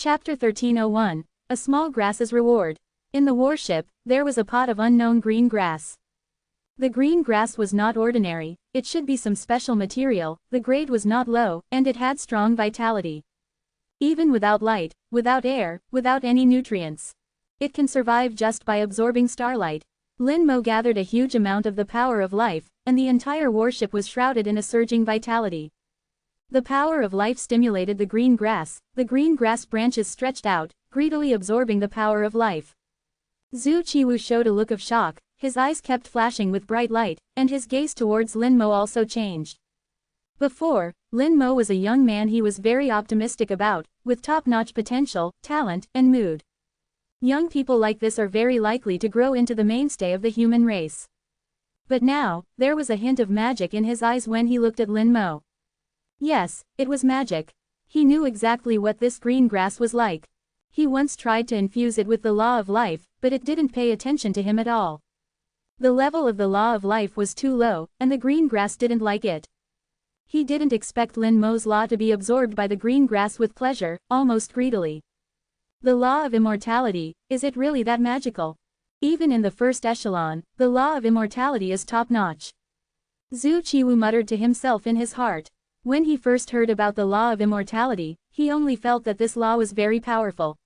Chapter 1301. A Small Grass's Reward. In the warship, there was a pot of unknown green grass. The green grass was not ordinary, it should be some special material, the grade was not low, and it had strong vitality. Even without light, without air, without any nutrients. It can survive just by absorbing starlight. Lin Mo gathered a huge amount of the power of life, and the entire warship was shrouded in a surging vitality. The power of life stimulated the green grass branches stretched out, greedily absorbing the power of life. Zhu Qiwu showed a look of shock, his eyes kept flashing with bright light, and his gaze towards Lin Mo also changed. Before, Lin Mo was a young man he was very optimistic about, with top-notch potential, talent, and mood. Young people like this are very likely to grow into the mainstay of the human race. But now, there was a hint of magic in his eyes when he looked at Lin Mo. Yes, it was magic. He knew exactly what this green grass was like. He once tried to infuse it with the law of life, but it didn't pay attention to him at all. The level of the law of life was too low, and the green grass didn't like it. He didn't expect Lin Mo's law to be absorbed by the green grass with pleasure, almost greedily. The law of immortality, is it really that magical? Even in the first echelon, the law of immortality is top-notch. Zhu Qiwu muttered to himself in his heart. When he first heard about the law of immortality, he only felt that this law was very powerful.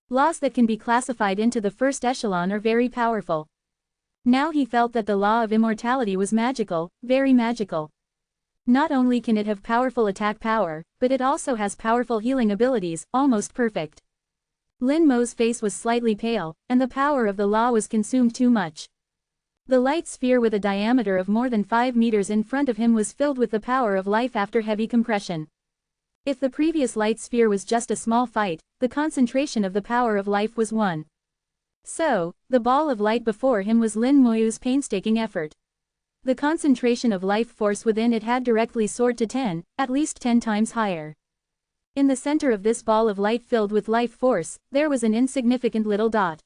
Laws that can be classified into the first echelon are very powerful. Now he felt that the law of immortality was magical, very magical. Not only can it have powerful attack power, but it also has powerful healing abilities, almost perfect. Lin Mo's face was slightly pale, and the power of the law was consumed too much. The light sphere with a diameter of more than 5 meters in front of him was filled with the power of life after heavy compression. If the previous light sphere was just a small fight, the concentration of the power of life was 1. So, the ball of light before him was Lin Moyu's painstaking effort. The concentration of life force within it had directly soared to 10, at least 10 times higher. In the center of this ball of light filled with life force, there was an insignificant little dot.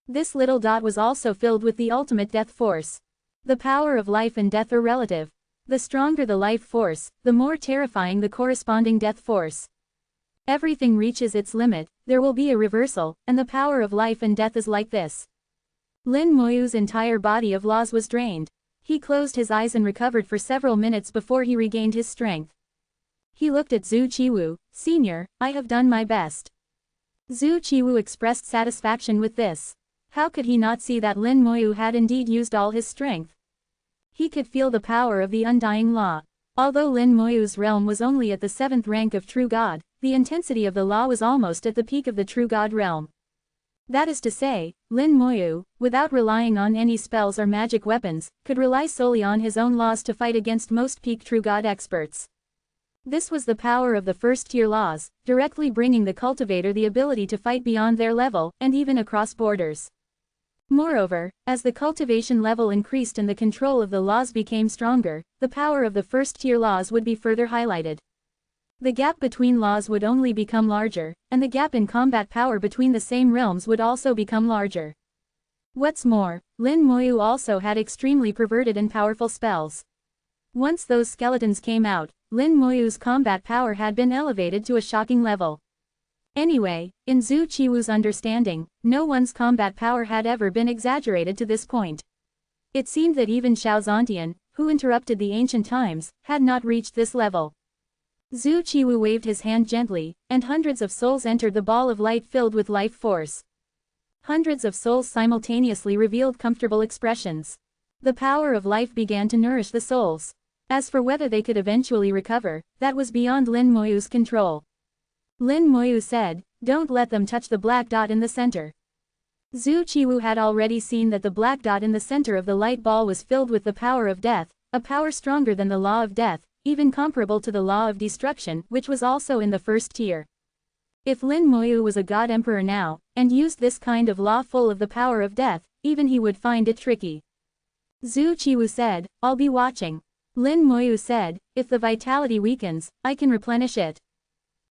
This little dot was also filled with the ultimate death force. The power of life and death are relative. The stronger the life force, the more terrifying the corresponding death force. Everything reaches its limit, there will be a reversal, and the power of life and death is like this. Lin Moyu's entire body of laws was drained. He closed his eyes and recovered for several minutes before he regained his strength. He looked at Zhu Qiwu. Senior, I have done my best. Zhu Qiwu expressed satisfaction with this. How could he not see that Lin Moyu had indeed used all his strength? He could feel the power of the undying law. Although Lin Moyu's realm was only at the 7th rank of True God, the intensity of the law was almost at the peak of the True God realm. That is to say, Lin Moyu, without relying on any spells or magic weapons, could rely solely on his own laws to fight against most peak True God experts. This was the power of the first-tier laws, directly bringing the cultivator the ability to fight beyond their level, and even across borders. Moreover, as the cultivation level increased and the control of the laws became stronger, the power of the first-tier laws would be further highlighted. The gap between laws would only become larger, and the gap in combat power between the same realms would also become larger. What's more, Lin Moyu also had extremely perverted and powerful spells. Once those skeletons came out, Lin Moyu's combat power had been elevated to a shocking level. Anyway, in Zhu Qiwu's understanding, no one's combat power had ever been exaggerated to this point. It seemed that even Xiao Zontian, who interrupted the ancient times, had not reached this level. Zhu Qiwu waved his hand gently, and hundreds of souls entered the ball of light filled with life force. Hundreds of souls simultaneously revealed comfortable expressions. The power of life began to nourish the souls. As for whether they could eventually recover, that was beyond Lin Moyu's control. Lin Moyu said, "Don't let them touch the black dot in the center." Zhu Qiwu had already seen that the black dot in the center of the light ball was filled with the power of death, a power stronger than the law of death, even comparable to the law of destruction, which was also in the first tier. If Lin Moyu was a god emperor now, and used this kind of law full of the power of death, even he would find it tricky. Zhu Qiwu said, "I'll be watching." Lin Moyu said, "If the vitality weakens, I can replenish it."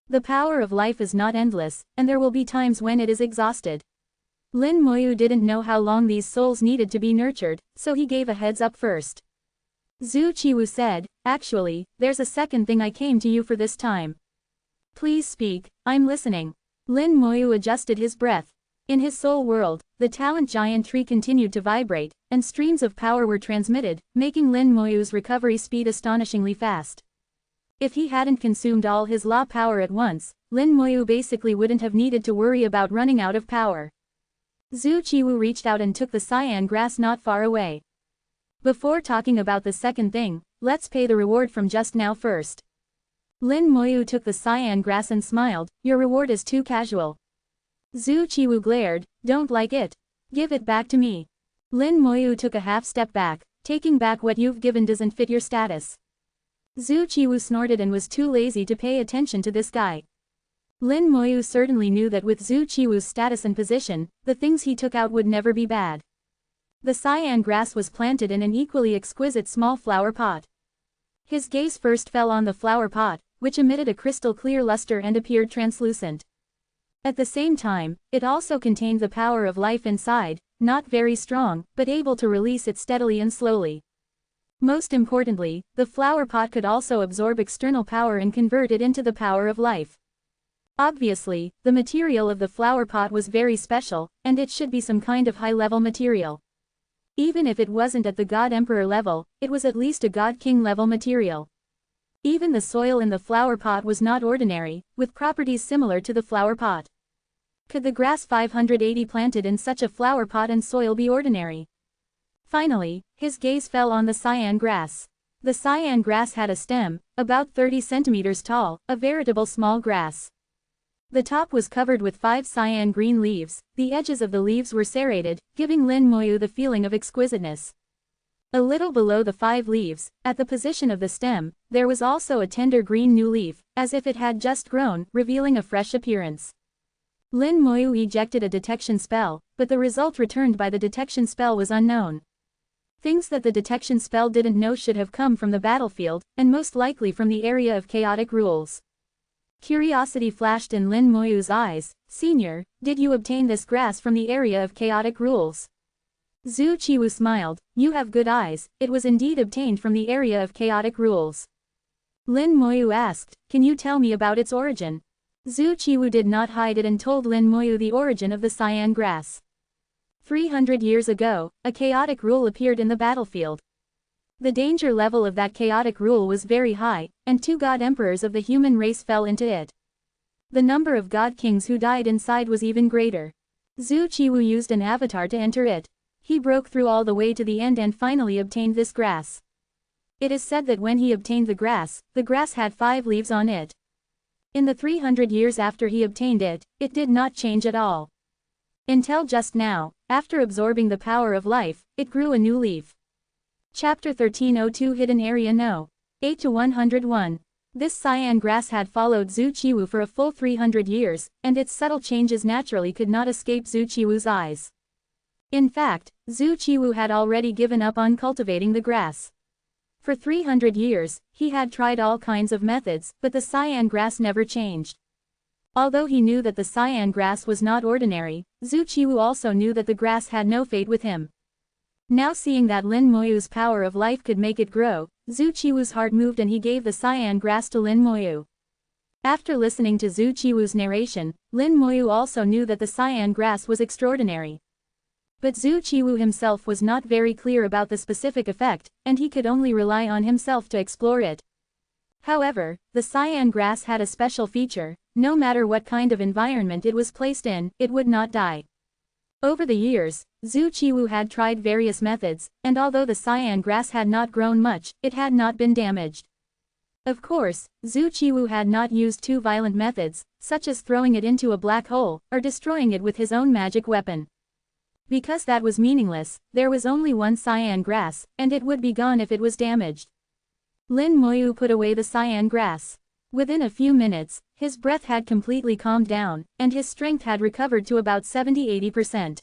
The power of life is not endless, and there will be times when it is exhausted. Lin Moyu didn't know how long these souls needed to be nurtured, so he gave a heads up first. Zhu Qiwu said, "Actually, there's a second thing I came to you for this time." "Please speak, I'm listening." Lin Moyu adjusted his breath. In his soul world, the talent giant tree continued to vibrate, and streams of power were transmitted, making Lin Moyu's recovery speed astonishingly fast. If he hadn't consumed all his law power at once, Lin Moyu basically wouldn't have needed to worry about running out of power. Zhu Qiwu reached out and took the cyan grass not far away. Before talking about the second thing, let's pay the reward from just now first. Lin Moyu took the cyan grass and smiled, your reward is too casual. Zhu Qiwu glared, don't like it. Give it back to me. Lin Moyu took a half step back, taking back what you've given doesn't fit your status. Zhu Qiwu snorted and was too lazy to pay attention to this guy. Lin Moyu certainly knew that with Zhu Qiwu's status and position, the things he took out would never be bad. The cyan grass was planted in an equally exquisite small flower pot. His gaze first fell on the flower pot, which emitted a crystal clear luster and appeared translucent. At the same time, it also contained the power of life inside, not very strong, but able to release it steadily and slowly. Most importantly, the flower pot could also absorb external power and convert it into the power of life. Obviously, the material of the flower pot was very special, and it should be some kind of high-level material. Even if it wasn't at the God Emperor level, it was at least a God King level material. Even the soil in the flower pot was not ordinary, with properties similar to the flower pot. Could the grass 580 planted in such a flower pot and soil be ordinary? Finally, his gaze fell on the cyan grass. The cyan grass had a stem, about 30 centimeters tall, a veritable small grass. The top was covered with 5 cyan green leaves, the edges of the leaves were serrated, giving Lin Moyu the feeling of exquisiteness. A little below the 5 leaves, at the position of the stem, there was also a tender green new leaf, as if it had just grown, revealing a fresh appearance. Lin Moyu ejected a detection spell, but the result returned by the detection spell was unknown. Things that the detection spell didn't know should have come from the battlefield, and most likely from the area of chaotic rules. Curiosity flashed in Lin Moyu's eyes. Senior, did you obtain this grass from the area of chaotic rules? Zhu Qiwu smiled, you have good eyes, it was indeed obtained from the area of chaotic rules. Lin Moyu asked, can you tell me about its origin? Zhu Qiwu did not hide it and told Lin Moyu the origin of the cyan grass. 300 years ago, a chaotic rule appeared in the battlefield. The danger level of that chaotic rule was very high, and 2 god emperors of the human race fell into it. The number of god kings who died inside was even greater. Zhu Qiwu used an avatar to enter it. He broke through all the way to the end and finally obtained this grass. It is said that when he obtained the grass had 5 leaves on it. In the 300 years after he obtained it, it did not change at all. Until just now, after absorbing the power of life, it grew a new leaf. Chapter 1302 Hidden Area No. 8 to 101. This cyan grass had followed Zhu Qiwu for a full 300 years, and its subtle changes naturally could not escape Zhu Qiwu's eyes. In fact, Zhu Qiwu had already given up on cultivating the grass. For 300 years, he had tried all kinds of methods, but the cyan grass never changed. Although he knew that the cyan grass was not ordinary, Zhu Qiwu also knew that the grass had no fate with him. Now seeing that Lin Moyu's power of life could make it grow, Zhu Qiwu's heart moved and he gave the cyan grass to Lin Moyu. After listening to Zhu Qiwu's narration, Lin Moyu also knew that the cyan grass was extraordinary. But Zhu Qiwu himself was not very clear about the specific effect, and he could only rely on himself to explore it. However, the cyan grass had a special feature: no matter what kind of environment it was placed in, it would not die. Over the years, Zhu Qiwu had tried various methods, and although the cyan grass had not grown much, it had not been damaged. Of course, Zhu Qiwu had not used too violent methods, such as throwing it into a black hole, or destroying it with his own magic weapon. Because that was meaningless, there was only one cyan grass, and it would be gone if it was damaged. Lin Moyu put away the cyan grass. Within a few minutes, his breath had completely calmed down, and his strength had recovered to about 70–80%.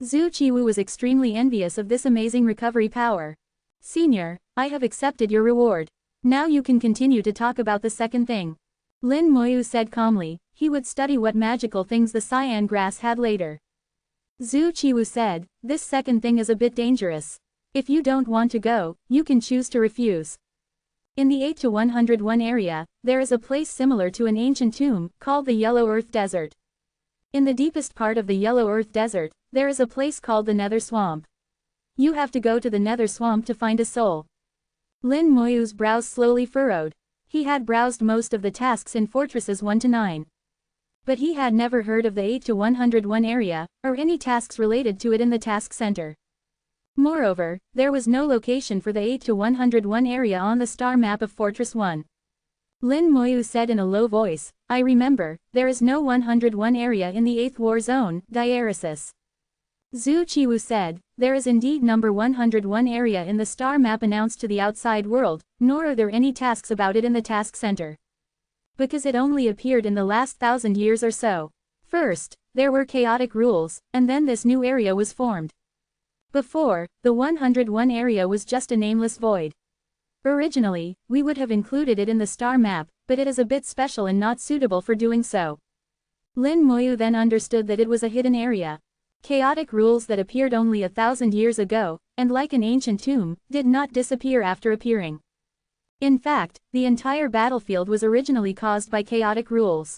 Zhu Qiwu was extremely envious of this amazing recovery power. Senior, I have accepted your reward. Now you can continue to talk about the second thing. Lin Moyu said calmly. He would study what magical things the cyan grass had later. Zhu Qiwu said, this second thing is a bit dangerous. If you don't want to go, you can choose to refuse. In the 8 to 101 area, there is a place similar to an ancient tomb, called the Yellow Earth Desert. In the deepest part of the Yellow Earth Desert, there is a place called the Nether Swamp. You have to go to the Nether Swamp to find a soul. Lin Moyu's brows slowly furrowed. He had browsed most of the tasks in Fortresses 1 to 9. But he had never heard of the 8 to 101 area, or any tasks related to it in the task center. Moreover, there was no location for the 8 to 101 area on the star map of Fortress 1. Lin Moyu said in a low voice, I remember, there is no 101 area in the 8th war zone, diaresis. Zhu Qiwu said, there is indeed number 101 area in the star map announced to the outside world, nor are there any tasks about it in the task center. Because it only appeared in the last 1,000 years or so. First, there were chaotic rules, and then this new area was formed. Before, the 101 area was just a nameless void. Originally, we would have included it in the star map, but it is a bit special and not suitable for doing so. Lin Moyu then understood that it was a hidden area. Chaotic rules that appeared only 1,000 years ago, and like an ancient tomb, did not disappear after appearing. In fact, the entire battlefield was originally caused by chaotic rules.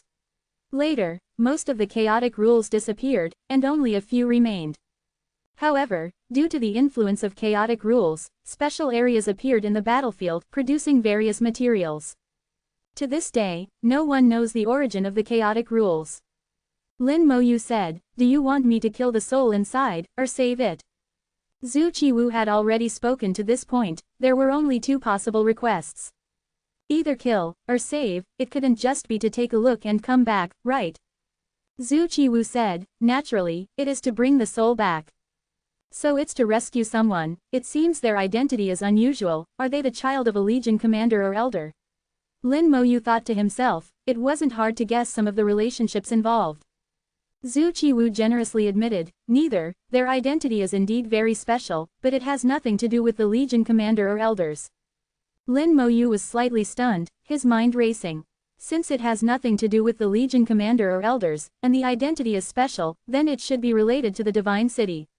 Later, most of the chaotic rules disappeared, and only a few remained. However, due to the influence of chaotic rules, special areas appeared in the battlefield, producing various materials. To this day, no one knows the origin of the chaotic rules. Lin Moyu said, do you want me to kill the soul inside, or save it? Zhu Qiwu had already spoken to this point, there were only two possible requests. Either kill, or save, it couldn't just be to take a look and come back, right? Zhu Qiwu said, naturally, it is to bring the soul back. So it's to rescue someone. It seems their identity is unusual. Are they the child of a legion commander or elder? Lin Moyu thought to himself, it wasn't hard to guess some of the relationships involved. Zhu Qiwu generously admitted, neither, their identity is indeed very special, but it has nothing to do with the legion commander or elders. Lin Moyu was slightly stunned, his mind racing. Since it has nothing to do with the legion commander or elders, and the identity is special, then it should be related to the divine city.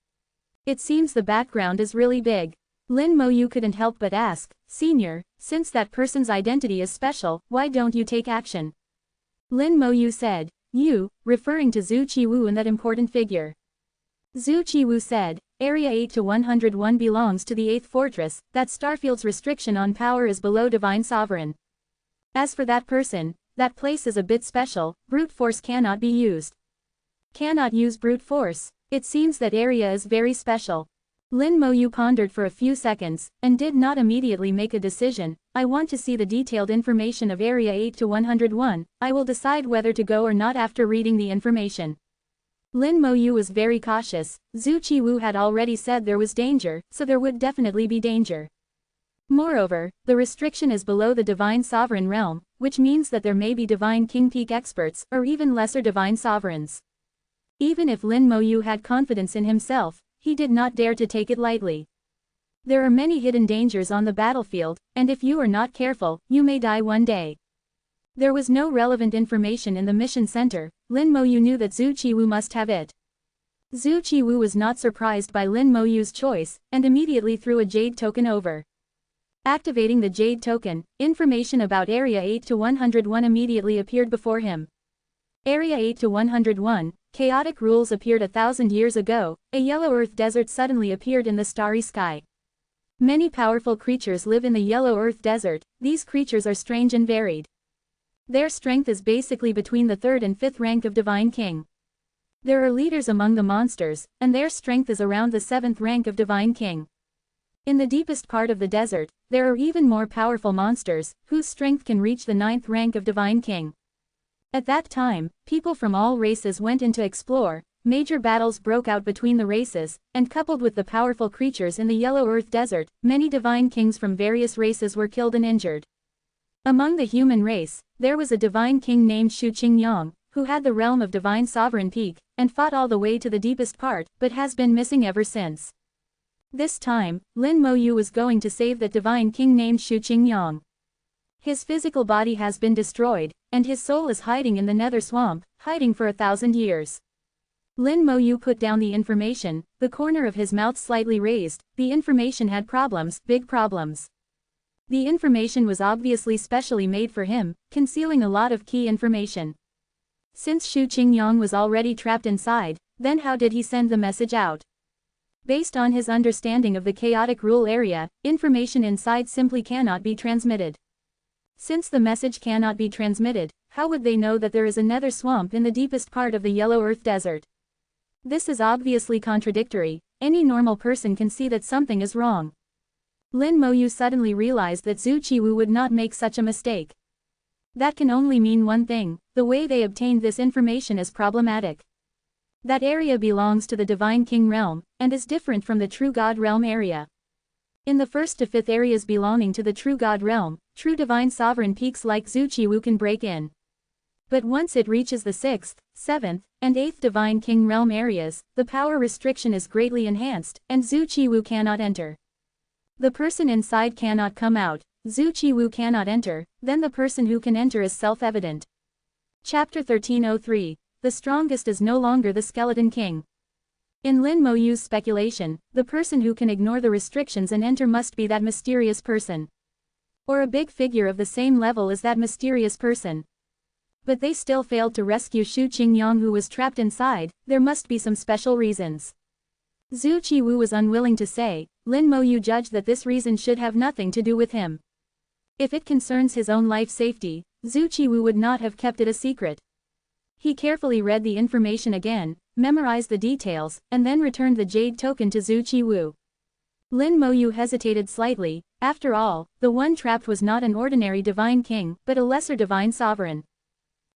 It seems the background is really big. Lin Moyu couldn't help but ask, Senior, since that person's identity is special, why don't you take action? Lin Moyu said, you, referring to Zhu Qiwu and that important figure. Zhu Qiwu said, Area 8 to 101 belongs to the 8th fortress, that Starfield's restriction on power is below Divine Sovereign. As for that person, that place is a bit special, brute force cannot be used. Cannot use brute force. It seems that area is very special. Lin Moyu pondered for a few seconds, and did not immediately make a decision. I want to see the detailed information of Area 8 to 101, I will decide whether to go or not after reading the information. Lin Moyu was very cautious. Zhu Qiwu had already said there was danger, so there would definitely be danger. Moreover, the restriction is below the Divine Sovereign realm, which means that there may be Divine King Peak experts, or even lesser Divine Sovereigns. Even if Lin Moyu had confidence in himself, he did not dare to take it lightly. There are many hidden dangers on the battlefield, and if you are not careful, you may die one day. There was no relevant information in the mission center. Lin Moyu knew that Zhu Qiwu must have it. Zhu Qiwu was not surprised by Lin Moyu's choice, and immediately threw a jade token over. Activating the jade token, information about Area 8 to 101 immediately appeared before him. Area 8 to 101, chaotic rules appeared 1,000 years ago, a yellow earth desert suddenly appeared in the starry sky. Many powerful creatures live in the yellow earth desert, these creatures are strange and varied. Their strength is basically between the 3rd and 5th rank of Divine King. There are leaders among the monsters, and their strength is around the 7th rank of Divine King. In the deepest part of the desert, there are even more powerful monsters, whose strength can reach the 9th rank of Divine King. At that time, people from all races went in to explore, major battles broke out between the races, and coupled with the powerful creatures in the Yellow Earth Desert, many divine kings from various races were killed and injured. Among the human race, there was a divine king named Shu Qingyang, who had the realm of Divine Sovereign Peak, and fought all the way to the deepest part, but has been missing ever since. This time, Lin Moyu was going to save that divine king named Shu Qingyang. His physical body has been destroyed, and his soul is hiding in the Nether Swamp, hiding for 1,000 years. Lin Moyu put down the information, the corner of his mouth slightly raised. The information had problems, big problems. The information was obviously specially made for him, concealing a lot of key information. Since Shu Qingyang was already trapped inside, then how did he send the message out? Based on his understanding of the chaotic rule area, information inside simply cannot be transmitted. Since the message cannot be transmitted, how would they know that there is a nether swamp in the deepest part of the Yellow Earth Desert? This is obviously contradictory. Any normal person can see that something is wrong. Lin Moyu suddenly realized that Zhu Qiwu would not make such a mistake. That can only mean one thing: the way they obtained this information is problematic. That area belongs to the Divine King realm, and is different from the True God realm area. In the 1st to 5th areas belonging to the True God realm, true Divine Sovereign peaks like Zhu Qiwu can break in. But once it reaches the 6th, 7th, and 8th Divine King realm areas, the power restriction is greatly enhanced, and Zhu Qiwu cannot enter. The person inside cannot come out. Zhu Qiwu cannot enter, then the person who can enter is self-evident. Chapter 1303. The strongest is no longer the Skeleton King. In Lin Moyu's speculation, the person who can ignore the restrictions and enter must be that mysterious person. Or a big figure of the same level as that mysterious person. But they still failed to rescue Shu Qingyang, who was trapped inside. There must be some special reasons. Zhu Qiwu was unwilling to say. Lin Moyu judged that this reason should have nothing to do with him. If it concerns his own life safety, Zhu Qiwu would not have kept it a secret. He carefully read the information again, memorized the details, and then returned the jade token to Zhu Qiwu. Lin Moyu hesitated slightly. After all, the one trapped was not an ordinary divine king, but a lesser divine sovereign.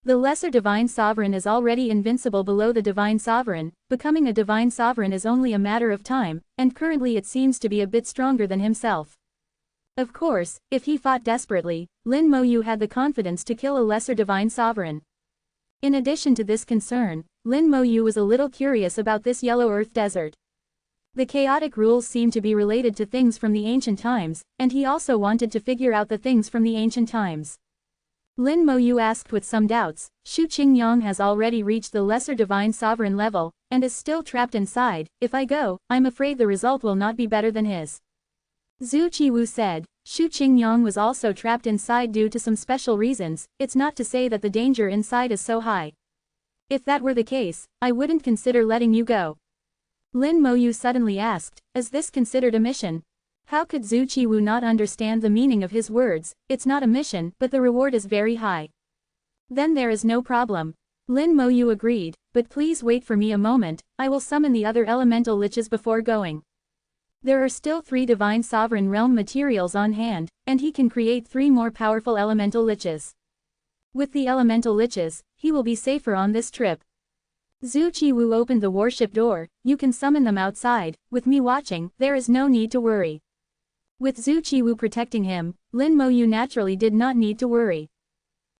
The lesser divine sovereign is already invincible below the divine sovereign. Becoming a divine sovereign is only a matter of time, and currently it seems to be a bit stronger than himself. Of course, if he fought desperately, Lin Moyu had the confidence to kill a lesser divine sovereign. In addition to this concern, Lin Moyu was a little curious about this Yellow Earth Desert. The chaotic rules seemed to be related to things from the ancient times, and he also wanted to figure out the things from the ancient times. Lin Moyu asked with some doubts. Shu Qingyang has already reached the lesser divine sovereign level, and is still trapped inside. If I go, I'm afraid the result will not be better than his. Zhu Qiwu said. Shu Qingyang was also trapped inside due to some special reasons. It's not to say that the danger inside is so high. If that were the case, I wouldn't consider letting you go. Lin Moyu suddenly asked, is this considered a mission? How could Zhu Qiwu not understand the meaning of his words? It's not a mission, but the reward is very high. Then there is no problem. Lin Moyu agreed, but please wait for me a moment. I will summon the other elemental liches before going. There are still 3 divine sovereign realm materials on hand, and he can create 3 more powerful elemental liches. With the elemental liches, he will be safer on this trip. Zhu Qiwu opened the warship door. You can summon them outside. With me watching, there is no need to worry. With Zhu Qiwu protecting him, Lin Moyu naturally did not need to worry.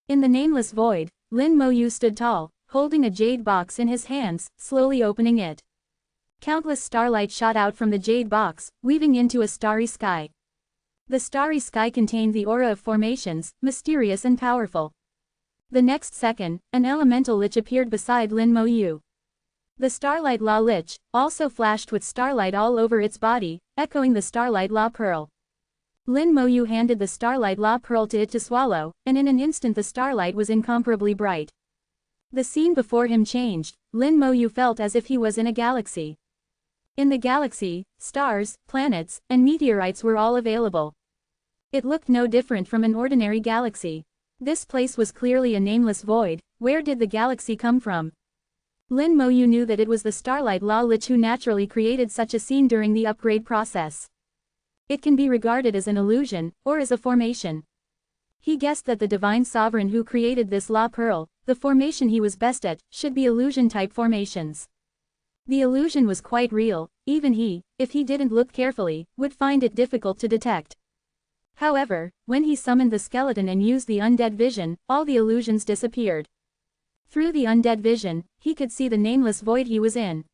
In the nameless void, Lin Moyu stood tall, holding a jade box in his hands, slowly opening it. Countless starlight shot out from the jade box, weaving into a starry sky. The starry sky contained the aura of formations, mysterious and powerful. The next second, an elemental lich appeared beside Lin Moyu. The Starlight Law Lich also flashed with starlight all over its body, echoing the Starlight Law Pearl. Lin Moyu handed the Starlight Law Pearl to it to swallow, and in an instant the starlight was incomparably bright. The scene before him changed. Lin Moyu felt as if he was in a galaxy. In the galaxy, stars, planets, and meteorites were all available. It looked no different from an ordinary galaxy. This place was clearly a nameless void. Where did the galaxy come from? Lin Moyu knew that it was the Starlight Law Lich who naturally created such a scene during the upgrade process. It can be regarded as an illusion, or as a formation. He guessed that the Divine Sovereign who created this Law Pearl, the formation he was best at, should be illusion-type formations. The illusion was quite real. Even he, if he didn't look carefully, would find it difficult to detect. However, when he summoned the skeleton and used the undead vision, all the illusions disappeared. Through the undead vision, he could see the nameless void he was in.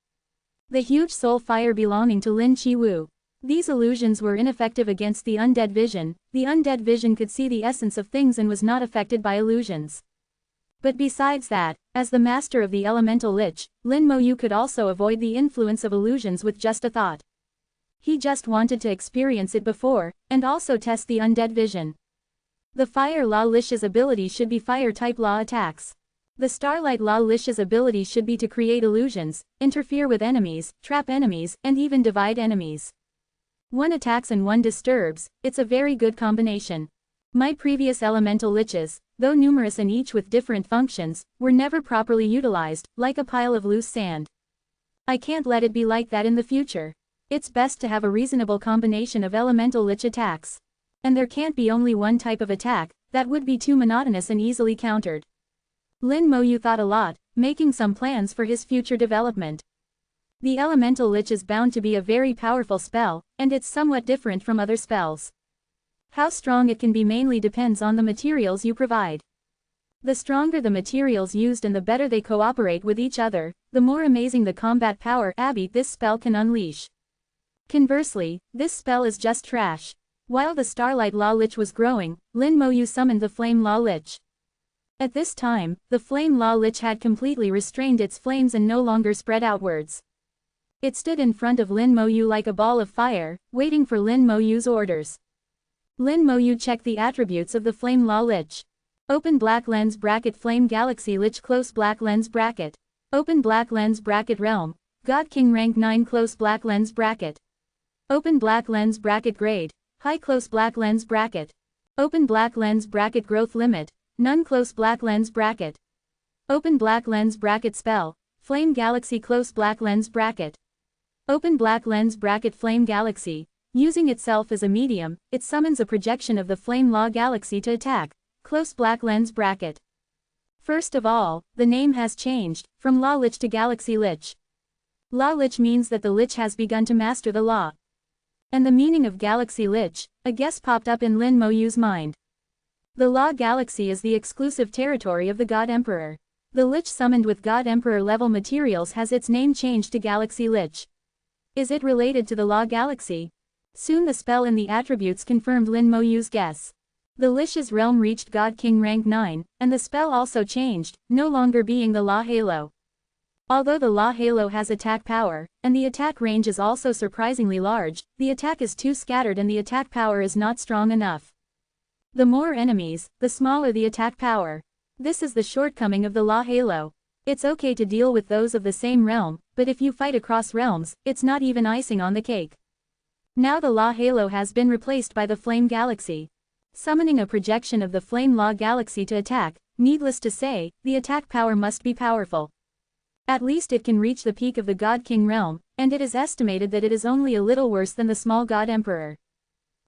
The huge soul fire belonging to Lin Qiwu. These illusions were ineffective against the undead vision. The undead vision could see the essence of things and was not affected by illusions. But besides that, as the master of the elemental lich, Lin Moyu could also avoid the influence of illusions with just a thought. He just wanted to experience it before, and also test the undead vision. The Fire Law Lich's ability should be Fire-type law attacks. The Starlight Law Lich's ability should be to create illusions, interfere with enemies, trap enemies, and even divide enemies. One attacks and one disturbs, it's a very good combination. My previous elemental liches, though numerous and each with different functions, were never properly utilized, like a pile of loose sand. I can't let it be like that in the future. It's best to have a reasonable combination of elemental lich attacks. And there can't be only one type of attack, that would be too monotonous and easily countered. Lin Moyu thought a lot, making some plans for his future development. The elemental lich is bound to be a very powerful spell, and it's somewhat different from other spells. How strong it can be mainly depends on the materials you provide. The stronger the materials used and the better they cooperate with each other, the more amazing the combat power this spell can unleash. Conversely, this spell is just trash. While the Starlight Law Lich was growing, Lin Moyu summoned the Flame Law Lich. At this time, the Flame Law Lich had completely restrained its flames and no longer spread outwards. It stood in front of Lin Moyu like a ball of fire, waiting for Lin Moyu's orders. Lin Moyu checked the attributes of the Flame Law Lich. Open black lens bracket Flame Galaxy Lich close black lens bracket. Open black lens bracket Realm, God King rank 9 close black lens bracket. Open black lens bracket Grade, High close black lens bracket. Open black lens bracket Growth limit, None close black lens bracket. Open black lens bracket Spell, Flame Galaxy close black lens bracket. Open black lens bracket Flame Galaxy. Using itself as a medium, it summons a projection of the Flame Law Galaxy to attack, close black lens bracket. First of all, the name has changed, from Law Lich to Galaxy Lich. Law Lich means that the Lich has begun to master the law. And the meaning of Galaxy Lich, a guess popped up in Lin Moyu's mind. The Law Galaxy is the exclusive territory of the God Emperor. The Lich summoned with God Emperor level materials has its name changed to Galaxy Lich. Is it related to the Law Galaxy? Soon the spell and the attributes confirmed Lin Moyu's guess. The Lich's realm reached God King rank 9, and the spell also changed, no longer being the Law Halo. Although the Law Halo has attack power, and the attack range is also surprisingly large, the attack is too scattered and the attack power is not strong enough. The more enemies, the smaller the attack power. This is the shortcoming of the Law Halo. It's okay to deal with those of the same realm, but if you fight across realms, it's not even icing on the cake. Now the Law Halo has been replaced by the Flame Galaxy. Summoning a projection of the Flame Law Galaxy to attack, needless to say, the attack power must be powerful. At least it can reach the peak of the God King realm, and it is estimated that it is only a little worse than the small God Emperor.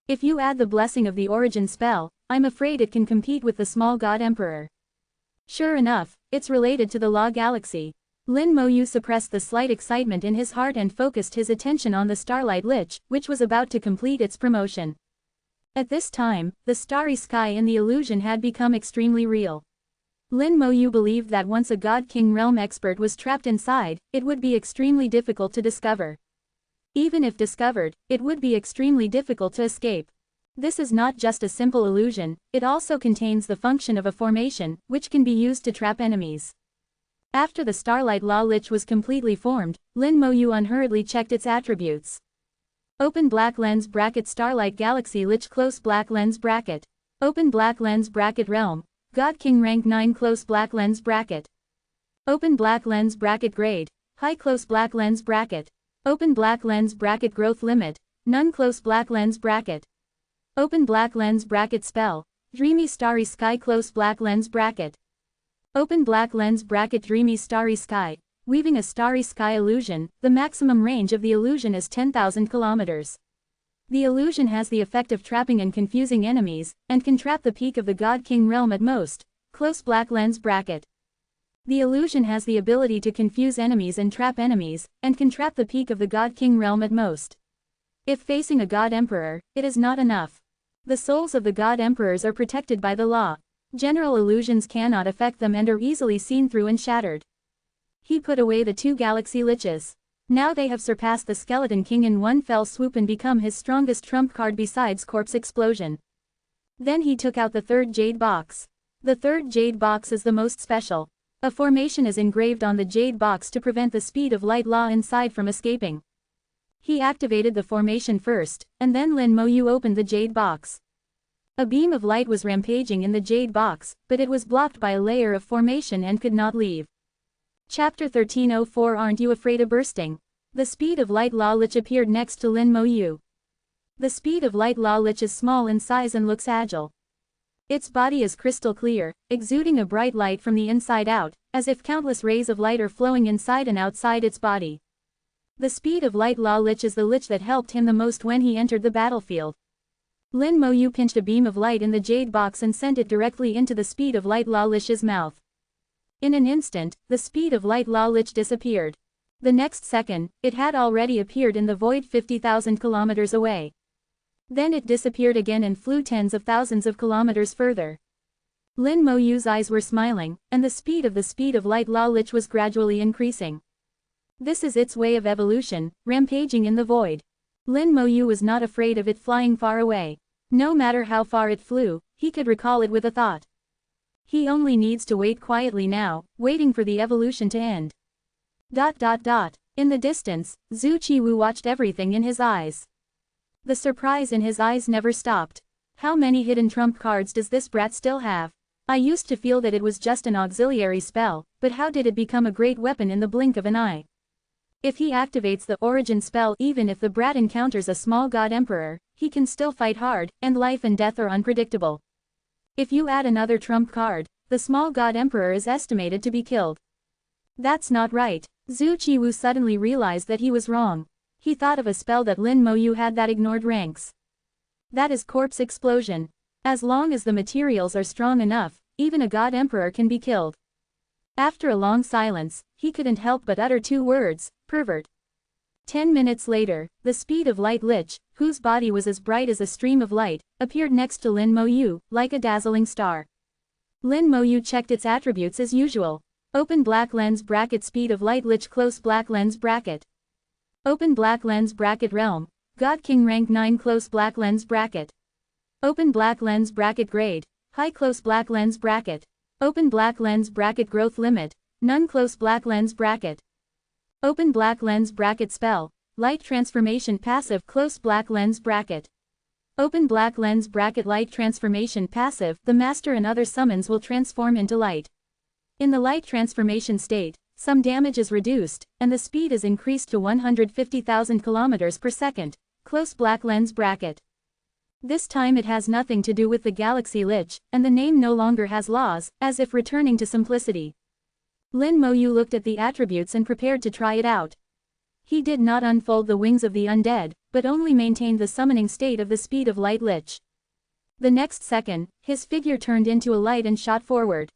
If you add the blessing of the origin spell, I'm afraid it can compete with the small God Emperor. Sure enough, it's related to the Law Galaxy. Lin Moyu suppressed the slight excitement in his heart and focused his attention on the Starlight Lich, which was about to complete its promotion. At this time, the starry sky and the illusion had become extremely real. Lin Moyu believed that once a God King realm expert was trapped inside, it would be extremely difficult to discover. Even if discovered, it would be extremely difficult to escape. This is not just a simple illusion, it also contains the function of a formation, which can be used to trap enemies. After the Starlight Law Lich was completely formed, Lin Moyu unhurriedly checked its attributes. Open black lens bracket Starlight Galaxy Lich close black lens bracket. Open black lens bracket Realm, God King rank 9 close black lens bracket. Open black lens bracket Grade, High close black lens bracket. Open black lens bracket Growth limit, None close black lens bracket. Open black lens bracket Spell, Dreamy Starry Sky close black lens bracket. Open black lens bracket Dreamy Starry Sky, weaving a starry sky illusion, the maximum range of the illusion is 10,000 kilometers. The illusion has the effect of trapping and confusing enemies, and can trap the peak of the God King realm at most, close black lens bracket. The illusion has the ability to confuse enemies and trap enemies, and can trap the peak of the God King realm at most. If facing a God Emperor, it is not enough. The souls of the God Emperors are protected by the law. General illusions cannot affect them and are easily seen through and shattered. He put away the 2 Galaxy Liches. Now they have surpassed the Skeleton King in one fell swoop and become his strongest trump card besides Corpse Explosion. Then he took out the 3rd Jade Box. The 3rd Jade Box is the most special. A formation is engraved on the Jade Box to prevent the speed of light law inside from escaping. He activated the formation first, and then Lin Mo Yu opened the jade box. A beam of light was rampaging in the jade box, but it was blocked by a layer of formation and could not leave. Chapter 1304 Aren't you afraid of bursting? The speed of light La Lich appeared next to Lin Mo Yu. The speed of light La Lich is small in size and looks agile. Its body is crystal clear, exuding a bright light from the inside out, as if countless rays of light are flowing inside and outside its body. The speed of light La Lich is the lich that helped him the most when he entered the battlefield. Lin Mo Yu pinched a beam of light in the jade box and sent it directly into the speed of light La Lich's mouth. In an instant, the speed of light La Lich disappeared. The next second, it had already appeared in the void 50,000 kilometers away. Then it disappeared again and flew tens of thousands of kilometers further. Lin Mo Yu's eyes were smiling, and the speed of light La Lich was gradually increasing. This is its way of evolution, rampaging in the void. Lin Mo Yu was not afraid of it flying far away. No matter how far it flew, he could recall it with a thought. He only needs to wait quietly now, waiting for the evolution to end. In the distance, Zhu Qiwu watched everything in his eyes. The surprise in his eyes never stopped. How many hidden trump cards does this brat still have? I used to feel that it was just an auxiliary spell, but how did it become a great weapon in the blink of an eye? If he activates the origin spell, even if the brat encounters a small god emperor, he can still fight hard, and life and death are unpredictable. If you add another trump card, the small god emperor is estimated to be killed. That's not right. Zhu Qiwu suddenly realized that he was wrong. He thought of a spell that Lin Mo Yu had that ignored ranks. That is corpse explosion. As long as the materials are strong enough, even a god emperor can be killed. After a long silence, he couldn't help but utter two words, pervert. 10 minutes later, the speed of light lich, whose body was as bright as a stream of light, appeared next to Lin Mo Yu, like a dazzling star. Lin Mo Yu checked its attributes as usual. Open black lens bracket speed of light lich close black lens bracket. Open black lens bracket realm, God King rank 9 close black lens bracket. Open black lens bracket grade, high close black lens bracket. Open black lens bracket growth limit, none close black lens bracket. Open black lens bracket spell, light transformation passive close black lens bracket. Open black lens bracket light transformation passive, the master and other summons will transform into light. In the light transformation state, some damage is reduced, and the speed is increased to 150,000 kilometers per second, close black lens bracket. This time it has nothing to do with the Galaxy Lich, and the name no longer has laws, as if returning to simplicity. Lin Mo Yu looked at the attributes and prepared to try it out. He did not unfold the wings of the undead, but only maintained the summoning state of the speed of light lich. The next second, his figure turned into a light and shot forward.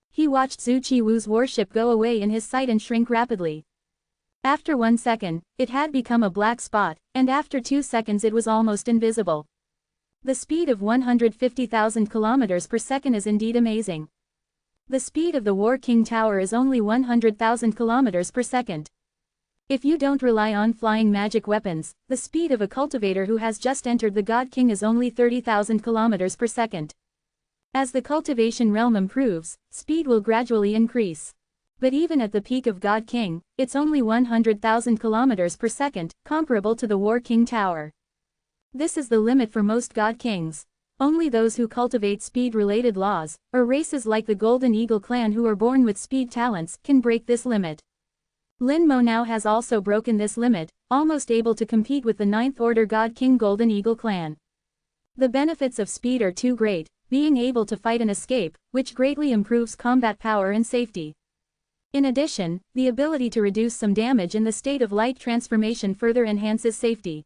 He watched Zhu Qiwu's warship go away in his sight and shrink rapidly. After 1 second, it had become a black spot, and after 2 seconds it was almost invisible. The speed of 150,000 kilometers per second is indeed amazing. The speed of the War King Tower is only 100,000 kilometers per second. If you don't rely on flying magic weapons, the speed of a cultivator who has just entered the God King is only 30,000 kilometers per second. As the cultivation realm improves, speed will gradually increase. But even at the peak of God King, it's only 100,000 kilometers per second, comparable to the War King Tower. This is the limit for most God Kings. Only those who cultivate speed-related laws, or races like the Golden Eagle clan who are born with speed talents, can break this limit. Lin Mo now has also broken this limit, almost able to compete with the 9th Order God King Golden Eagle clan. The benefits of speed are too great, being able to fight and escape, which greatly improves combat power and safety. In addition, the ability to reduce some damage in the state of light transformation further enhances safety.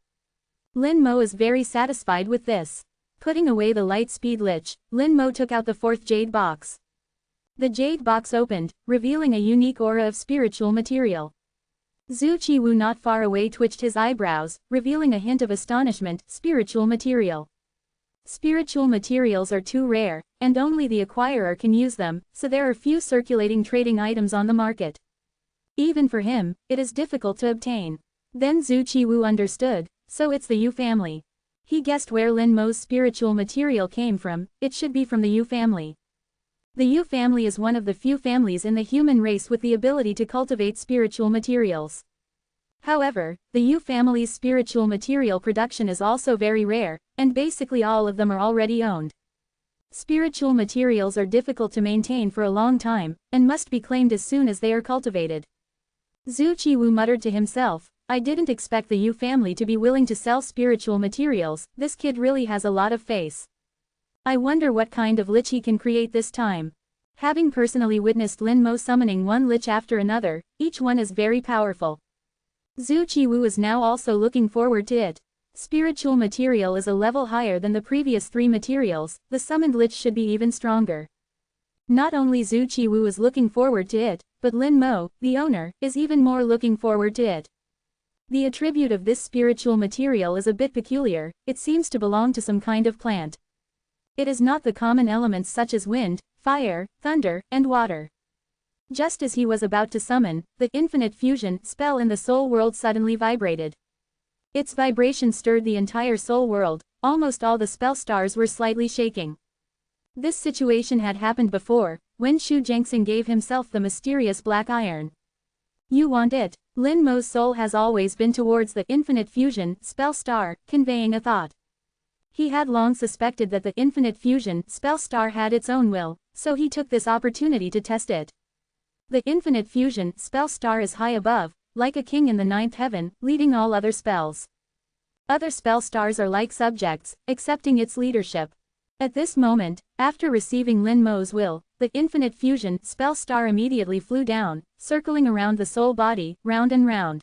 Lin Mo is very satisfied with this. Putting away the light speed lich, Lin Mo took out the 4th jade box. The jade box opened, revealing a unique aura of spiritual material. Zhu Qiwu not far away twitched his eyebrows, revealing a hint of astonishment. Spiritual material. Spiritual materials are too rare, and only the acquirer can use them, so there are few circulating trading items on the market. Even for him, it is difficult to obtain. Then Zhu Qiwu understood, so it's the Yu family. He guessed where Lin Mo's spiritual material came from, it should be from the Yu family. The Yu family is one of the few families in the human race with the ability to cultivate spiritual materials. However, the Yu family's spiritual material production is also very rare, and basically all of them are already owned. Spiritual materials are difficult to maintain for a long time, and must be claimed as soon as they are cultivated. Zhu Qiwu muttered to himself, I didn't expect the Yu family to be willing to sell spiritual materials, this kid really has a lot of face. I wonder what kind of lich he can create this time. Having personally witnessed Lin Mo summoning one lich after another, each one is very powerful. Zhu Qiwu is now also looking forward to it. Spiritual material is a level higher than the previous 3 materials, the summoned lich should be even stronger. Not only Zhu Qiwu is looking forward to it, but Lin Mo, the owner, is even more looking forward to it. The attribute of this spiritual material is a bit peculiar, it seems to belong to some kind of plant. It is not the common elements such as wind, fire, thunder, and water. Just as he was about to summon, the infinite fusion spell in the soul world suddenly vibrated. Its vibration stirred the entire soul world, almost all the spell stars were slightly shaking. This situation had happened before, when Xu Jiangxing gave himself the mysterious black iron. You want it? Lin Mo's soul has always been towards the infinite fusion spell star, conveying a thought. He had long suspected that the infinite fusion spell star had its own will, so he took this opportunity to test it. The infinite fusion spell star is high above, like a king in the 9th heaven, leading all other spells. Other spell stars are like subjects, accepting its leadership. At this moment, after receiving Lin Mo's will, the infinite fusion spell star immediately flew down, circling around the soul body, round and round.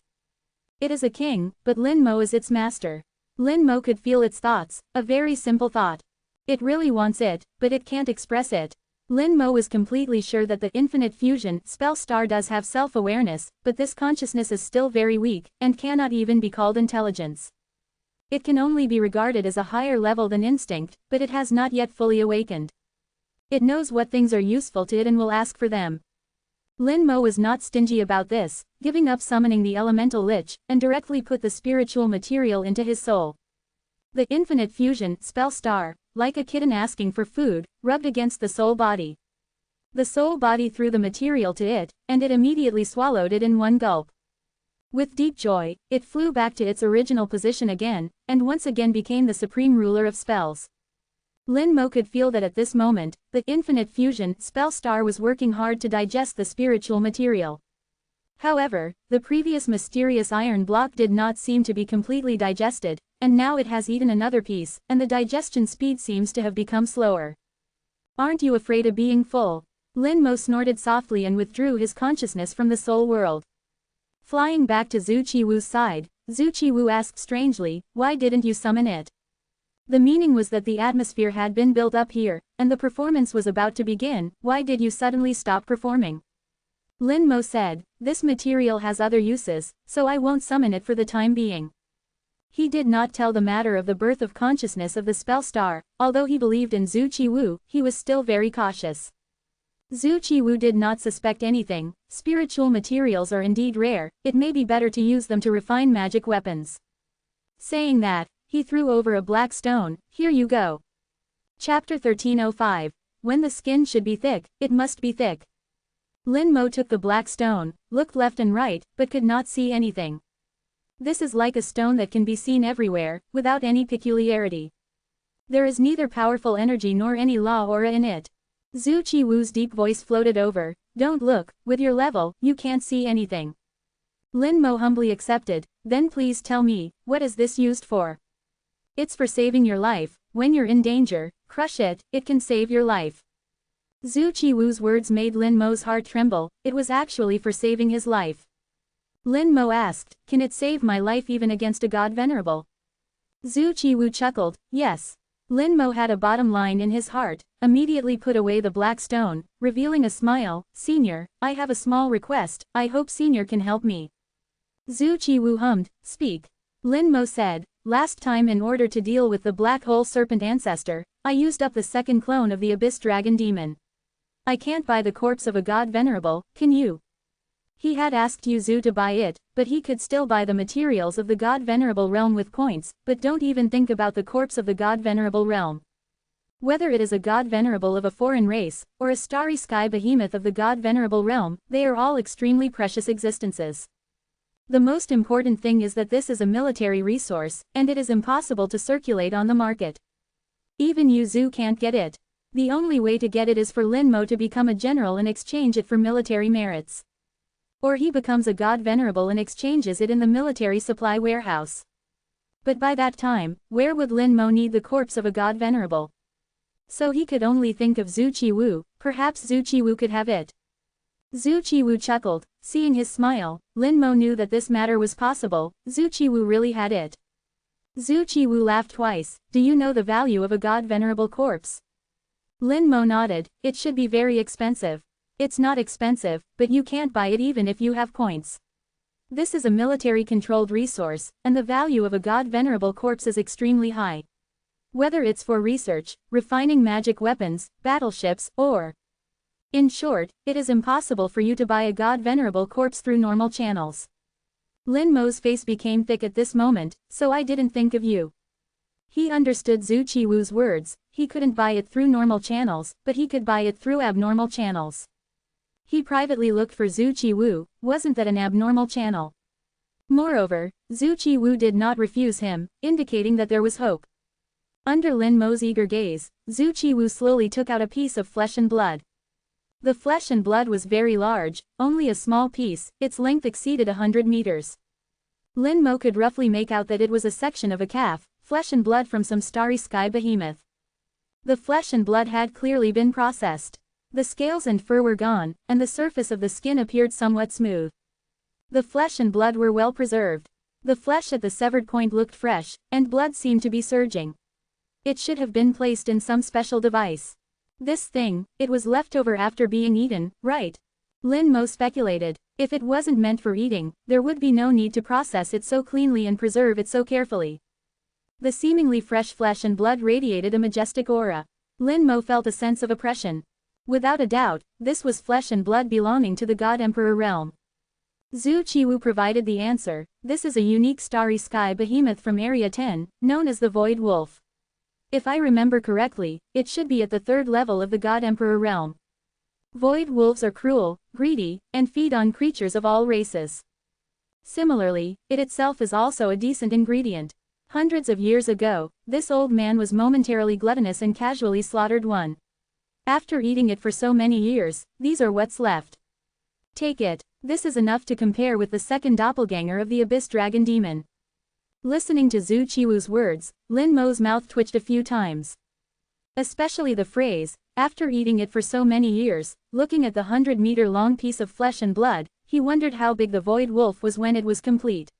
It is a king, but Lin Mo is its master. Lin Mo could feel its thoughts, a very simple thought. It really wants it, but it can't express it. Lin Mo is completely sure that the infinite fusion spell star does have self-awareness, but this consciousness is still very weak, and cannot even be called intelligence. It can only be regarded as a higher level than instinct, but it has not yet fully awakened. It knows what things are useful to it and will ask for them. Lin Mo was not stingy about this, giving up summoning the elemental lich, and directly put the spiritual material into his soul. The infinite fusion spell star, like a kitten asking for food, rubbed against the soul body. The soul body threw the material to it, and it immediately swallowed it in one gulp. With deep joy, it flew back to its original position again, and once again became the supreme ruler of spells. Lin Mo could feel that at this moment, the infinite fusion spell star was working hard to digest the spiritual material. However, the previous mysterious iron block did not seem to be completely digested, and now it has eaten another piece, and the digestion speed seems to have become slower. Aren't you afraid of being full? Lin Mo snorted softly and withdrew his consciousness from the soul world. Flying back to Zhu Qiwu's side, Zhu Qiwu asked strangely, why didn't you summon it? The meaning was that the atmosphere had been built up here, and the performance was about to begin, why did you suddenly stop performing? Lin Mo said, this material has other uses, so I won't summon it for the time being. He did not tell the matter of the birth of consciousness of the spell star, although he believed in Zhu Qiwu, he was still very cautious. Zhu Qiwu did not suspect anything, spiritual materials are indeed rare, it may be better to use them to refine magic weapons. Saying that, he threw over a black stone, here you go. Chapter 1305. When the skin should be thick, it must be thick. Lin Mo took the black stone, looked left and right, but could not see anything. This is like a stone that can be seen everywhere, without any peculiarity. There is neither powerful energy nor any law aura in it. Zhu Qiwu's deep voice floated over, don't look, with your level, you can't see anything. Lin Mo humbly accepted, then please tell me, what is this used for? It's for saving your life, when you're in danger, crush it, it can save your life. Zhu Qiwu's words made Lin Mo's heart tremble, it was actually for saving his life. Lin Mo asked, can it save my life even against a god venerable? Zhu Qiwu chuckled, yes. Lin Mo had a bottom line in his heart, immediately put away the black stone, revealing a smile, Senior, I have a small request, I hope Senior can help me. Zhu Qiwu hummed, speak. Lin Mo said, last time in order to deal with the black hole serpent ancestor, I used up the second clone of the abyss dragon demon. I can't buy the corpse of a god venerable, can you? He had asked Yu Zhu to buy it, but he could still buy the materials of the god venerable realm with points, but don't even think about the corpse of the god venerable realm. Whether it is a god venerable of a foreign race, or a starry sky behemoth of the god venerable realm, they are all extremely precious existences. The most important thing is that this is a military resource, and it is impossible to circulate on the market. Even Yu Zhu can't get it. The only way to get it is for Lin Mo to become a general and exchange it for military merits. Or he becomes a god venerable and exchanges it in the military supply warehouse. But by that time, where would Lin Mo need the corpse of a god venerable? So he could only think of Zhu Qiwu. Perhaps Zhu Qiwu could have it. Zhu Qiwu chuckled. Seeing his smile, Lin Mo knew that this matter was possible. Zhu Qiwu really had it. Zhu Qiwu laughed twice. Do you know the value of a god venerable corpse? Lin Mo nodded. It should be very expensive. It's not expensive, but you can't buy it even if you have points. This is a military-controlled resource, and the value of a god venerable corpse is extremely high. Whether it's for research, refining magic weapons, battleships, or... In short, it is impossible for you to buy a god venerable corpse through normal channels. Lin Mo's face became thick at this moment, so I didn't think of you. He understood Zhu Qiwu's words. He couldn't buy it through normal channels, but he could buy it through abnormal channels. He privately looked for Zhu Qiwu. Wasn't that an abnormal channel? Moreover, Zhu Qiwu did not refuse him, indicating that there was hope. Under Lin Mo's eager gaze, Zhu Qiwu slowly took out a piece of flesh and blood. The flesh and blood was very large, only a small piece. Its length exceeded 100 meters. Lin Mo could roughly make out that it was a section of a calf, flesh and blood from some starry sky behemoth. The flesh and blood had clearly been processed. The scales and fur were gone, and the surface of the skin appeared somewhat smooth. The flesh and blood were well preserved. The flesh at the severed point looked fresh, and blood seemed to be surging. It should have been placed in some special device. This thing, it was left over after being eaten, right? Lin Mo speculated. If it wasn't meant for eating, there would be no need to process it so cleanly and preserve it so carefully. The seemingly fresh flesh and blood radiated a majestic aura. Lin Mo felt a sense of oppression. Without a doubt, this was flesh and blood belonging to the God Emperor realm. Zhu Qiwu provided the answer. This is a unique starry sky behemoth from Area 10, known as the Void Wolf. If I remember correctly, it should be at the 3rd level of the God Emperor realm. Void wolves are cruel, greedy, and feed on creatures of all races. Similarly, it itself is also a decent ingredient. Hundreds of years ago, this old man was momentarily gluttonous and casually slaughtered one. After eating it for so many years, these are what's left. Take it. This is enough to compare with the second doppelganger of the Abyss Dragon Demon. Listening to Zhu Qiwu's words, Lin Mo's mouth twitched a few times. Especially the phrase, after eating it for so many years. Looking at the 100-meter-long piece of flesh and blood, he wondered how big the Void Wolf was when it was complete.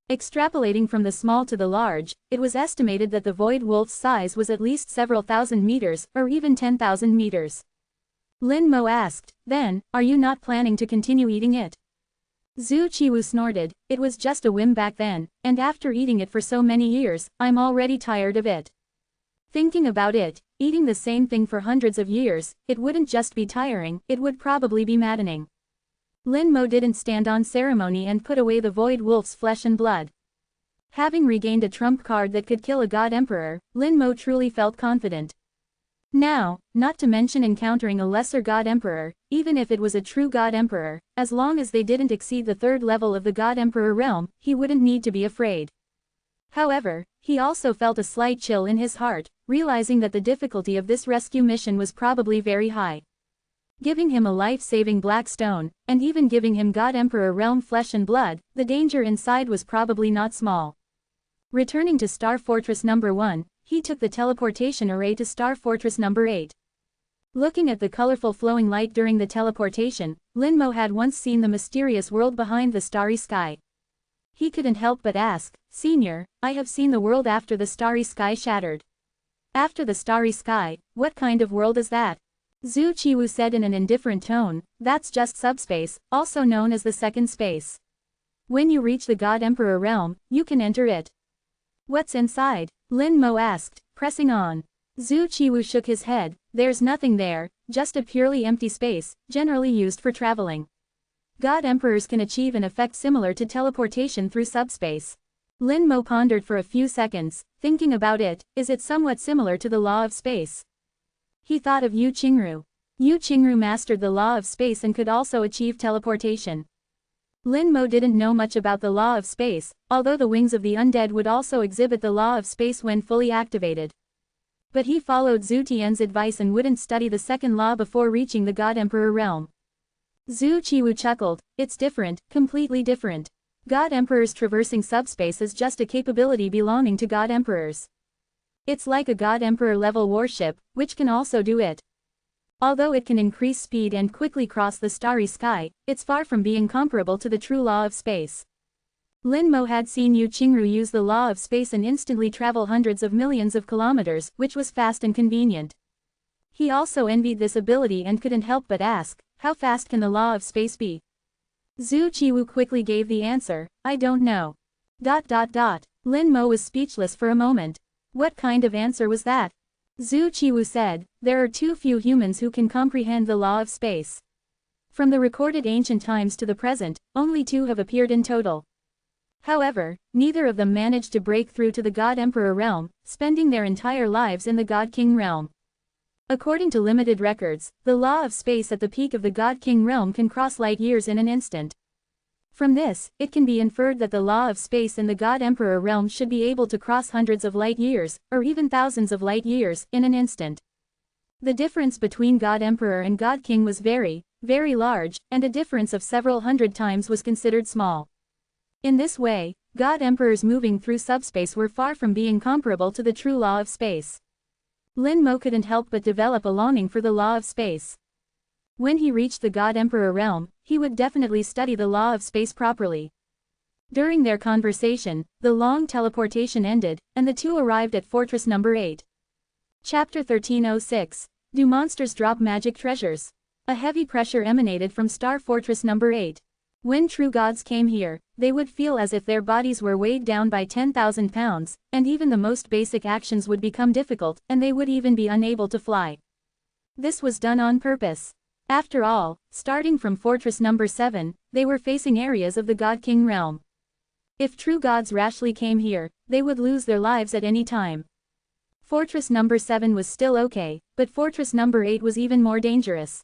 Extrapolating from the small to the large, it was estimated that the Void Wolf's size was at least several thousand meters, or even 10,000 meters. Lin Mo asked, then, are you not planning to continue eating it? Zhu Qiwu snorted. It was just a whim back then, and after eating it for so many years, I'm already tired of it. Thinking about it, eating the same thing for hundreds of years, it wouldn't just be tiring, it would probably be maddening. Lin Mo didn't stand on ceremony and put away the Void Wolf's flesh and blood. Having regained a trump card that could kill a God Emperor, Lin Mo truly felt confident. Now, not to mention encountering a lesser God Emperor, even if it was a true God Emperor, as long as they didn't exceed the 3rd level of the God Emperor realm, he wouldn't need to be afraid. However, he also felt a slight chill in his heart, realizing that the difficulty of this rescue mission was probably very high. Giving him a life-saving black stone, and even giving him God Emperor realm flesh and blood, the danger inside was probably not small. Returning to Star Fortress number 1, he took the teleportation array to Star Fortress number 8. Looking at the colorful flowing light during the teleportation, Lin Mo had once seen the mysterious world behind the starry sky. He couldn't help but ask, Senior, I have seen the world after the starry sky shattered. After the starry sky, what kind of world is that? Zhu Qiwu said in an indifferent tone, that's just subspace, also known as the second space. When you reach the God Emperor realm, you can enter it. What's inside? Lin Mo asked, pressing on. Zhu Qiwu shook his head. There's nothing there, just a purely empty space, generally used for traveling. God Emperors can achieve an effect similar to teleportation through subspace. Lin Mo pondered for a few seconds, thinking about it. Is it somewhat similar to the law of space? He thought of Yu Qingru. Yu Qingru mastered the law of space and could also achieve teleportation. Lin Mo didn't know much about the law of space, although the wings of the undead would also exhibit the law of space when fully activated. But he followed Zhu Tian's advice and wouldn't study the second law before reaching the God Emperor realm. Zhu Qiwu chuckled, it's different, completely different. God Emperors traversing subspace is just a capability belonging to God Emperors. It's like a God Emperor level warship, which can also do it. Although it can increase speed and quickly cross the starry sky, it's far from being comparable to the true law of space. Lin Mo had seen Yu Qingru use the law of space and instantly travel hundreds of millions of kilometers, which was fast and convenient. He also envied this ability and couldn't help but ask, how fast can the law of space be? Zhu Qiwu quickly gave the answer, I don't know. Lin Mo was speechless for a moment. What kind of answer was that? Zhu Qiwu said, there are too few humans who can comprehend the law of space. From the recorded ancient times to the present, only 2 have appeared in total. However, neither of them managed to break through to the God Emperor realm, spending their entire lives in the God King realm. According to limited records, the law of space at the peak of the God King realm can cross light years in an instant. From this, it can be inferred that the law of space in the God Emperor realm should be able to cross hundreds of light years, or even thousands of light years, in an instant. The difference between God Emperor and God King was very, very large, and a difference of several hundred times was considered small. In this way, God Emperors moving through subspace were far from being comparable to the true law of space. Lin Mo couldn't help but develop a longing for the law of space. When he reached the God Emperor realm, he would definitely study the law of space properly. During their conversation, the long teleportation ended, and the 2 arrived at Fortress Number 8. Chapter 1306. Do Monsters Drop Magic Treasures? A heavy pressure emanated from Star Fortress Number 8. When true gods came here, they would feel as if their bodies were weighed down by 10,000 pounds, and even the most basic actions would become difficult, and they would even be unable to fly. This was done on purpose. After all, starting from Fortress Number 7, they were facing areas of the God King realm. If true gods rashly came here, they would lose their lives at any time. Fortress Number 7 was still okay, but Fortress Number 8 was even more dangerous.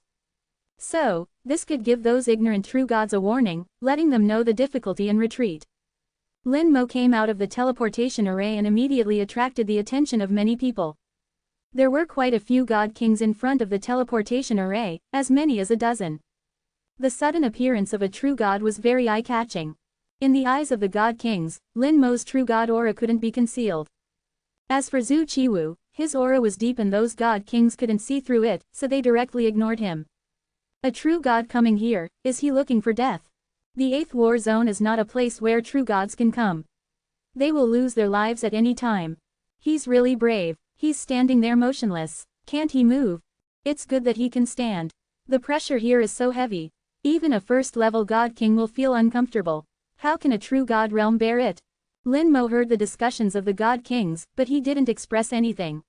So, this could give those ignorant true gods a warning, letting them know the difficulty and retreat. Lin Mo came out of the teleportation array and immediately attracted the attention of many people. There were quite a few God Kings in front of the teleportation array, as many as a dozen. The sudden appearance of a true god was very eye-catching. In the eyes of the God Kings, Lin Mo's true god aura couldn't be concealed. As for Zhu Qiwu, his aura was deep and those God Kings couldn't see through it, so they directly ignored him. A true god coming here, is he looking for death? The 8th war zone is not a place where true gods can come. They will lose their lives at any time. He's really brave. He's standing there motionless. Can't he move? It's good that he can stand. The pressure here is so heavy. Even a first-level God King will feel uncomfortable. How can a true God realm bear it? Lin Mo heard the discussions of the God Kings, but he didn't express anything.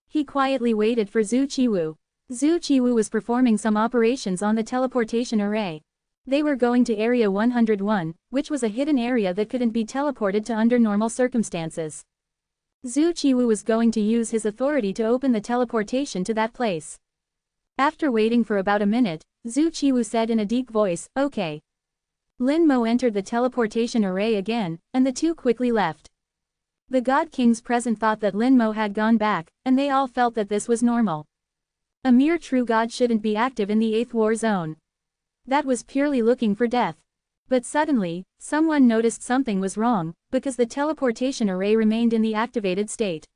He quietly waited for Zhu Qiwu. Zhu Qiwu was performing some operations on the teleportation array. They were going to Area 101, which was a hidden area that couldn't be teleported to under normal circumstances. Zhu Qiwu was going to use his authority to open the teleportation to that place. After waiting for about a minute, Zhu Qiwu said in a deep voice, okay. Lin Mo entered the teleportation array again, and the 2 quickly left. The God Kings present thought that Lin Mo had gone back, and they all felt that this was normal. A mere true god shouldn't be active in the 8th war zone. That was purely looking for death. But suddenly, someone noticed something was wrong, because the teleportation array remained in the activated state.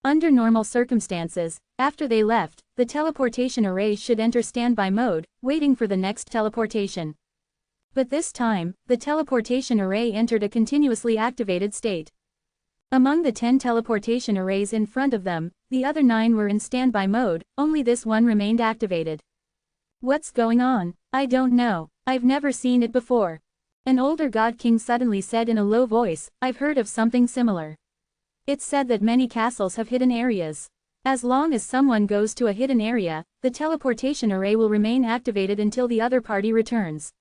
Under normal circumstances, after they left, the teleportation array should enter standby mode, waiting for the next teleportation. But this time, the teleportation array entered a continuously activated state. Among the 10 teleportation arrays in front of them, the other 9 were in standby mode, only this one remained activated. What's going on? I don't know. I've never seen it before. An older God King suddenly said in a low voice, I've heard of something similar. It's said that many castles have hidden areas. As long as someone goes to a hidden area, the teleportation array will remain activated until the other party returns.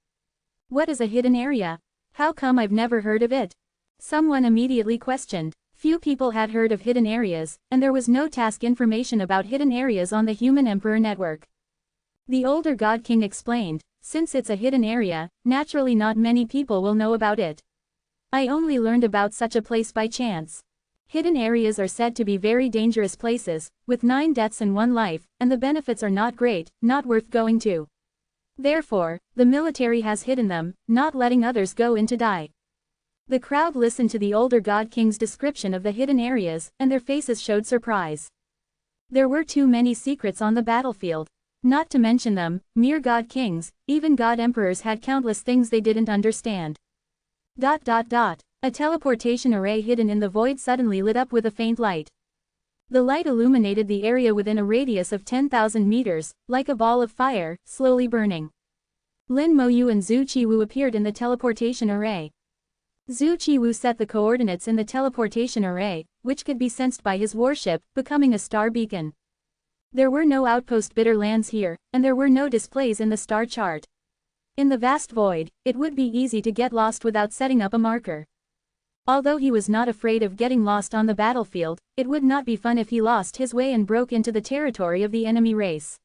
What is a hidden area? How come I've never heard of it? Someone immediately questioned. Few people had heard of hidden areas, and there was no task information about hidden areas on the Human Emperor network. The older God King explained, Since it's a hidden area, naturally not many people will know about it. I only learned about such a place by chance. Hidden areas are said to be very dangerous places, with 9 deaths and 1 life, and the benefits are not great, not worth going to. Therefore, the military has hidden them, not letting others go in to die. The crowd listened to the older god king's description of the hidden areas, and their faces showed surprise. There were too many secrets on the battlefield. Not to mention them, mere god kings, even god emperors had countless things they didn't understand. A teleportation array hidden in the void suddenly lit up with a faint light. The light illuminated the area within a radius of 10,000 meters, like a ball of fire, slowly burning. Lin Moyu and Zhu Qiwu appeared in the teleportation array. Zhu Qiwu set the coordinates in the teleportation array, which could be sensed by his warship, becoming a star beacon. There were no outpost bitter lands here, and there were no displays in the star chart. In the vast void, it would be easy to get lost without setting up a marker. Although he was not afraid of getting lost on the battlefield, it would not be fun if he lost his way and broke into the territory of the enemy race.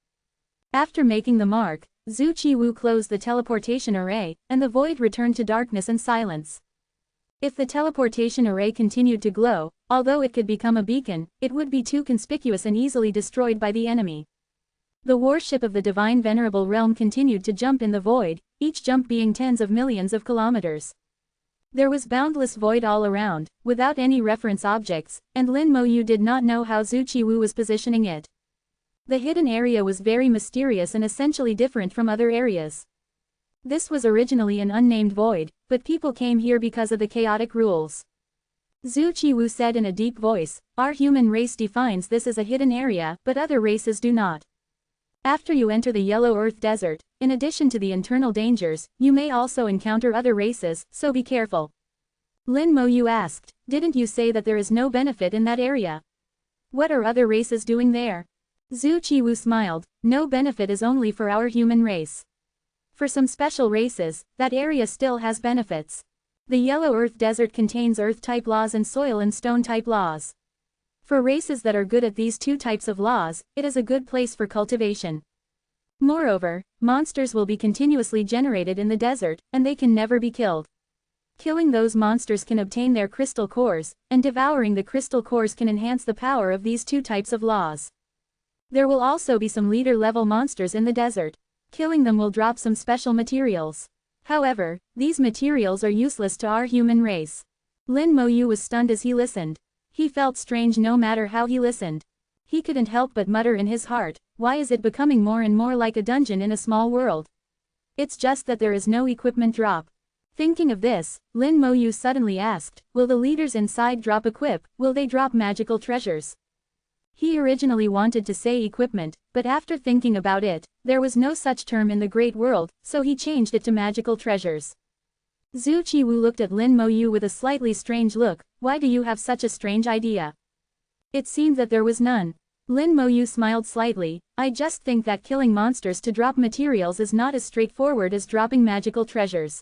After making the mark, Zhu Qiwu closed the teleportation array, and the void returned to darkness and silence. If the teleportation array continued to glow, although it could become a beacon, it would be too conspicuous and easily destroyed by the enemy. The warship of the divine Venerable realm continued to jump in the void, each jump being tens of millions of kilometers. There was boundless void all around, without any reference objects, and Lin Moyu did not know how Zhu Qiwu was positioning it. The hidden area was very mysterious and essentially different from other areas. This was originally an unnamed void, but people came here because of the chaotic rules. Zhu Qiwu said in a deep voice, "Our human race defines this as a hidden area, but other races do not. After you enter the Yellow Earth Desert, in addition to the internal dangers, you may also encounter other races, so be careful." Lin Moyu asked, "Didn't you say that there is no benefit in that area? What are other races doing there?" Zhu Qiwu smiled, "No benefit is only for our human race. For some special races, that area still has benefits. The Yellow Earth Desert contains Earth-type laws and Soil and Stone-type laws. For races that are good at these 2 types of laws, it is a good place for cultivation. Moreover, monsters will be continuously generated in the desert, and they can never be killed. Killing those monsters can obtain their crystal cores, and devouring the crystal cores can enhance the power of these 2 types of laws. There will also be some leader-level monsters in the desert. Killing them will drop some special materials. However, these materials are useless to our human race." Lin Moyu was stunned as he listened. He felt strange no matter how he listened. He couldn't help but mutter in his heart, "Why is it becoming more and more like a dungeon in a small world? It's just that there is no equipment drop." Thinking of this, Lin Moyu suddenly asked, "Will the leaders inside drop equip? Will they drop magical treasures?" He originally wanted to say equipment, but after thinking about it, there was no such term in the great world, so he changed it to magical treasures. Zhu Qiwu looked at Lin Moyu with a slightly strange look. "Why do you have such a strange idea?" It seemed that there was none. Lin Moyu smiled slightly, "I just think that killing monsters to drop materials is not as straightforward as dropping magical treasures."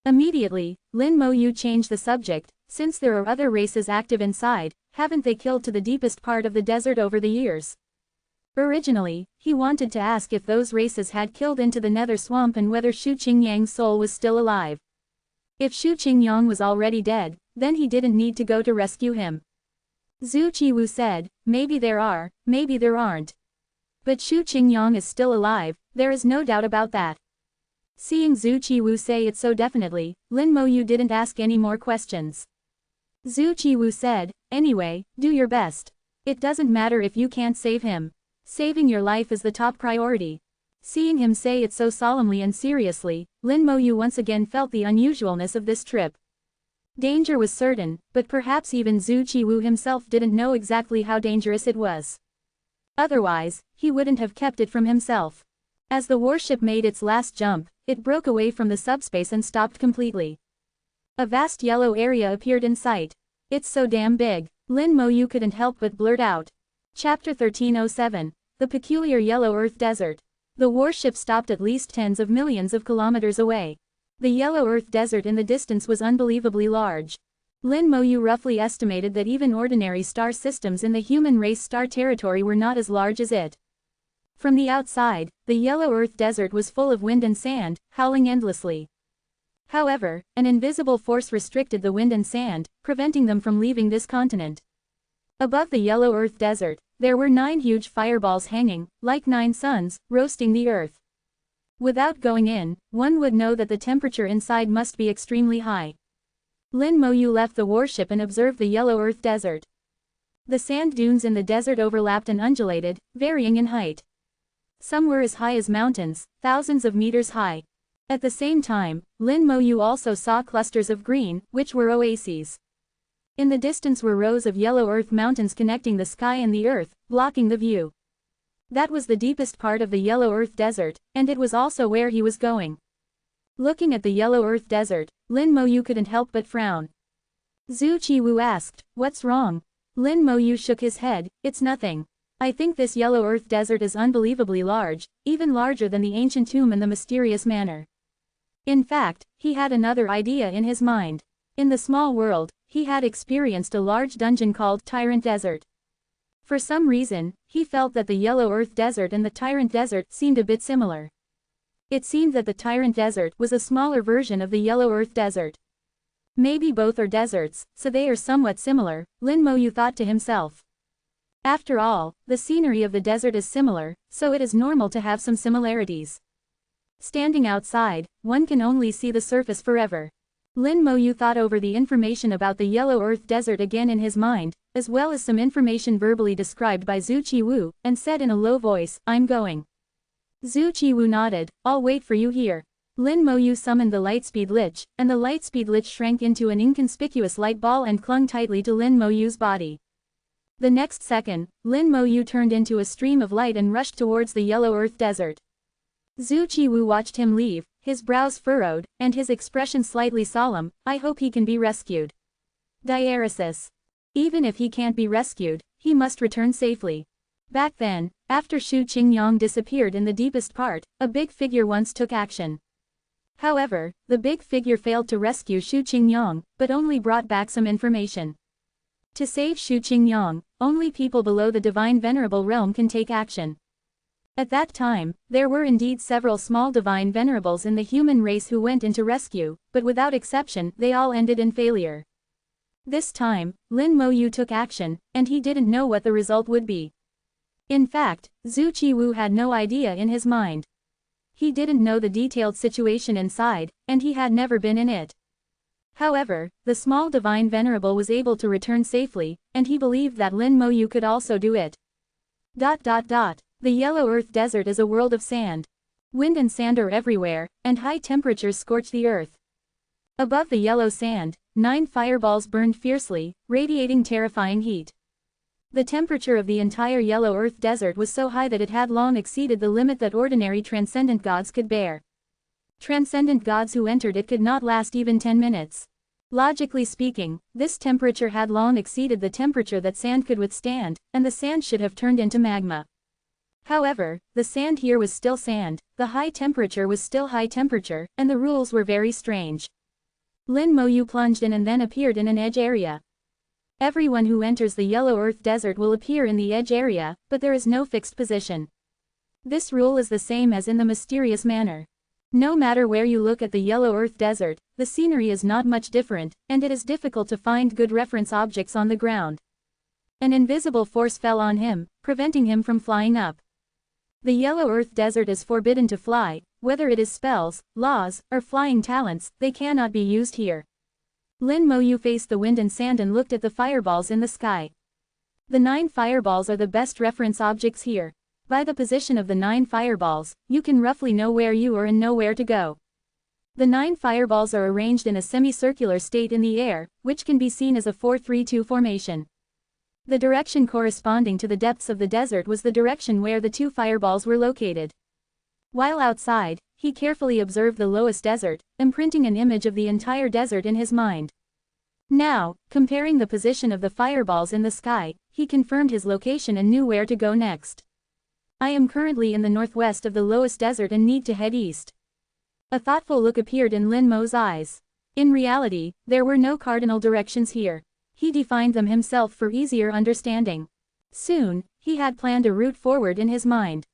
Immediately, Lin Moyu changed the subject. "Since there are other races active inside, haven't they killed to the deepest part of the desert over the years?" Originally, he wanted to ask if those races had killed into the nether swamp and whether Shu Qingyang's soul was still alive. If Shu Qingyang was already dead, then he didn't need to go to rescue him. Zhu Qiwu said, "Maybe there are, maybe there aren't. But Shu Qingyang is still alive, there is no doubt about that." Seeing Zhu Qiwu say it so definitely, Lin Moyu didn't ask any more questions. Zhu Qiwu said, "Anyway, do your best. It doesn't matter if you can't save him. Saving your life is the top priority." Seeing him say it so solemnly and seriously, Lin Moyu once again felt the unusualness of this trip. Danger was certain, but perhaps even Zhu Qiwu himself didn't know exactly how dangerous it was. Otherwise, he wouldn't have kept it from himself. As the warship made its last jump, it broke away from the subspace and stopped completely. A vast yellow area appeared in sight. "It's so damn big," Lin Moyu couldn't help but blurt out. Chapter 1307. The Peculiar Yellow Earth Desert. The warship stopped at least tens of millions of kilometers away. The Yellow Earth Desert in the distance was unbelievably large. Lin Moyu roughly estimated that even ordinary star systems in the human race star territory were not as large as it. From the outside, the yellow earth desert was full of wind and sand, howling endlessly. However, an invisible force restricted the wind and sand, preventing them from leaving this continent. Above the yellow earth desert, there were 9 huge fireballs hanging, like 9 suns, roasting the earth. Without going in, one would know that the temperature inside must be extremely high. Lin Moyu left the warship and observed the yellow earth desert. The sand dunes in the desert overlapped and undulated, varying in height. Some were as high as mountains, thousands of meters high. At the same time, Lin Moyu also saw clusters of green, which were oases. In the distance were rows of yellow earth mountains connecting the sky and the earth, blocking the view. That was the deepest part of the yellow earth desert, and it was also where he was going. Looking at the yellow earth desert, Lin Moyu couldn't help but frown. Zhu Qiwu asked, "What's wrong?" Lin Moyu shook his head, "It's nothing. I think this yellow earth desert is unbelievably large, even larger than the ancient tomb and the mysterious manor." In fact, he had another idea in his mind. In the small world, he had experienced a large dungeon called Tyrant Desert. For some reason, he felt that the yellow earth desert and the Tyrant Desert seemed a bit similar. It seemed that the Tyrant Desert was a smaller version of the yellow earth desert. Maybe both are deserts, so they are somewhat similar, Lin Moyu thought to himself. After all, the scenery of the desert is similar, so it is normal to have some similarities. Standing outside, one can only see the surface forever. Lin Moyu thought over the information about the yellow earth desert again in his mind, as well as some information verbally described by Zhu Qiwu, and said in a low voice, "I'm going." Zhu Qiwu nodded, "I'll wait for you here." Lin Moyu summoned the Lightspeed Lich, and the Lightspeed Lich shrank into an inconspicuous light ball and clung tightly to Lin Moyu's body. The next second, Lin Moyu turned into a stream of light and rushed towards the yellow earth desert. Zhu Qiwu watched him leave, his brows furrowed, and his expression slightly solemn. "I hope he can be rescued." Diaresis. Even if he can't be rescued, he must return safely. Back then, after Xu Qingyang disappeared in the deepest part, a big figure once took action. However, the big figure failed to rescue Xu Qingyang, but only brought back some information. To save Xu Qingyang, only people below the divine Venerable realm can take action. At that time, there were indeed several small divine venerables in the human race who went into rescue, but without exception, they all ended in failure. This time, Lin Moyu took action, and he didn't know what the result would be. In fact, Zhu Qiwu had no idea in his mind. He didn't know the detailed situation inside, and he had never been in it. However, the small divine venerable was able to return safely, and he believed that Lin Moyu could also do it. The yellow earth desert is a world of sand. Wind and sand are everywhere, and high temperatures scorch the earth. Above the yellow sand, 9 fireballs burned fiercely, radiating terrifying heat. The temperature of the entire yellow earth desert was so high that it had long exceeded the limit that ordinary transcendent gods could bear. Transcendent gods who entered it could not last even 10 minutes. Logically speaking, this temperature had long exceeded the temperature that sand could withstand, and the sand should have turned into magma. However, the sand here was still sand, the high temperature was still high temperature, and the rules were very strange. Lin Moyu plunged in and then appeared in an edge area. Everyone who enters the yellow earth desert will appear in the edge area, but there is no fixed position. This rule is the same as in the mysterious manor. No matter where you look at the yellow earth desert, the scenery is not much different, and it is difficult to find good reference objects on the ground. An invisible force fell on him, preventing him from flying up. The yellow earth desert is forbidden to fly, whether it is spells, laws, or flying talents, they cannot be used here. Lin Moyu faced the wind and sand and looked at the fireballs in the sky. The 9 fireballs are the best reference objects here. By the position of the 9 fireballs, you can roughly know where you are and know where to go. The 9 fireballs are arranged in a semicircular state in the air, which can be seen as a 4-3-2 formation. The direction corresponding to the depths of the desert was the direction where the 2 fireballs were located. While outside, he carefully observed the lowest desert, imprinting an image of the entire desert in his mind. Now, comparing the position of the fireballs in the sky, he confirmed his location and knew where to go next. "I am currently in the northwest of the lowest desert and need to head east." A thoughtful look appeared in Lin Mo's eyes. In reality, there were no cardinal directions here. He defined them himself for easier understanding. Soon, he had planned a route forward in his mind.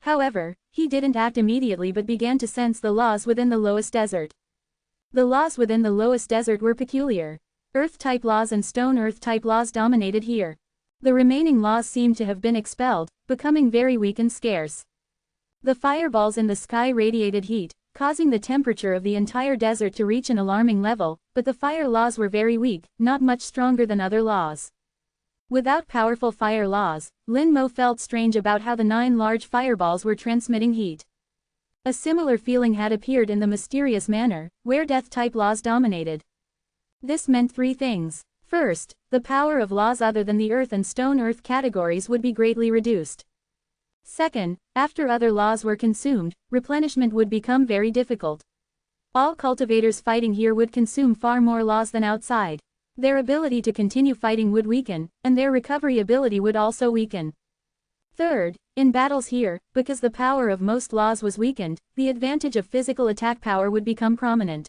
However, he didn't act immediately but began to sense the laws within the lowest desert. The laws within the lowest desert were peculiar. Earth-type laws and stone earth-type laws dominated here. The remaining laws seemed to have been expelled, becoming very weak and scarce. The fireballs in the sky radiated heat, causing the temperature of the entire desert to reach an alarming level, but the fire laws were very weak, not much stronger than other laws. Without powerful fire laws, Lin Mo felt strange about how the 9 large fireballs were transmitting heat. A similar feeling had appeared in the mysterious manner, where death-type laws dominated. This meant 3 things. First, the power of laws other than the earth and stone earth categories would be greatly reduced. Second, after other laws were consumed, replenishment would become very difficult. All cultivators fighting here would consume far more laws than outside. Their ability to continue fighting would weaken, and their recovery ability would also weaken. Third, in battles here, because the power of most laws was weakened, the advantage of physical attack power would become prominent.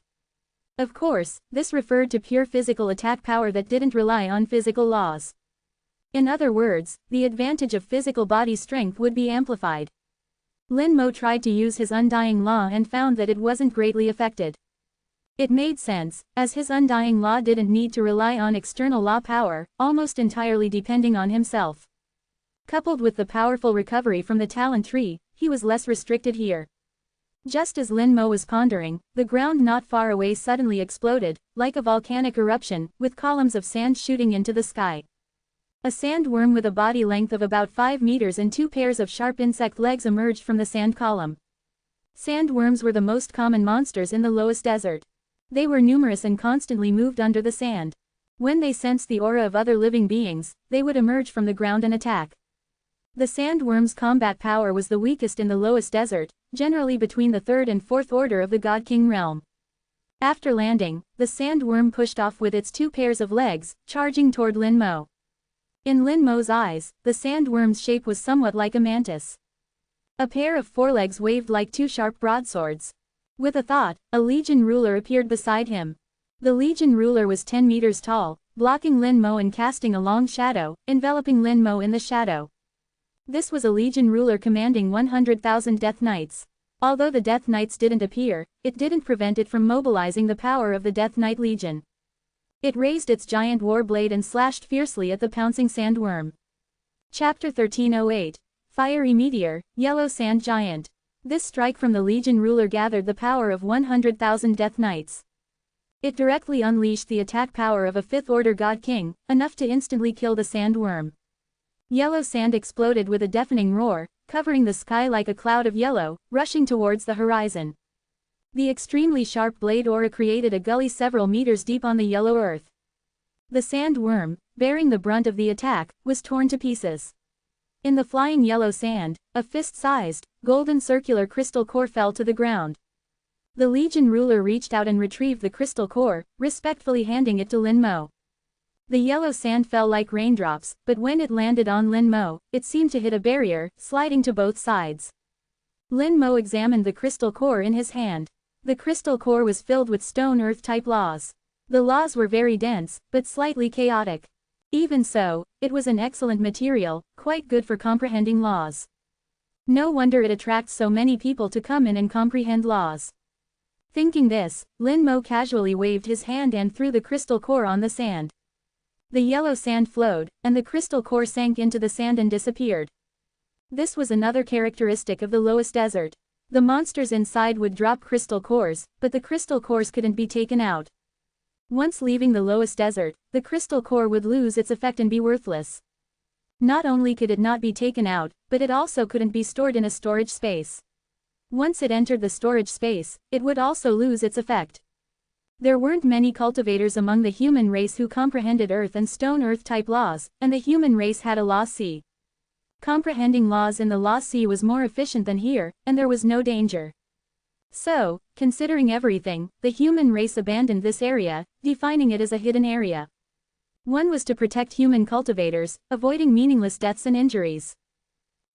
Of course, this referred to pure physical attack power that didn't rely on physical laws. In other words, the advantage of physical body strength would be amplified. Lin Mo tried to use his undying law and found that it wasn't greatly affected. It made sense, as his undying law didn't need to rely on external law power, almost entirely depending on himself. Coupled with the powerful recovery from the talent tree, he was less restricted here. Just as Lin Mo was pondering, the ground not far away suddenly exploded, like a volcanic eruption, with columns of sand shooting into the sky. A sandworm with a body length of about 5 meters and 2 pairs of sharp insect legs emerged from the sand column. Sandworms were the most common monsters in the lowest desert. They were numerous and constantly moved under the sand. When they sensed the aura of other living beings, they would emerge from the ground and attack. The sandworm's combat power was the weakest in the lowest desert, generally between the 3rd and 4th order of the God King realm. After landing, the sandworm pushed off with its 2 pairs of legs, charging toward Lin Mo. In Lin Mo's eyes, the sandworm's shape was somewhat like a mantis. A pair of forelegs waved like 2 sharp broadswords. With a thought, a legion ruler appeared beside him. The legion ruler was 10 meters tall, blocking Lin Mo and casting a long shadow, enveloping Lin Mo in the shadow. This was a legion ruler commanding 100,000 Death Knights. Although the Death Knights didn't appear, it didn't prevent it from mobilizing the power of the Death Knight Legion. It raised its giant war blade and slashed fiercely at the pouncing sandworm. Chapter 1308. Fiery Meteor, Yellow Sand Giant. This strike from the Legion ruler gathered the power of 100,000 Death Knights. It directly unleashed the attack power of a 5th Order God King, enough to instantly kill the sandworm. Yellow sand exploded with a deafening roar, covering the sky like a cloud of yellow, rushing towards the horizon. The extremely sharp blade aura created a gully several meters deep on the yellow earth. The sandworm, bearing the brunt of the attack, was torn to pieces. In the flying yellow sand, a fist-sized, golden circular crystal core fell to the ground. The Legion ruler reached out and retrieved the crystal core, respectfully handing it to Lin Mo. The yellow sand fell like raindrops, but when it landed on Lin Mo, it seemed to hit a barrier, sliding to both sides. Lin Mo examined the crystal core in his hand. The crystal core was filled with stone earth-type laws. The laws were very dense, but slightly chaotic. Even so, it was an excellent material, quite good for comprehending laws. No wonder it attracts so many people to come in and comprehend laws. Thinking this, Lin Mo casually waved his hand and threw the crystal core on the sand. The yellow sand flowed, and the crystal core sank into the sand and disappeared. This was another characteristic of the lowest desert. The monsters inside would drop crystal cores, but the crystal cores couldn't be taken out. Once leaving the lowest desert, the crystal core would lose its effect and be worthless. Not only could it not be taken out, but it also couldn't be stored in a storage space. Once it entered the storage space, it would also lose its effect. There weren't many cultivators among the human race who comprehended earth and stone earth-type laws, and the human race had a law sea. Comprehending laws in the law sea was more efficient than here, and there was no danger. So, considering everything, the human race abandoned this area, defining it as a hidden area. One was to protect human cultivators, avoiding meaningless deaths and injuries.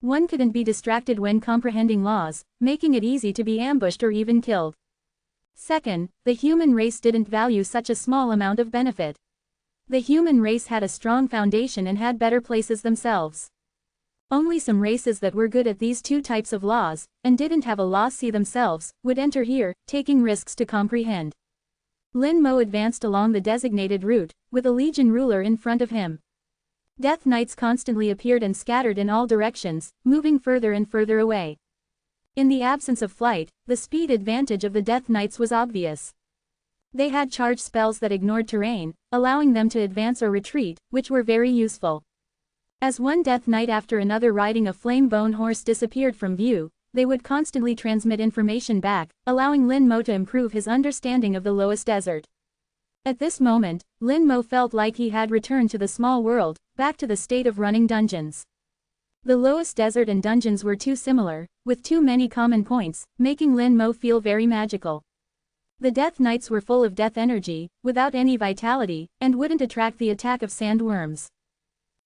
One couldn't be distracted when comprehending laws, making it easy to be ambushed or even killed. Second, the human race didn't value such a small amount of benefit. The human race had a strong foundation and had better places themselves. Only some races that were good at these two types of laws, and didn't have a law see themselves, would enter here, taking risks to comprehend. Lin Mo advanced along the designated route, with a legion ruler in front of him. Death Knights constantly appeared and scattered in all directions, moving further and further away. In the absence of flight, the speed advantage of the Death Knights was obvious. They had charged spells that ignored terrain, allowing them to advance or retreat, which were very useful. As one Death Knight after another riding a flame-bone horse disappeared from view, they would constantly transmit information back, allowing Lin Mo to improve his understanding of the lowest desert. At this moment, Lin Mo felt like he had returned to the small world, back to the state of running dungeons. The lowest desert and dungeons were too similar, with too many common points, making Lin Mo feel very magical. The Death Knights were full of death energy, without any vitality, and wouldn't attract the attack of sandworms.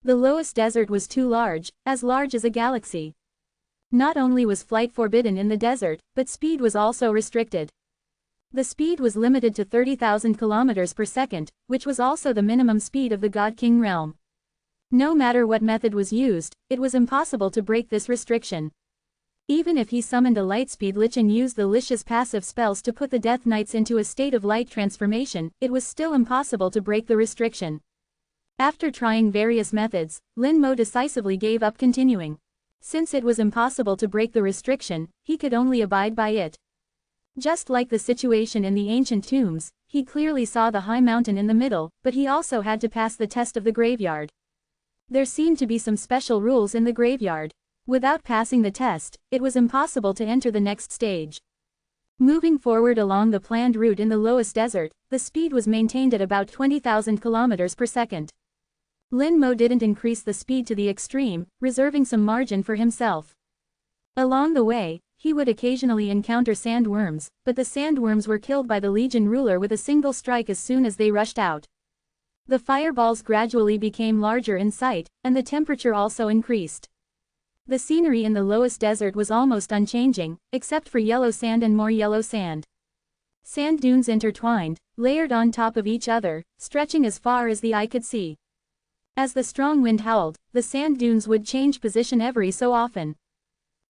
The lowest desert was too large as a galaxy. Not only was flight forbidden in the desert, but speed was also restricted. The speed was limited to 30,000 kilometers per second, which was also the minimum speed of the God King realm. No matter what method was used, it was impossible to break this restriction. Even if he summoned a lightspeed lich and used the lich's passive spells to put the Death Knights into a state of light transformation, it was still impossible to break the restriction. After trying various methods, Lin Mo decisively gave up continuing. Since it was impossible to break the restriction, he could only abide by it. Just like the situation in the ancient tombs, he clearly saw the high mountain in the middle, but he also had to pass the test of the graveyard. There seemed to be some special rules in the graveyard. Without passing the test, it was impossible to enter the next stage. Moving forward along the planned route in the lowest desert, the speed was maintained at about 20,000 kilometers per second. Lin Mo didn't increase the speed to the extreme, reserving some margin for himself. Along the way, he would occasionally encounter sandworms, but the sandworms were killed by the Legion ruler with a single strike as soon as they rushed out. The fireballs gradually became larger in sight, and the temperature also increased. The scenery in the lowest desert was almost unchanging, except for yellow sand and more yellow sand. Sand dunes intertwined, layered on top of each other, stretching as far as the eye could see. As the strong wind howled, the sand dunes would change position every so often.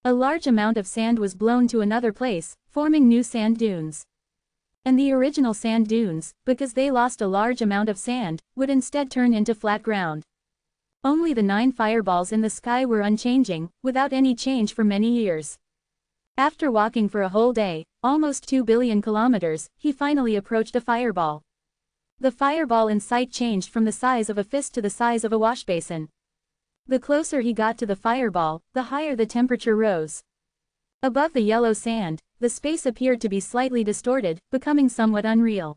A large amount of sand was blown to another place, forming new sand dunes. And the original sand dunes, because they lost a large amount of sand, would instead turn into flat ground. Only the 9 fireballs in the sky were unchanging, without any change for many years. After walking for a whole day, almost 2 billion kilometers, he finally approached a fireball. The fireball in sight changed from the size of a fist to the size of a washbasin. The closer he got to the fireball, the higher the temperature rose. Above the yellow sand, the space appeared to be slightly distorted, becoming somewhat unreal.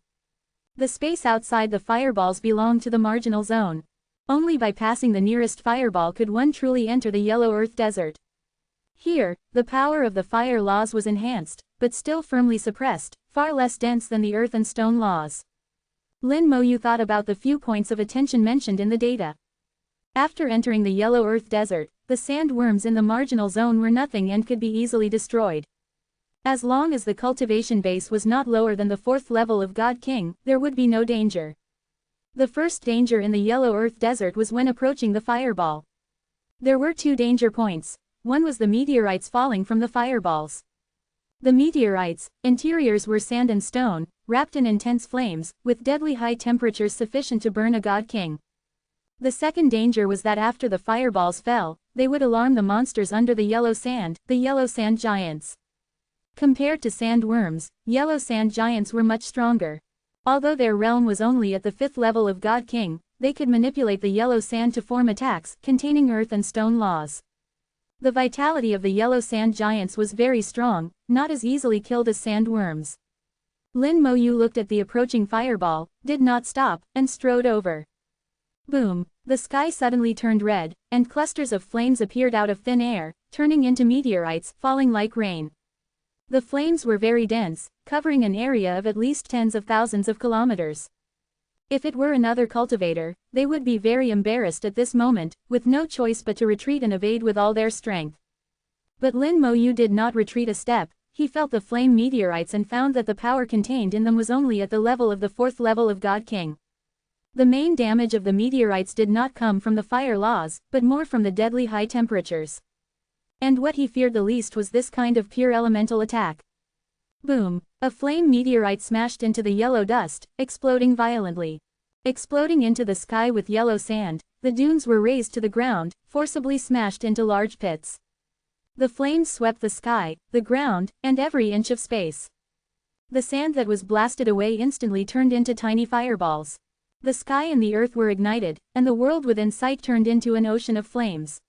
The space outside the fireballs belonged to the marginal zone. Only by passing the nearest fireball could one truly enter the yellow earth desert. Here, the power of the fire laws was enhanced, but still firmly suppressed, far less dense than the earth and stone laws. Lin Mo thought about the few points of attention mentioned in the data. After entering the yellow earth desert, the sandworms in the marginal zone were nothing and could be easily destroyed. As long as the cultivation base was not lower than the 4th level of God King, there would be no danger. The first danger in the yellow earth desert was when approaching the fireball. There were 2 danger points. One was the meteorites falling from the fireballs. The meteorites' interiors were sand and stone, wrapped in intense flames, with deadly high temperatures sufficient to burn a God King. The second danger was that after the fireballs fell, they would alarm the monsters under the yellow sand giants. Compared to sandworms, yellow sand giants were much stronger. Although their realm was only at the 5th level of God King, they could manipulate the yellow sand to form attacks containing earth and stone laws. The vitality of the yellow sand giants was very strong, not as easily killed as sandworms. Lin Mo looked at the approaching fireball, did not stop, and strode over. Boom! The sky suddenly turned red, and clusters of flames appeared out of thin air, turning into meteorites, falling like rain. The flames were very dense, covering an area of at least tens of thousands of kilometers. If it were another cultivator, they would be very embarrassed at this moment, with no choice but to retreat and evade with all their strength. But Lin Mo did not retreat a step. He felt the flame meteorites and found that the power contained in them was only at the level of the 4th level of God King. The main damage of the meteorites did not come from the fire laws, but more from the deadly high temperatures. And what he feared the least was this kind of pure elemental attack. Boom! A flame meteorite smashed into the yellow dust, exploding violently. Exploding into the sky with yellow sand, the dunes were razed to the ground, forcibly smashed into large pits. The flames swept the sky, the ground, and every inch of space. The sand that was blasted away instantly turned into tiny fireballs. The sky and the earth were ignited, and the world within sight turned into an ocean of flames.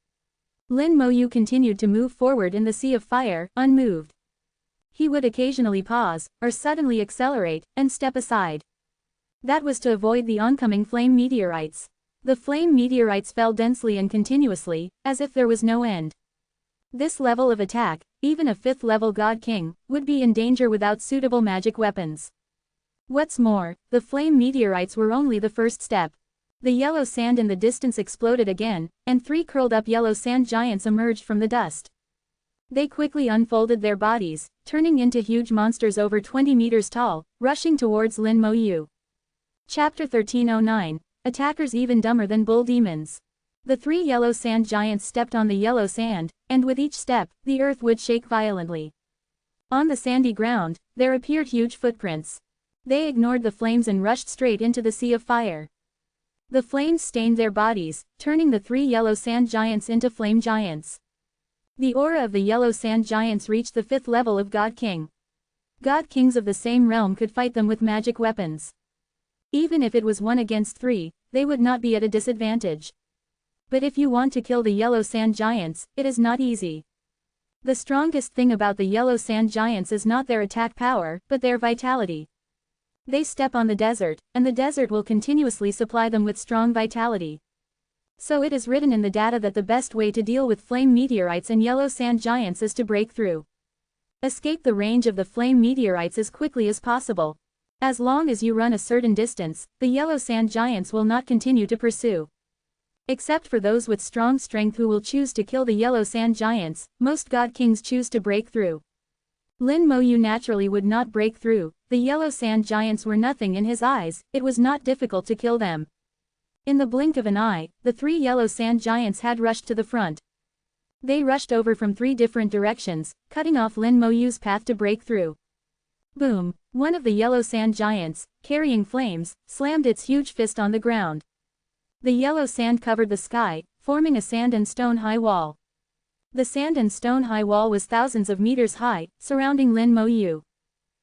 Lin Moyu continued to move forward in the sea of fire, unmoved. He would occasionally pause, or suddenly accelerate, and step aside. That was to avoid the oncoming flame meteorites. The flame meteorites fell densely and continuously, as if there was no end. This level of attack, even a 5th-level God King, would be in danger without suitable magic weapons. What's more, the flame meteorites were only the first step. The yellow sand in the distance exploded again, and 3 curled-up yellow sand giants emerged from the dust. They quickly unfolded their bodies, turning into huge monsters over 20 meters tall, rushing towards Lin Moyu. Chapter 1309, Attackers Even Dumber Than Bull Demons. The 3 yellow sand giants stepped on the yellow sand, and with each step, the earth would shake violently. On the sandy ground, there appeared huge footprints. They ignored the flames and rushed straight into the sea of fire. The flames stained their bodies, turning the 3 yellow sand giants into flame giants. The aura of the yellow sand giants reached the 5th level of God King. God Kings of the same realm could fight them with magic weapons. Even if it was 1 against 3, they would not be at a disadvantage. But if you want to kill the yellow sand giants, it is not easy. The strongest thing about the yellow sand giants is not their attack power, but their vitality. They step on the desert, and the desert will continuously supply them with strong vitality. So it is written in the data that the best way to deal with flame meteorites and yellow sand giants is to break through. Escape the range of the flame meteorites as quickly as possible. As long as you run a certain distance, the yellow sand giants will not continue to pursue. Except for those with strong strength who will choose to kill the yellow sand giants, most God Kings choose to break through. Lin Moyu naturally would not break through. The yellow sand giants were nothing in his eyes, it was not difficult to kill them. In the blink of an eye, the 3 yellow sand giants had rushed to the front. They rushed over from 3 different directions, cutting off Lin Moyu's path to break through. Boom! One of the yellow sand giants, carrying flames, slammed its huge fist on the ground. The yellow sand covered the sky, forming a sand and stone high wall. The sand and stone high wall was thousands of meters high, surrounding Lin Moyu.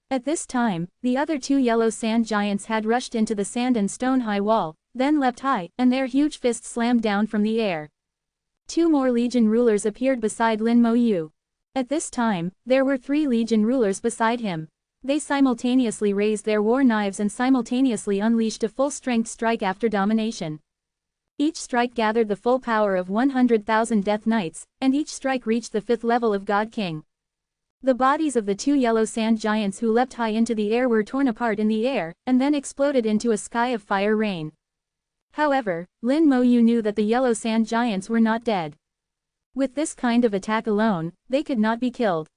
At this time, the other 2 yellow sand giants had rushed into the sand and stone high wall, then leapt high, and their huge fists slammed down from the air. 2 more legion rulers appeared beside Lin Moyu. At this time, there were 3 legion rulers beside him. They simultaneously raised their war knives and simultaneously unleashed a full-strength strike after domination. Each strike gathered the full power of 100,000 Death Knights, and each strike reached the 5th level of God King. The bodies of the 2 yellow sand giants who leapt high into the air were torn apart in the air, and then exploded into a sky of fire rain. However, Lin Moyu knew that the yellow sand giants were not dead. With this kind of attack alone, they could not be killed.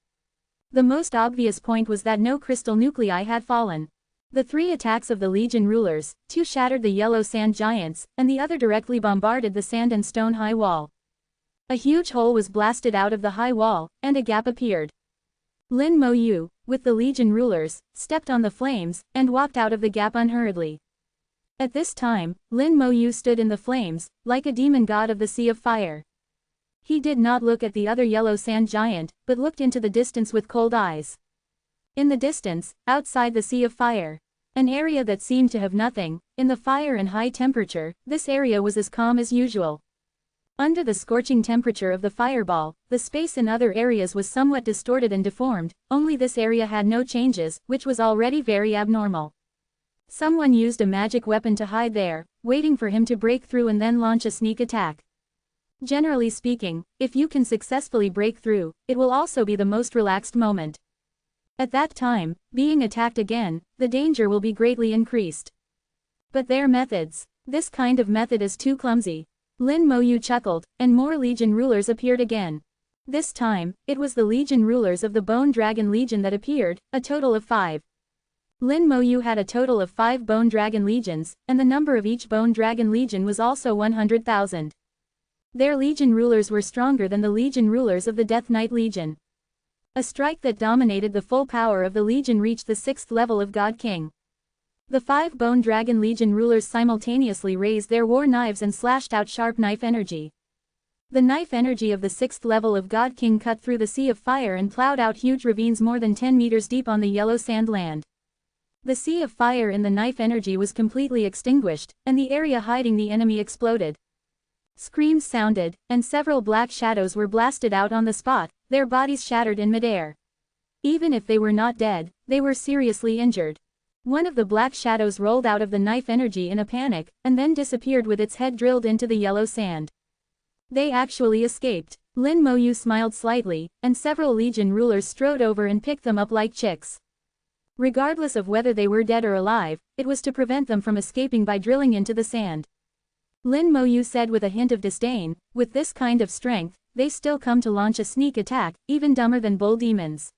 The most obvious point was that no crystal nuclei had fallen. The 3 attacks of the Legion rulers, 2 shattered the yellow sand giants, and the other directly bombarded the sand and stone high wall. A huge hole was blasted out of the high wall, and a gap appeared. Lin Moyu, with the Legion rulers, stepped on the flames, and walked out of the gap unhurriedly. At this time, Lin Moyu stood in the flames, like a demon god of the sea of fire. He did not look at the other yellow sand giant, but looked into the distance with cold eyes. In the distance, outside the sea of fire, an area that seemed to have nothing, in the fire and high temperature, this area was as calm as usual. Under the scorching temperature of the fireball, the space in other areas was somewhat distorted and deformed, only this area had no changes, which was already very abnormal. Someone used a magic weapon to hide there, waiting for him to break through and then launch a sneak attack. Generally speaking, if you can successfully break through, it will also be the most relaxed moment. At that time, being attacked again, the danger will be greatly increased. But their methods. This kind of method is too clumsy. Lin Moyu chuckled, and more Legion rulers appeared again. This time, it was the Legion rulers of the Bone Dragon Legion that appeared, a total of 5. Lin Moyu had a total of 5 Bone Dragon Legions, and the number of each Bone Dragon Legion was also 100,000. Their legion rulers were stronger than the legion rulers of the Death Knight Legion. A strike that dominated the full power of the legion reached the 6th level of God King. The 5 Bone Dragon Legion rulers simultaneously raised their war knives and slashed out sharp knife energy. The knife energy of the 6th level of God King cut through the sea of fire and plowed out huge ravines more than 10 meters deep on the yellow sand land. The sea of fire in the knife energy was completely extinguished, and the area hiding the enemy exploded. Screams sounded, and several black shadows were blasted out on the spot, their bodies shattered in midair. Even if they were not dead, they were seriously injured. One of the black shadows rolled out of the knife energy in a panic, and then disappeared with its head drilled into the yellow sand. They actually escaped. Lin Moyu smiled slightly, and several legion rulers strode over and picked them up like chicks. Regardless of whether they were dead or alive, it was to prevent them from escaping by drilling into the sand. Lin Moyu said with a hint of disdain, with this kind of strength, they still come to launch a sneak attack, even dumber than bull demons.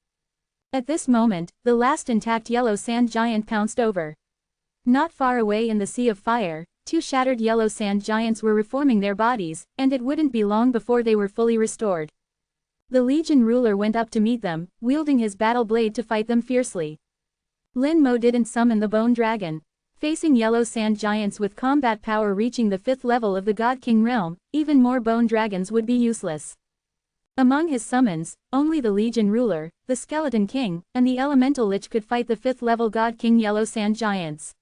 At this moment, the last intact yellow sand giant pounced over. Not far away in the sea of fire, 2 shattered yellow sand giants were reforming their bodies, and it wouldn't be long before they were fully restored. The legion ruler went up to meet them, wielding his battle blade to fight them fiercely. Lin Mo didn't summon the bone dragon. Facing yellow sand giants with combat power reaching the 5th level of the God King realm, even more bone dragons would be useless. Among his summons, only the Legion Ruler, the Skeleton King, and the Elemental Lich could fight the 5th level God King yellow sand giants.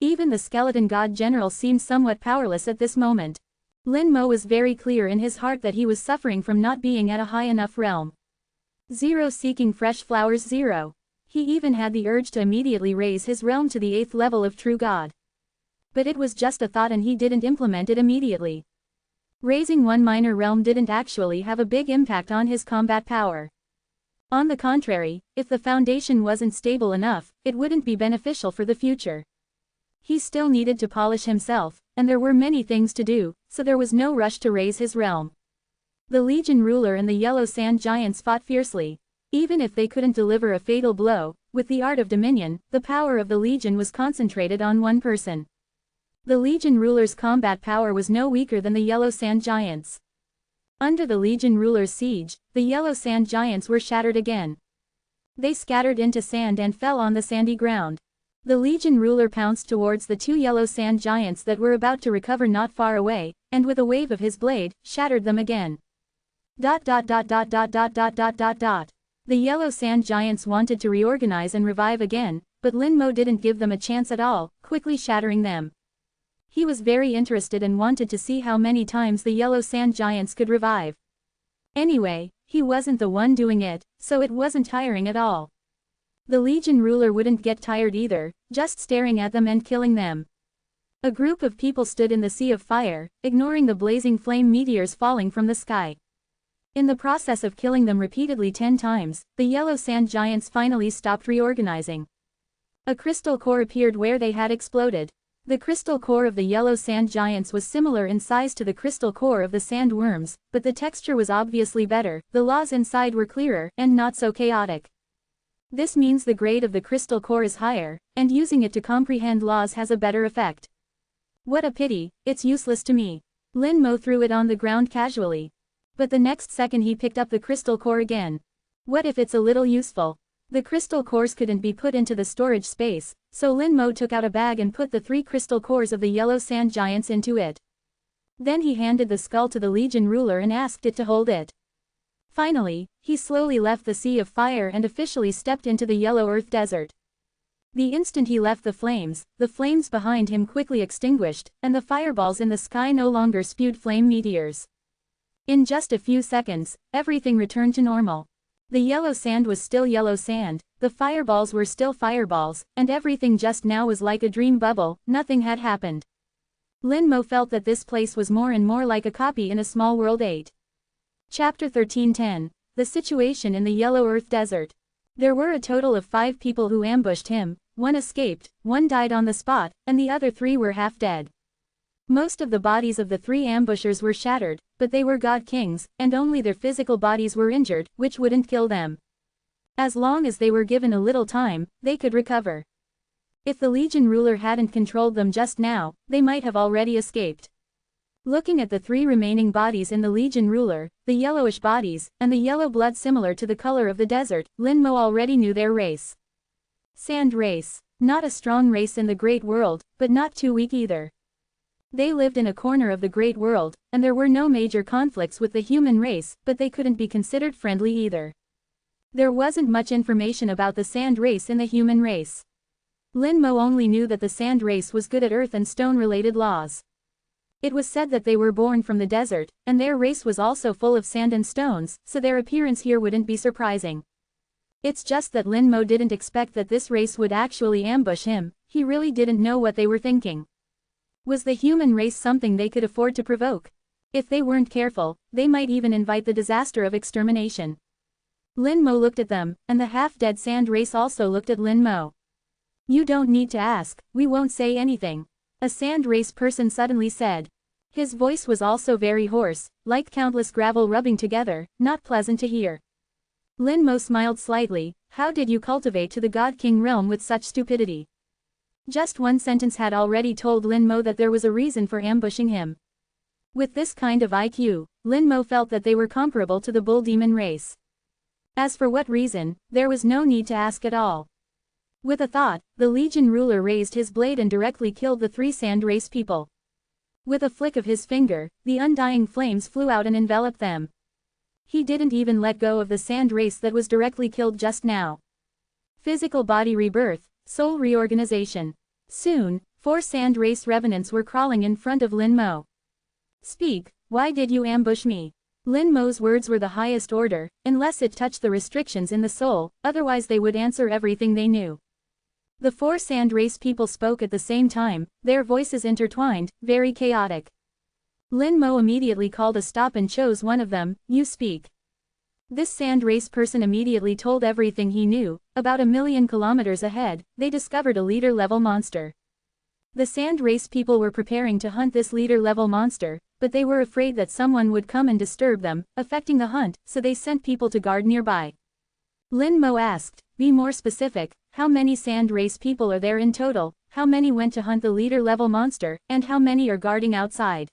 Even the Skeleton God General seemed somewhat powerless at this moment. Lin Mo was very clear in his heart that he was suffering from not being at a high enough realm. 0 seeking fresh flowers 0. He even had the urge to immediately raise his realm to the 8th level of True God. But it was just a thought and he didn't implement it immediately. Raising one minor realm didn't actually have a big impact on his combat power. On the contrary, if the foundation wasn't stable enough, it wouldn't be beneficial for the future. He still needed to polish himself, and there were many things to do, so there was no rush to raise his realm. The Legion Ruler and the Yellow Sand Giants fought fiercely. Even if they couldn't deliver a fatal blow, with the art of dominion, the power of the Legion was concentrated on one person. The Legion Ruler's combat power was no weaker than the Yellow Sand Giants. Under the Legion Ruler's siege, the Yellow Sand Giants were shattered again. They scattered into sand and fell on the sandy ground. The Legion Ruler pounced towards the 2 Yellow Sand Giants that were about to recover not far away, and with a wave of his blade, shattered them again. The Yellow Sand Giants wanted to reorganize and revive again, but Lin Mo didn't give them a chance at all, quickly shattering them. He was very interested and wanted to see how many times the Yellow Sand Giants could revive. Anyway, he wasn't the one doing it, so it wasn't tiring at all. The Legion Ruler wouldn't get tired either, just staring at them and killing them. A group of people stood in the sea of fire, ignoring the blazing flame meteors falling from the sky. In the process of killing them repeatedly 10 times, the Yellow Sand Giants finally stopped reorganizing. A crystal core appeared where they had exploded. The crystal core of the Yellow Sand Giants was similar in size to the crystal core of the sandworms, but the texture was obviously better, the laws inside were clearer, and not so chaotic. This means the grade of the crystal core is higher, and using it to comprehend laws has a better effect. What a pity, it's useless to me. Lin Mo threw it on the ground casually. But the next second he picked up the crystal core again. What if it's a little useful? The crystal cores couldn't be put into the storage space, so Lin Mo took out a bag and put the 3 crystal cores of the Yellow Sand Giants into it. Then he handed the skull to the Legion Ruler and asked it to hold it. Finally, he slowly left the sea of fire and officially stepped into the Yellow Earth Desert. The instant he left the flames behind him quickly extinguished, and the fireballs in the sky no longer spewed flame meteors. In just a few seconds, everything returned to normal. The yellow sand was still yellow sand, the fireballs were still fireballs, and everything just now was like a dream bubble, nothing had happened. Lin Mo felt that this place was more and more like a copy in a small world 8. Chapter 13:10. The situation in the Yellow Earth Desert. There were a total of 5 people who ambushed him, 1 escaped, 1 died on the spot, and the other 3 were half dead. Most of the bodies of the 3 ambushers were shattered, but they were God Kings, and only their physical bodies were injured, which wouldn't kill them. As long as they were given a little time, they could recover. If the Legion ruler hadn't controlled them just now, they might have already escaped. Looking at the 3 remaining bodies in the Legion ruler, the yellowish bodies, and the yellow blood similar to the color of the desert, Lin Mo already knew their race. Sand race. Not a strong race in the Great World, but not too weak either. They lived in a corner of the Great World, and there were no major conflicts with the human race, but they couldn't be considered friendly either. There wasn't much information about the sand race in the human race. Lin Mo only knew that the sand race was good at earth and stone-related laws. It was said that they were born from the desert, and their race was also full of sand and stones, so their appearance here wouldn't be surprising. It's just that Lin Mo didn't expect that this race would actually ambush him. He really didn't know what they were thinking. Was the human race something they could afford to provoke? If they weren't careful, they might even invite the disaster of extermination. Lin Mo looked at them, and the half-dead sand race also looked at Lin Mo. "You don't need to ask, we won't say anything," a sand race person suddenly said. His voice was also very hoarse, like countless gravel rubbing together, not pleasant to hear. Lin Mo smiled slightly. "How did you cultivate to the God King realm with such stupidity?" Just one sentence had already told Lin Mo that there was a reason for ambushing him. With this kind of IQ, Lin Mo felt that they were comparable to the bull demon race. As for what reason, there was no need to ask at all. With a thought, the Legion ruler raised his blade and directly killed the 3 sand race people. With a flick of his finger, the undying flames flew out and enveloped them. He didn't even let go of the sand race that was directly killed just now. Physical body rebirth, soul reorganization. Soon, 4 sand race revenants were crawling in front of Lin Mo. "Speak, why did you ambush me?" Lin Mo's words were the highest order, unless it touched the restrictions in the soul, otherwise they would answer everything they knew. The 4 sand race people spoke at the same time, their voices intertwined, very chaotic. Lin Mo immediately called a stop and chose one of them. "You speak." This sand race person immediately told everything he knew. About 1,000,000 kilometers ahead, they discovered a leader-level monster. The sand race people were preparing to hunt this leader-level monster, but they were afraid that someone would come and disturb them, affecting the hunt, so they sent people to guard nearby. Lin Mo asked, "Be more specific, how many sand race people are there in total, how many went to hunt the leader-level monster, and how many are guarding outside?"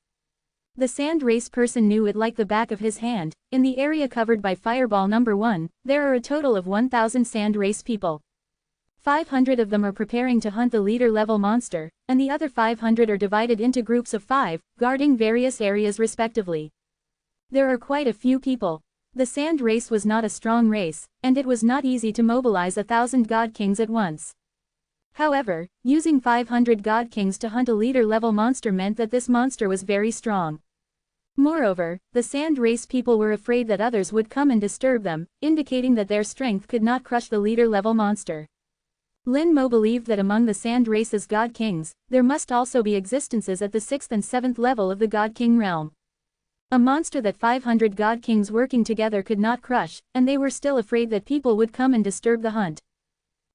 The sand race person knew it like the back of his hand. In the area covered by Fireball number 1, there are a total of 1,000 sand race people. 500 of them are preparing to hunt the leader-level monster, and the other 500 are divided into groups of 5, guarding various areas respectively. There are quite a few people. The sand race was not a strong race, and it was not easy to mobilize 1,000 God Kings at once. However, using 500 God Kings to hunt a leader-level monster meant that this monster was very strong. Moreover, the sand race people were afraid that others would come and disturb them, indicating that their strength could not crush the leader-level monster. Lin Mo believed that among the sand race's God Kings, there must also be existences at the 6th and 7th level of the God King realm. A monster that 500 God Kings working together could not crush, and they were still afraid that people would come and disturb the hunt.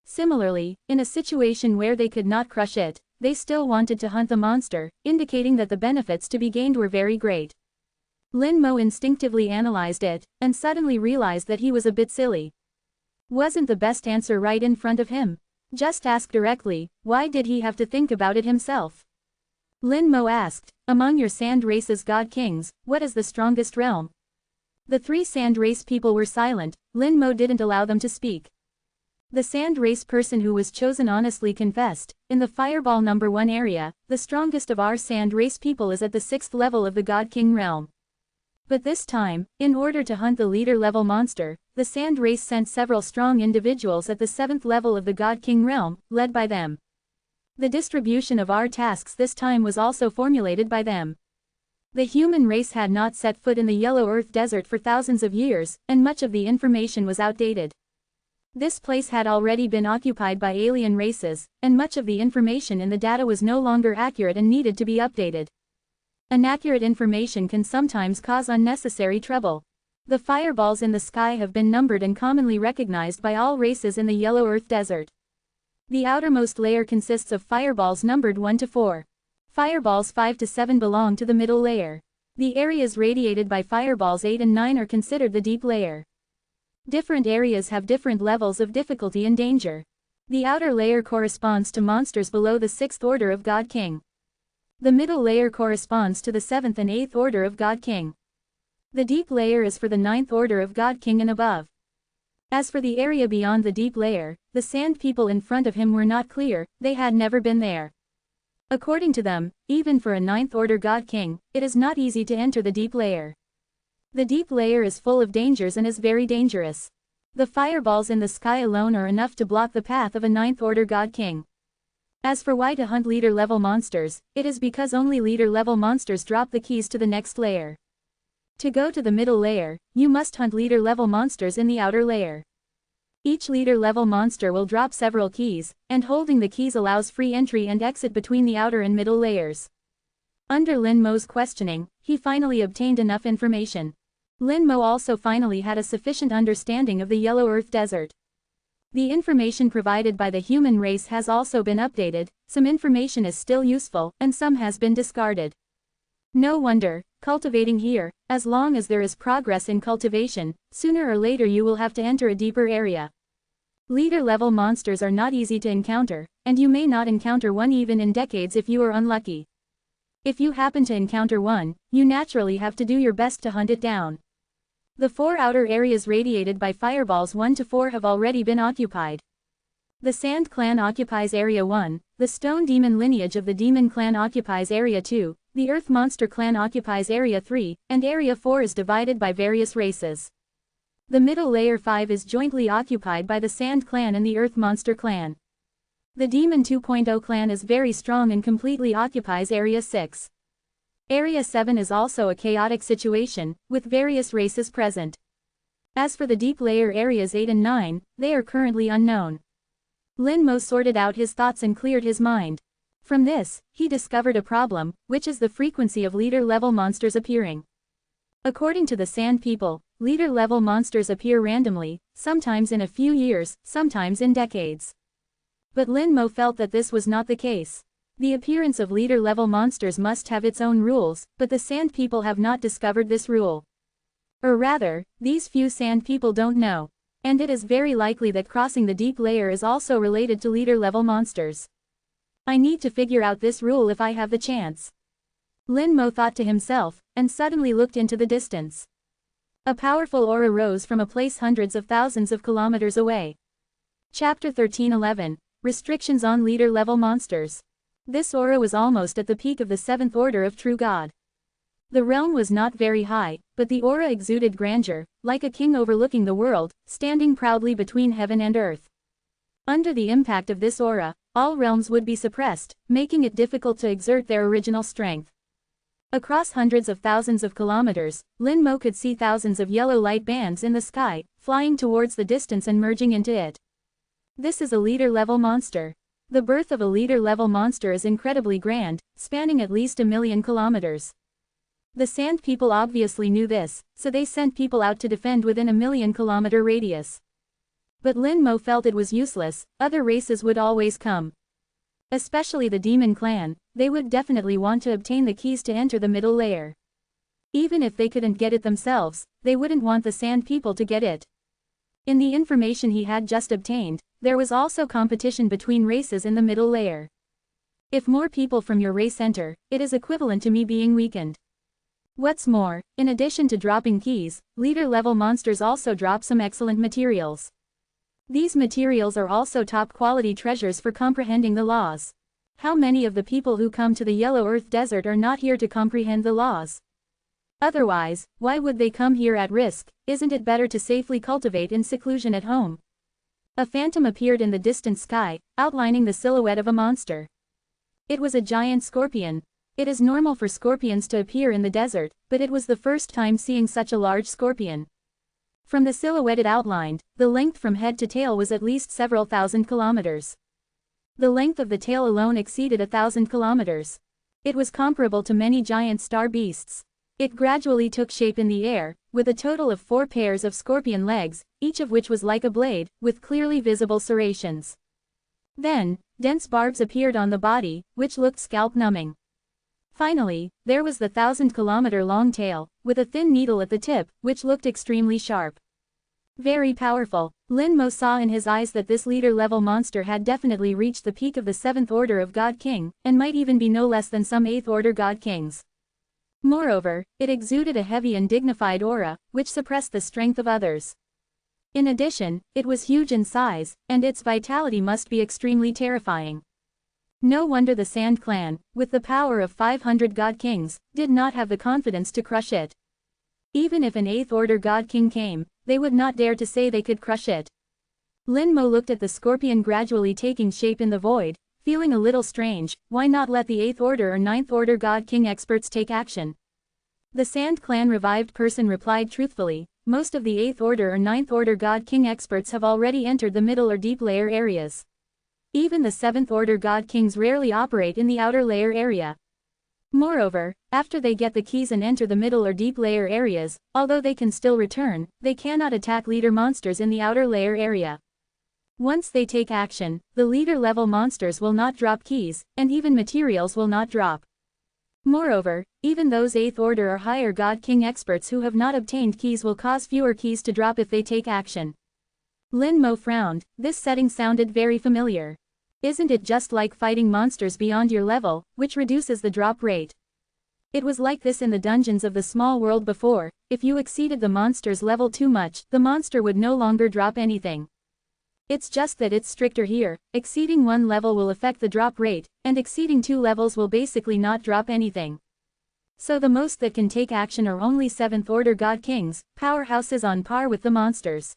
Similarly, in a situation where they could not crush it, they still wanted to hunt the monster, indicating that the benefits to be gained were very great. Lin Mo instinctively analyzed it, and suddenly realized that he was a bit silly. Wasn't the best answer right in front of him? Just ask directly. Why did he have to think about it himself? Lin Mo asked, "Among your sand race's God Kings, what is the strongest realm?" The 3 sand race people were silent. Lin Mo didn't allow them to speak. The sand race person who was chosen honestly confessed, "In the Fireball number 1 area, the strongest of our sand race people is at the 6th level of the God King realm. But this time, in order to hunt the leader-level monster, the sand race sent several strong individuals at the 7th level of the God King realm, led by them. The distribution of our tasks this time was also formulated by them. The human race had not set foot in the Yellow Earth Desert for thousands of years, and much of the information was outdated. This place had already been occupied by alien races, and much of the information in the data was no longer accurate and needed to be updated. Inaccurate information can sometimes cause unnecessary trouble. The fireballs in the sky have been numbered and commonly recognized by all races in the Yellow Earth Desert. The outermost layer consists of fireballs numbered 1 to 4. Fireballs 5 to 7 belong to the middle layer. The areas radiated by fireballs 8 and 9 are considered the deep layer. Different areas have different levels of difficulty and danger. The outer layer corresponds to monsters below the 6th order of God King. The middle layer corresponds to the 7th and 8th order of God King. The deep layer is for the 9th order of God King and above. As for the area beyond the deep layer, the sand people in front of him were not clear, they had never been there. According to them, even for a 9th order God King, it is not easy to enter the deep layer. The deep layer is full of dangers and is very dangerous. The fireballs in the sky alone are enough to block the path of a 9th order God King. As for why to hunt leader level monsters, it is because only leader level monsters drop the keys to the next layer. To go to the middle layer, you must hunt leader level monsters in the outer layer. Each leader level monster will drop several keys, and holding the keys allows free entry and exit between the outer and middle layers. Under Lin Mo's questioning, he finally obtained enough information. Lin Mo also finally had a sufficient understanding of the Yellow Earth Desert. The information provided by the human race has also been updated, some information is still useful, and some has been discarded. No wonder, cultivating here, as long as there is progress in cultivation, sooner or later you will have to enter a deeper area. Leader level monsters are not easy to encounter, and you may not encounter one even in decades if you are unlucky. If you happen to encounter one, you naturally have to do your best to hunt it down. The 4 outer areas radiated by fireballs 1 to 4 have already been occupied. The Sand Clan occupies Area 1, the Stone Demon lineage of the Demon Clan occupies Area 2, the Earth Monster Clan occupies Area 3, and Area 4 is divided by various races. The middle layer 5 is jointly occupied by the Sand Clan and the Earth Monster Clan. The Demon 2.0 clan is very strong and completely occupies Area 6. Area 7 is also a chaotic situation, with various races present. As for the deep layer areas 8 and 9, they are currently unknown. Lin Mo sorted out his thoughts and cleared his mind. From this, he discovered a problem, which is the frequency of leader-level monsters appearing. According to the Sand People, leader-level monsters appear randomly, sometimes in a few years, sometimes in decades. But Lin Mo felt that this was not the case. The appearance of leader-level monsters must have its own rules, but the Sand People have not discovered this rule. Or rather, these few Sand People don't know. And it is very likely that crossing the deep layer is also related to leader-level monsters. I need to figure out this rule if I have the chance. Lin Mo thought to himself, and suddenly looked into the distance. A powerful aura rose from a place hundreds of thousands of kilometers away. Chapter 13:11, Restrictions on Leader-Level Monsters. This aura was almost at the peak of the 7th order of True God. The realm was not very high, but the aura exuded grandeur, like a king overlooking the world, standing proudly between heaven and earth. Under the impact of this aura, all realms would be suppressed, making it difficult to exert their original strength. Across hundreds of thousands of kilometers, Lin Mo could see thousands of yellow light bands in the sky, flying towards the distance and merging into it. This is a leader-level monster. The birth of a leader-level monster is incredibly grand, spanning at least 1,000,000 kilometers. The Sand People obviously knew this, so they sent people out to defend within a 1,000,000-kilometer radius. But Lin Mo felt it was useless, other races would always come. Especially the Demon Clan, they would definitely want to obtain the keys to enter the middle layer. Even if they couldn't get it themselves, they wouldn't want the Sand People to get it. In the information he had just obtained, there was also competition between races in the middle layer. If more people from your race enter, it is equivalent to me being weakened. What's more, in addition to dropping keys, leader-level monsters also drop some excellent materials. These materials are also top-quality treasures for comprehending the laws. How many of the people who come to the Yellow Earth Desert are not here to comprehend the laws? Otherwise, why would they come here at risk? Isn't it better to safely cultivate in seclusion at home? A phantom appeared in the distant sky, outlining the silhouette of a monster. It was a giant scorpion. It is normal for scorpions to appear in the desert, but it was the first time seeing such a large scorpion. From the silhouette it outlined, the length from head to tail was at least several thousand kilometers. The length of the tail alone exceeded 1,000 kilometers. It was comparable to many giant star beasts. It gradually took shape in the air, with a total of 4 pairs of scorpion legs, each of which was like a blade, with clearly visible serrations. Then, dense barbs appeared on the body, which looked scalp-numbing. Finally, there was the 1,000-kilometer-long tail, with a thin needle at the tip, which looked extremely sharp. Very powerful. Lin Mo saw in his eyes that this leader-level monster had definitely reached the peak of the 7th order of God King, and might even be no less than some 8th order God Kings. Moreover, it exuded a heavy and dignified aura, which suppressed the strength of others. In addition, it was huge in size, and its vitality must be extremely terrifying. No wonder the Sand Clan, with the power of 500 God Kings, did not have the confidence to crush it. Even if an 8th order God King came, they would not dare to say they could crush it. Lin Mo looked at the scorpion gradually taking shape in the void, feeling a little strange. Why not let the 8th order or 9th order God King experts take action? The Sand Clan revived person replied truthfully, most of the 8th order or 9th order God King experts have already entered the middle or deep layer areas. Even the 7th order God Kings rarely operate in the outer layer area. Moreover, after they get the keys and enter the middle or deep layer areas, although they can still return, they cannot attack leader monsters in the outer layer area. Once they take action, the leader level monsters will not drop keys, and even materials will not drop. Moreover, even those 8th order or higher God King experts who have not obtained keys will cause fewer keys to drop if they take action. Lin Mo frowned, this setting sounded very familiar. Isn't it just like fighting monsters beyond your level, which reduces the drop rate? It was like this in the dungeons of the small world before. If you exceeded the monster's level too much, the monster would no longer drop anything. It's just that it's stricter here. Exceeding 1 level will affect the drop rate, and exceeding 2 levels will basically not drop anything. So the most that can take action are only 7th order God Kings, powerhouses on par with the monsters.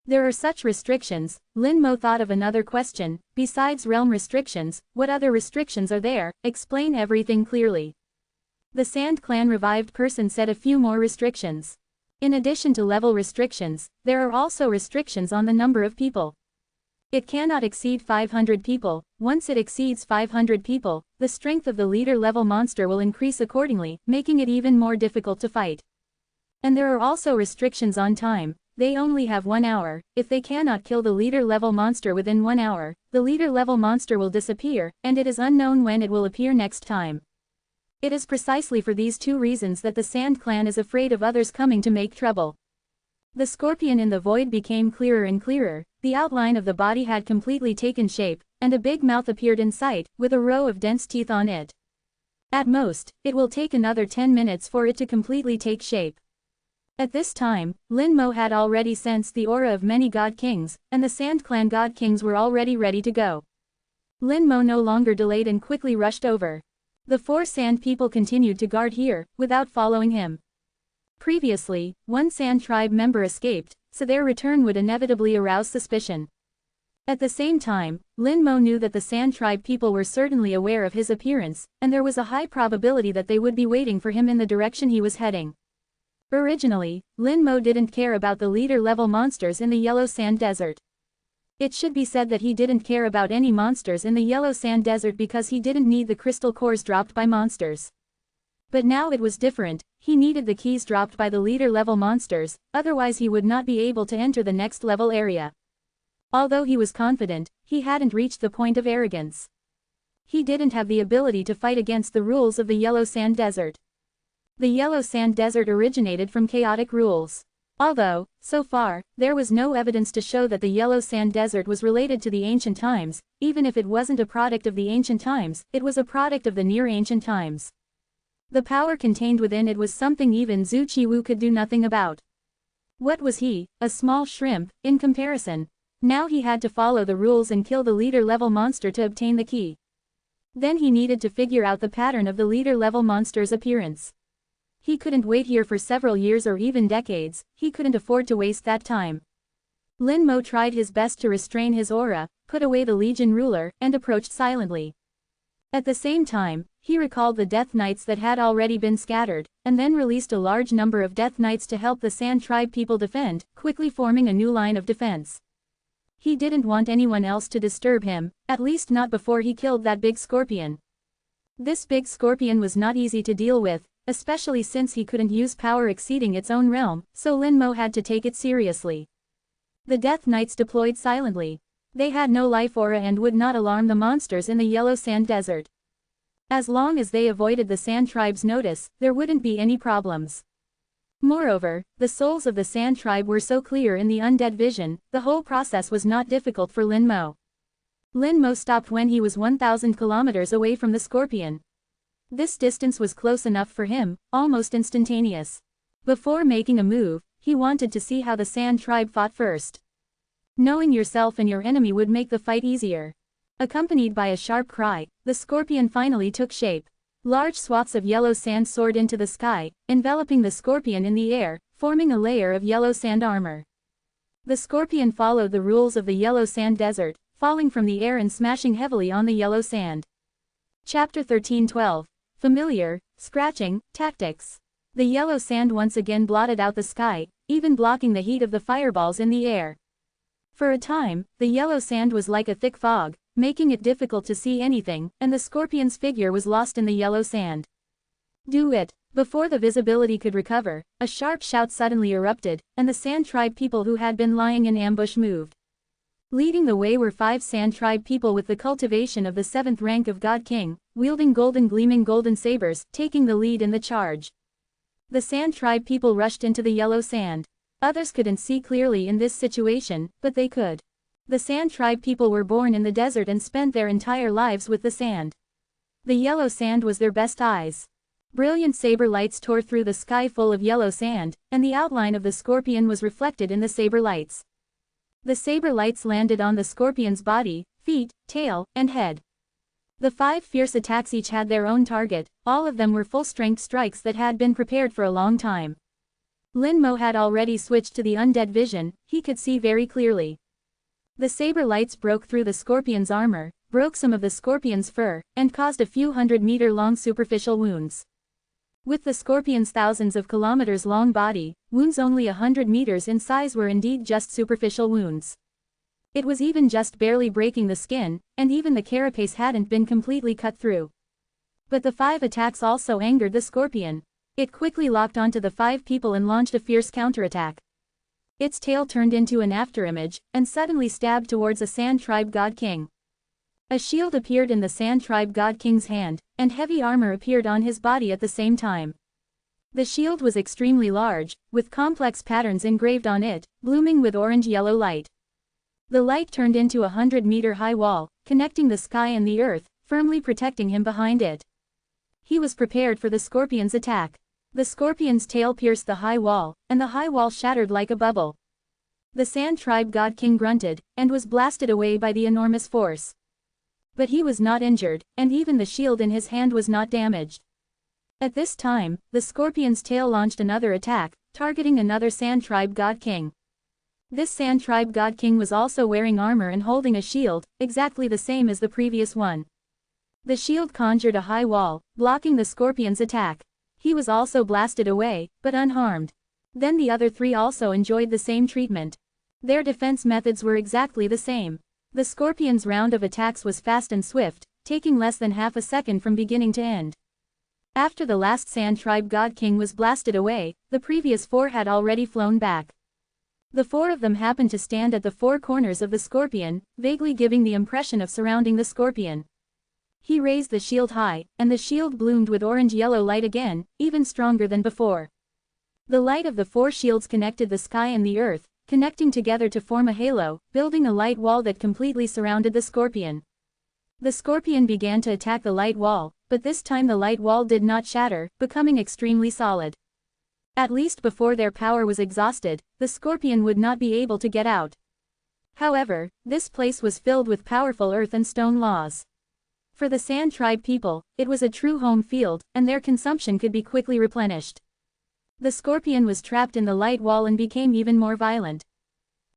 There are such restrictions. Lin Mo thought of another question. Besides realm restrictions, what other restrictions are there? Explain everything clearly. The Sand Clan revived person said a few more restrictions. In addition to level restrictions, there are also restrictions on the number of people. It cannot exceed 500 people. Once it exceeds 500 people, the strength of the leader level monster will increase accordingly, making it even more difficult to fight. And there are also restrictions on time. They only have 1 hour. If they cannot kill the leader level monster within 1 hour, the leader level monster will disappear, and it is unknown when it will appear next time. It is precisely for these 2 reasons that the Sand Clan is afraid of others coming to make trouble. The scorpion in the void became clearer and clearer. The outline of the body had completely taken shape, and a big mouth appeared in sight, with a row of dense teeth on it. At most, it will take another 10 minutes for it to completely take shape. At this time, Lin Mo had already sensed the aura of many God Kings, and the Sand Clan God Kings were already ready to go. Lin Mo no longer delayed and quickly rushed over. The 4 Sand people continued to guard here, without following him. Previously, 1 Sand tribe member escaped, so their return would inevitably arouse suspicion. At the same time, Lin Mo knew that the Sand tribe people were certainly aware of his appearance, and there was a high probability that they would be waiting for him in the direction he was heading. Originally, Lin Mo didn't care about the leader-level monsters in the Yellow Sand Desert. It should be said that he didn't care about any monsters in the Yellow Sand Desert because he didn't need the crystal cores dropped by monsters. But now it was different. He needed the keys dropped by the leader-level monsters, otherwise he would not be able to enter the next level area. Although he was confident, he hadn't reached the point of arrogance. He didn't have the ability to fight against the rules of the Yellow Sand Desert. The Yellow Sand Desert originated from chaotic rules. Although, so far, there was no evidence to show that the Yellow Sand Desert was related to the ancient times. Even if it wasn't a product of the ancient times, it was a product of the near-ancient times. The power contained within it was something even Zhu Qiwu could do nothing about. What was he, a small shrimp, in comparison? Now he had to follow the rules and kill the leader-level monster to obtain the key. Then he needed to figure out the pattern of the leader-level monster's appearance. He couldn't wait here for several years or even decades. He couldn't afford to waste that time. Lin Mo tried his best to restrain his aura, put away the Legion ruler, and approached silently. At the same time, he recalled the Death Knights that had already been scattered, and then released a large number of Death Knights to help the Sand Tribe people defend, quickly forming a new line of defense. He didn't want anyone else to disturb him, at least not before he killed that big scorpion. This big scorpion was not easy to deal with, especially since he couldn't use power exceeding its own realm, so Lin Mo had to take it seriously. The Death Knights deployed silently. They had no life aura and would not alarm the monsters in the Yellow Sand Desert. As long as they avoided the Sand Tribe's notice, there wouldn't be any problems. Moreover, the souls of the Sand tribe were so clear in the undead vision, the whole process was not difficult for Lin Mo. Lin Mo stopped when he was 1,000 kilometers away from the scorpion. This distance was close enough for him, almost instantaneous. Before making a move, he wanted to see how the Sand tribe fought first. Knowing yourself and your enemy would make the fight easier. Accompanied by a sharp cry, the scorpion finally took shape. Large swaths of yellow sand soared into the sky, enveloping the scorpion in the air, forming a layer of yellow sand armor. The scorpion followed the rules of the yellow sand desert, falling from the air and smashing heavily on the yellow sand. Chapter 13:12. Familiar, Scratching, Tactics. The yellow sand once again blotted out the sky, even blocking the heat of the fireballs in the air. For a time, the yellow sand was like a thick fog, making it difficult to see anything, and the scorpion's figure was lost in the yellow sand. Do it! Before the visibility could recover, a sharp shout suddenly erupted, and the Sand tribe people who had been lying in ambush moved. Leading the way were 5 Sand tribe people with the cultivation of the 7th rank of God King, wielding gleaming golden sabers, taking the lead in the charge. The Sand tribe people rushed into the yellow sand. Others couldn't see clearly in this situation, but they could. The Sand tribe people were born in the desert and spent their entire lives with the sand. The yellow sand was their best eyes. Brilliant saber lights tore through the sky full of yellow sand, and the outline of the scorpion was reflected in the saber lights. The saber lights landed on the scorpion's body, feet, tail, and head. The 5 fierce attacks each had their own target, all of them were full-strength strikes that had been prepared for a long time. Lin Mo had already switched to the undead vision, he could see very clearly. The saber lights broke through the scorpion's armor, broke some of the scorpion's fur, and caused a few 100-meter-long superficial wounds. With the scorpion's thousands of kilometers long body, wounds only 100 meters in size were indeed just superficial wounds. It was even just barely breaking the skin, and even the carapace hadn't been completely cut through. But the 5 attacks also angered the scorpion. It quickly locked onto the 5 people and launched a fierce counterattack. Its tail turned into an afterimage, and suddenly stabbed towards a Sand tribe god king. A shield appeared in the Sand tribe god king's hand, and heavy armor appeared on his body at the same time. The shield was extremely large, with complex patterns engraved on it, blooming with orange-yellow light. The light turned into a 100-meter-high wall, connecting the sky and the earth, firmly protecting him behind it. He was prepared for the scorpion's attack. The scorpion's tail pierced the high wall, and the high wall shattered like a bubble. The Sand tribe god king grunted, and was blasted away by the enormous force. But he was not injured, and even the shield in his hand was not damaged. At this time, the scorpion's tail launched another attack, targeting another Sand tribe god king. This Sand tribe god king was also wearing armor and holding a shield, exactly the same as the previous one. The shield conjured a high wall, blocking the scorpion's attack. He was also blasted away, but unharmed. Then the other 3 also enjoyed the same treatment. Their defense methods were exactly the same. The scorpion's round of attacks was fast and swift, taking less than half a second from beginning to end. After the last Sand tribe god king was blasted away, the previous 4 had already flown back. The 4 of them happened to stand at the 4 corners of the scorpion, vaguely giving the impression of surrounding the scorpion. He raised the shield high, and the shield bloomed with orange-yellow light again, even stronger than before. The light of the 4 shields connected the sky and the earth, connecting together to form a halo, building a light wall that completely surrounded the scorpion. The scorpion began to attack the light wall, but this time the light wall did not shatter, becoming extremely solid. At least before their power was exhausted, the scorpion would not be able to get out. However, this place was filled with powerful earth and stone laws. For the Sand tribe people, it was a true home field, and their consumption could be quickly replenished. The scorpion was trapped in the light wall and became even more violent.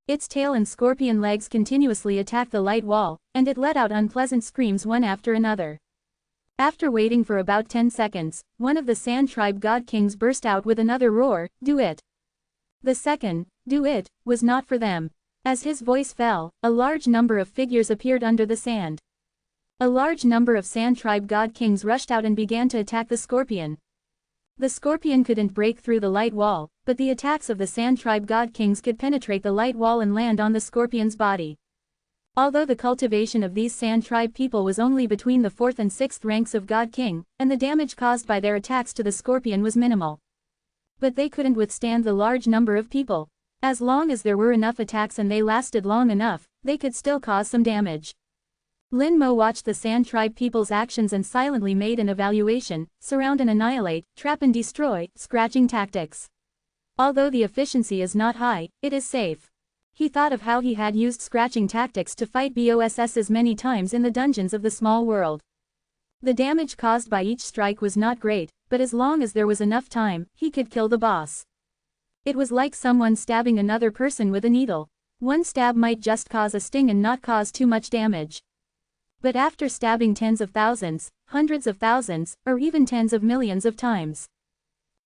Its tail and scorpion legs continuously attacked the light wall, and it let out unpleasant screams one after another. After waiting for about 10 seconds, one of the Sand tribe god kings burst out with another roar, "Do it!" The second, "Do it," was not for them. As his voice fell, a large number of figures appeared under the sand. A large number of Sand tribe god kings rushed out and began to attack the scorpion. The scorpion couldn't break through the light wall, but the attacks of the Sand tribe god kings could penetrate the light wall and land on the scorpion's body. Although the cultivation of these Sand tribe people was only between the 4th and 6th ranks of god king, and the damage caused by their attacks to the scorpion was minimal. But they couldn't withstand the large number of people. As long as there were enough attacks and they lasted long enough, they could still cause some damage. Lin Mo watched the Sand Tribe people's actions and silently made an evaluation: surround and annihilate, trap and destroy, scratching tactics. Although the efficiency is not high, it is safe. He thought of how he had used scratching tactics to fight bosses many times in the dungeons of the small world. The damage caused by each strike was not great, but as long as there was enough time, he could kill the boss. It was like someone stabbing another person with a needle. One stab might just cause a sting and not cause too much damage. But after stabbing tens of thousands, hundreds of thousands, or even tens of millions of times,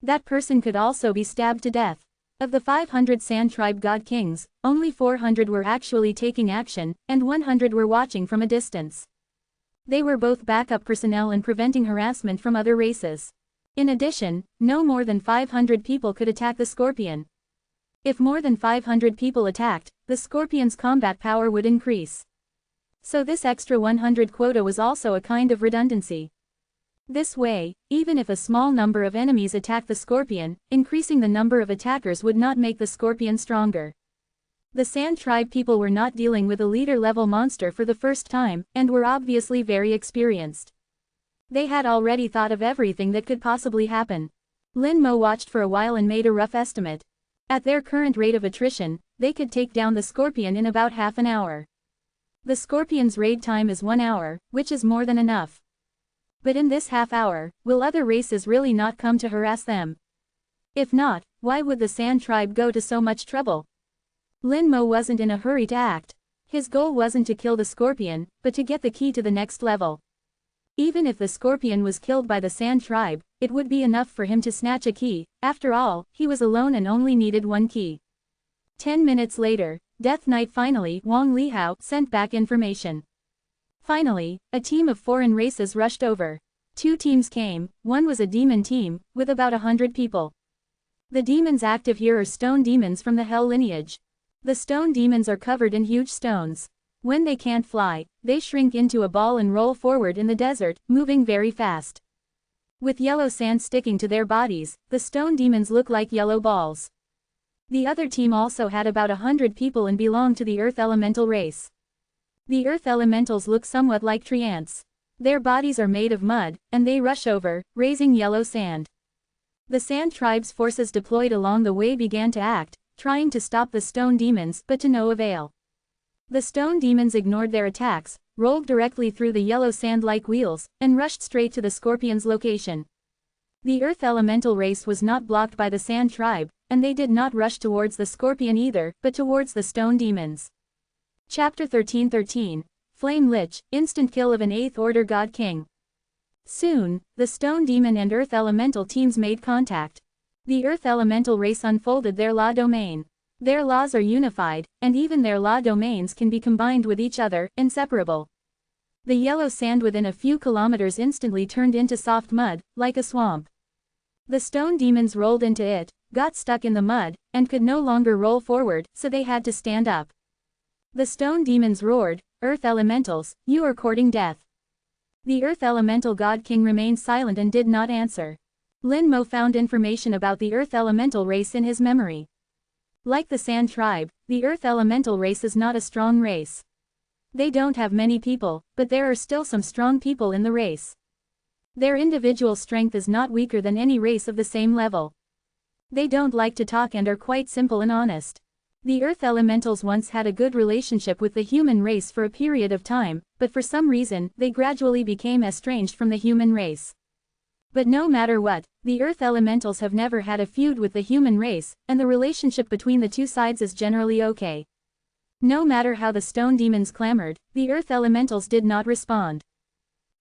that person could also be stabbed to death. Of the 500 Sand Tribe God Kings, only 400 were actually taking action, and 100 were watching from a distance. They were both backup personnel and preventing harassment from other races. In addition, no more than 500 people could attack the Scorpion. If more than 500 people attacked, the Scorpion's combat power would increase. So this extra 100 quota was also a kind of redundancy. This way, even if a small number of enemies attacked the Scorpion, increasing the number of attackers would not make the Scorpion stronger. The Sand Tribe people were not dealing with a leader-level monster for the first time, and were obviously very experienced. They had already thought of everything that could possibly happen. Lin Mo watched for a while and made a rough estimate. At their current rate of attrition, they could take down the Scorpion in about half an hour. The Scorpion's raid time is 1 hour, which is more than enough. But in this half hour, will other races really not come to harass them? If not, why would the Sand Tribe go to so much trouble? Lin Mo wasn't in a hurry to act. His goal wasn't to kill the Scorpion, but to get the key to the next level. Even if the Scorpion was killed by the Sand Tribe, it would be enough for him to snatch a key. After all, he was alone and only needed one key. 10 minutes later, Death Knight finally, Wang Lihao, sent back information. Finally, a team of foreign races rushed over. 2 teams came, one was a demon team, with about 100 people. The demons active here are stone demons from the Hell lineage. The stone demons are covered in huge stones. When they can't fly, they shrink into a ball and roll forward in the desert, moving very fast. With yellow sand sticking to their bodies, the stone demons look like yellow balls. The other team also had about 100 people and belonged to the Earth Elemental race. The Earth Elementals look somewhat like tree ants. Their bodies are made of mud, and they rush over, raising yellow sand. The Sand Tribe's forces deployed along the way began to act, trying to stop the stone demons, but to no avail. The stone demons ignored their attacks, rolled directly through the yellow sand like wheels, and rushed straight to the Scorpion's location. The Earth Elemental race was not blocked by the Sand Tribe, and they did not rush towards the Scorpion either, but towards the stone demons. Chapter 13:13, Flame Lich, instant kill of an 8th Order God King. Soon, the Stone Demon and Earth Elemental teams made contact. The Earth Elemental race unfolded their law domain. Their laws are unified, and even their law domains can be combined with each other, inseparable. The yellow sand within a few kilometers instantly turned into soft mud, like a swamp. The stone demons rolled into it, got stuck in the mud, and could no longer roll forward, so they had to stand up. The stone demons roared, "Earth Elementals, you are courting death." The Earth Elemental God King remained silent and did not answer. Lin Mo found information about the Earth Elemental race in his memory. Like the Sand Tribe, the Earth Elemental race is not a strong race. They don't have many people, but there are still some strong people in the race. Their individual strength is not weaker than any race of the same level. They don't like to talk and are quite simple and honest. The Earth Elementals once had a good relationship with the human race for a period of time, but for some reason, they gradually became estranged from the human race. But no matter what, the Earth Elementals have never had a feud with the human race, and the relationship between the two sides is generally okay. No matter how the stone demons clamored, the Earth Elementals did not respond.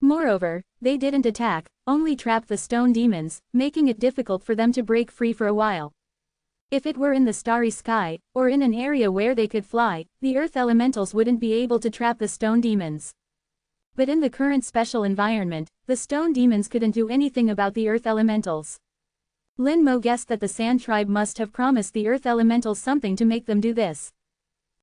Moreover, they didn't attack, only trapped the stone demons, making it difficult for them to break free for a while. If it were in the starry sky, or in an area where they could fly, the Earth Elementals wouldn't be able to trap the stone demons. But in the current special environment, the stone demons couldn't do anything about the Earth Elementals. Lin Mo guessed that the Sand Tribe must have promised the Earth Elementals something to make them do this.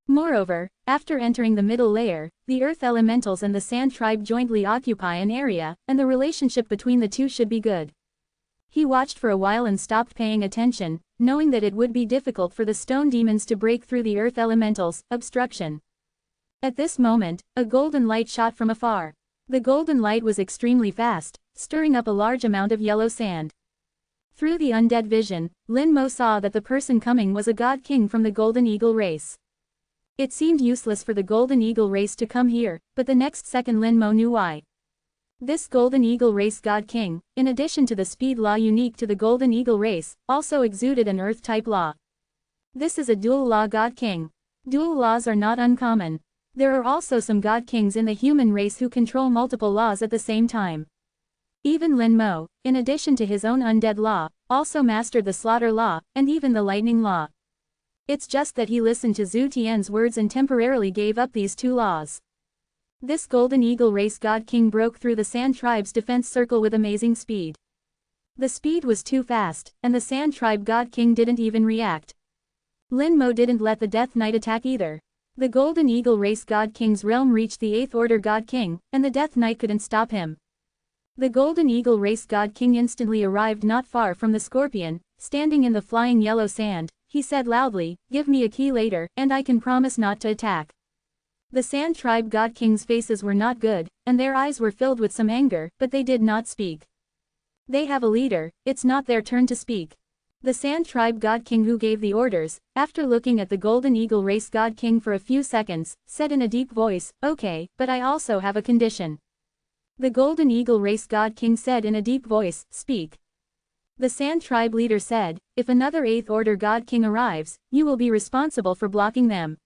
Moreover, after entering the middle layer, the Earth Elementals and the Sand Tribe jointly occupy an area, and the relationship between the two should be good. He watched for a while and stopped paying attention, knowing that it would be difficult for the stone demons to break through the earth elementals' obstruction. At this moment, a golden light shot from afar. The golden light was extremely fast, stirring up a large amount of yellow sand. Through the undead vision, Lin Mo saw that the person coming was a god king from the Golden Eagle race. It seemed useless for the Golden Eagle race to come here, but the next second Lin Mo knew why. This Golden Eagle race god king, in addition to the speed law unique to the Golden Eagle race, also exuded an earth-type law. This is a dual law god king. Dual laws are not uncommon. There are also some god kings in the human race who control multiple laws at the same time. Even Lin Mo, in addition to his own undead law, also mastered the slaughter law, and even the lightning law. It's just that he listened to Zhu Tian's words and temporarily gave up these two laws. This Golden Eagle race god king broke through the Sand tribe's defense circle with amazing speed. The speed was too fast, and the Sand tribe god king didn't even react. Lin Mo didn't let the Death Knight attack either. The Golden Eagle race god king's realm reached the 8th order god king, and the Death Knight couldn't stop him. The Golden Eagle race god king instantly arrived not far from the scorpion, standing in the flying yellow sand. He said loudly, "Give me a key later, and I can promise not to attack." The Sand tribe god kings' faces were not good, and their eyes were filled with some anger, but they did not speak. They have a leader, it's not their turn to speak. The Sand tribe god king who gave the orders, after looking at the Golden Eagle race god king for a few seconds, said in a deep voice, "Okay, but I also have a condition." The Golden Eagle race god king said in a deep voice, "Speak." The Sand tribe leader said, "If another 8th order god king arrives, you will be responsible for blocking them."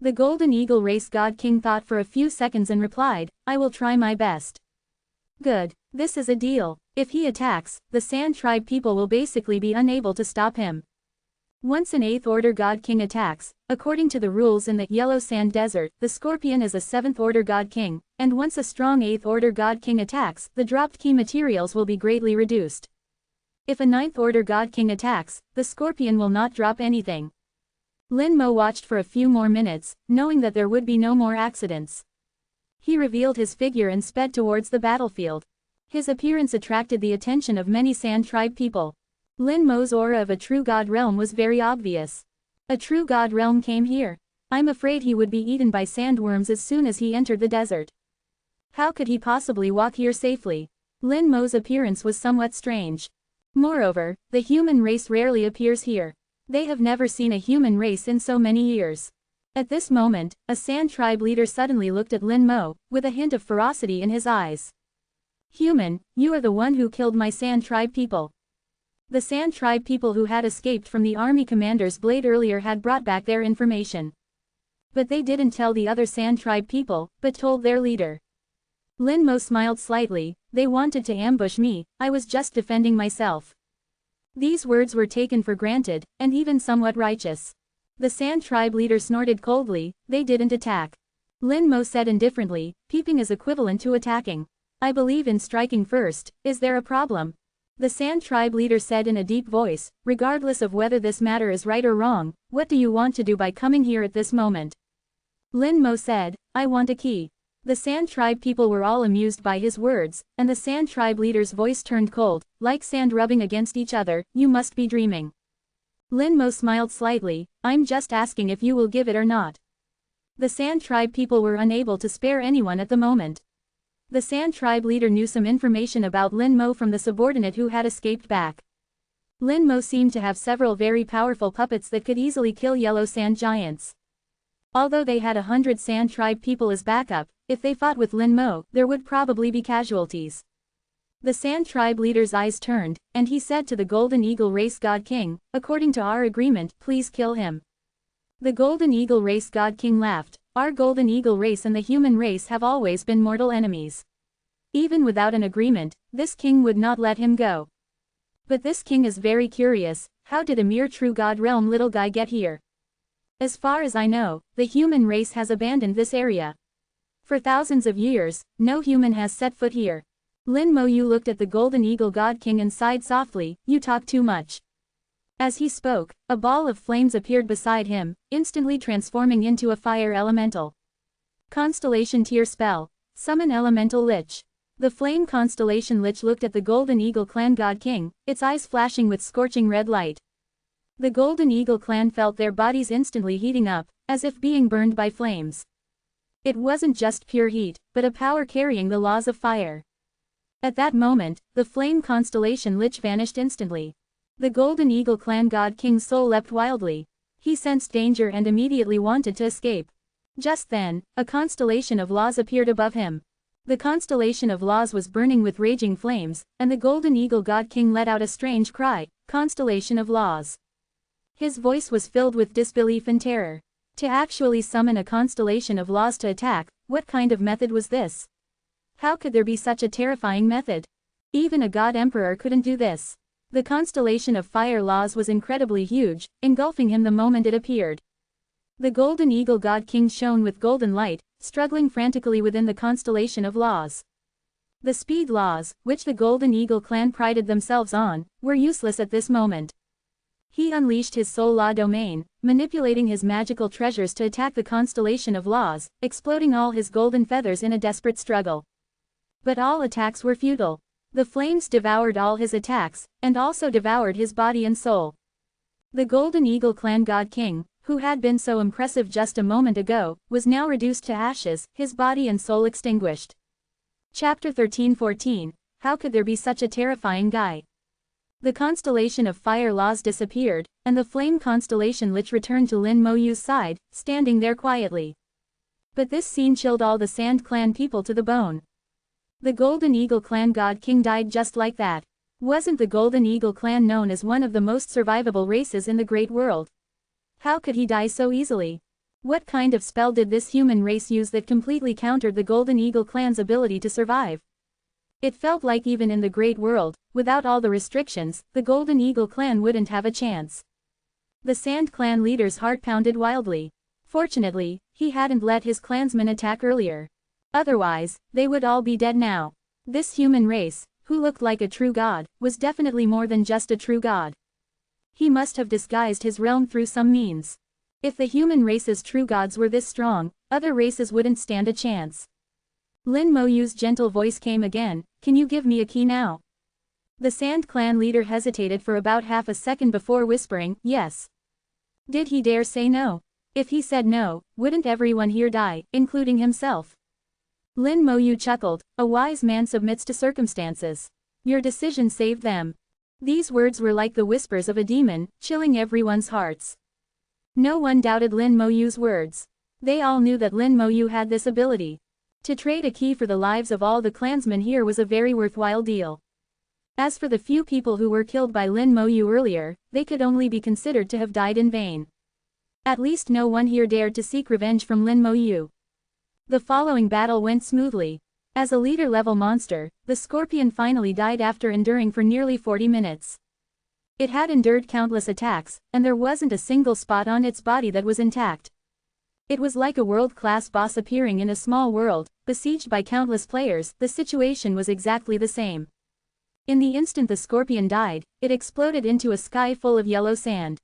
The Golden Eagle race god king thought for a few seconds and replied, "I will try my best." Good, this is a deal. If he attacks, the Sand tribe people will basically be unable to stop him. Once an 8th order god king attacks, according to the rules in the Yellow Sand Desert, the scorpion is a 7th order god king, and once a strong 8th order god king attacks, the dropped key materials will be greatly reduced. If a 9th order god king attacks, the scorpion will not drop anything. Lin Mo watched for a few more minutes, knowing that there would be no more accidents. He revealed his figure and sped towards the battlefield. His appearance attracted the attention of many Sand tribe people. Lin Mo's aura of a true god realm was very obvious. A true god realm came here. I'm afraid he would be eaten by sandworms as soon as he entered the desert. How could he possibly walk here safely? Lin Mo's appearance was somewhat strange. Moreover, the human race rarely appears here. They have never seen a human race in so many years. At this moment, a Sand tribe leader suddenly looked at Lin Mo, with a hint of ferocity in his eyes. "Human, you are the one who killed my Sand tribe people." The Sand tribe people who had escaped from the army commander's blade earlier had brought back their information. But they didn't tell the other Sand tribe people, but told their leader. Lin Mo smiled slightly, "They wanted to ambush me, I was just defending myself." These words were taken for granted, and even somewhat righteous. The Sand tribe leader snorted coldly, "They didn't attack." Lin Mo said indifferently, "Peeping is equivalent to attacking. I believe in striking first, is there a problem?" The Sand tribe leader said in a deep voice, "Regardless of whether this matter is right or wrong, what do you want to do by coming here at this moment?" Lin Mo said, "I want a key." The Sand tribe people were all amused by his words, and the Sand tribe leader's voice turned cold, like sand rubbing against each other, "You must be dreaming." Lin Mo smiled slightly, "I'm just asking if you will give it or not." The Sand tribe people were unable to spare anyone at the moment. The Sand tribe leader knew some information about Lin Mo from the subordinate who had escaped back. Lin Mo seemed to have several very powerful puppets that could easily kill yellow sand giants. Although they had 100 Sand tribe people as backup, if they fought with Lin Mo, there would probably be casualties. The Sand tribe leader's eyes turned, and he said to the Golden Eagle race god king, "According to our agreement, please kill him." The Golden Eagle race god king laughed, "Our Golden Eagle race and the human race have always been mortal enemies. Even without an agreement, this king would not let him go. But this king is very curious, how did a mere true god realm little guy get here? As far as I know, the human race has abandoned this area. For thousands of years, no human has set foot here." Lin Mo Yu looked at the Golden Eagle god king and sighed softly, "You talk too much." As he spoke, a ball of flames appeared beside him, instantly transforming into a fire elemental. Constellation Tier Spell. Summon Elemental Lich. The flame constellation Lich looked at the Golden Eagle Clan God King, its eyes flashing with scorching red light. The Golden Eagle Clan felt their bodies instantly heating up, as if being burned by flames. It wasn't just pure heat, but a power carrying the laws of fire. At that moment, the flame constellation Lich vanished instantly. The Golden Eagle Clan God King's soul leapt wildly. He sensed danger and immediately wanted to escape. Just then, a constellation of laws appeared above him. The constellation of laws was burning with raging flames, and the Golden Eagle God King let out a strange cry, "Constellation of laws." His voice was filled with disbelief and terror. To actually summon a constellation of laws to attack, what kind of method was this? How could there be such a terrifying method? Even a god emperor couldn't do this. The constellation of fire laws was incredibly huge, engulfing him the moment it appeared. The Golden Eagle God King shone with golden light, struggling frantically within the constellation of laws. The speed laws, which the Golden Eagle Clan prided themselves on, were useless at this moment. He unleashed his soul law domain, manipulating his magical treasures to attack the constellation of laws, exploding all his golden feathers in a desperate struggle. But all attacks were futile. The flames devoured all his attacks, and also devoured his body and soul. The Golden Eagle Clan God King, who had been so impressive just a moment ago, was now reduced to ashes, his body and soul extinguished. Chapter 13-14, How could there be such a terrifying guy? The constellation of fire laws disappeared, and the flame constellation Lich returned to Lin Moyu's side, standing there quietly. But this scene chilled all the Sand Clan people to the bone. The Golden Eagle Clan God King died just like that. Wasn't the Golden Eagle Clan known as one of the most survivable races in the Great World? How could he die so easily? What kind of spell did this human race use that completely countered the Golden Eagle Clan's ability to survive? It felt like even in the Great World, without all the restrictions, the Golden Eagle Clan wouldn't have a chance. The Sand Clan leader's heart pounded wildly. Fortunately, he hadn't let his clansmen attack earlier. Otherwise, they would all be dead now. This human race, who looked like a true god, was definitely more than just a true god. He must have disguised his realm through some means. If the human race's true gods were this strong, other races wouldn't stand a chance. Lin Moyu's gentle voice came again, "Can you give me a key now?" The Sand Clan leader hesitated for about half a second before whispering, "Yes." Did he dare say no? If he said no, wouldn't everyone here die, including himself? Lin Moyu chuckled, "A wise man submits to circumstances. Your decision saved them." These words were like the whispers of a demon, chilling everyone's hearts. No one doubted Lin Moyu's words. They all knew that Lin Moyu had this ability. To trade a key for the lives of all the clansmen here was a very worthwhile deal. As for the few people who were killed by Lin Moyu earlier, they could only be considered to have died in vain. At least no one here dared to seek revenge from Lin Moyu. The following battle went smoothly. As a leader-level monster, the scorpion finally died after enduring for nearly 40 minutes. It had endured countless attacks, and there wasn't a single spot on its body that was intact. It was like a world-class boss appearing in a small world, besieged by countless players. The situation was exactly the same. In the instant the scorpion died, it exploded into a sky full of yellow sand.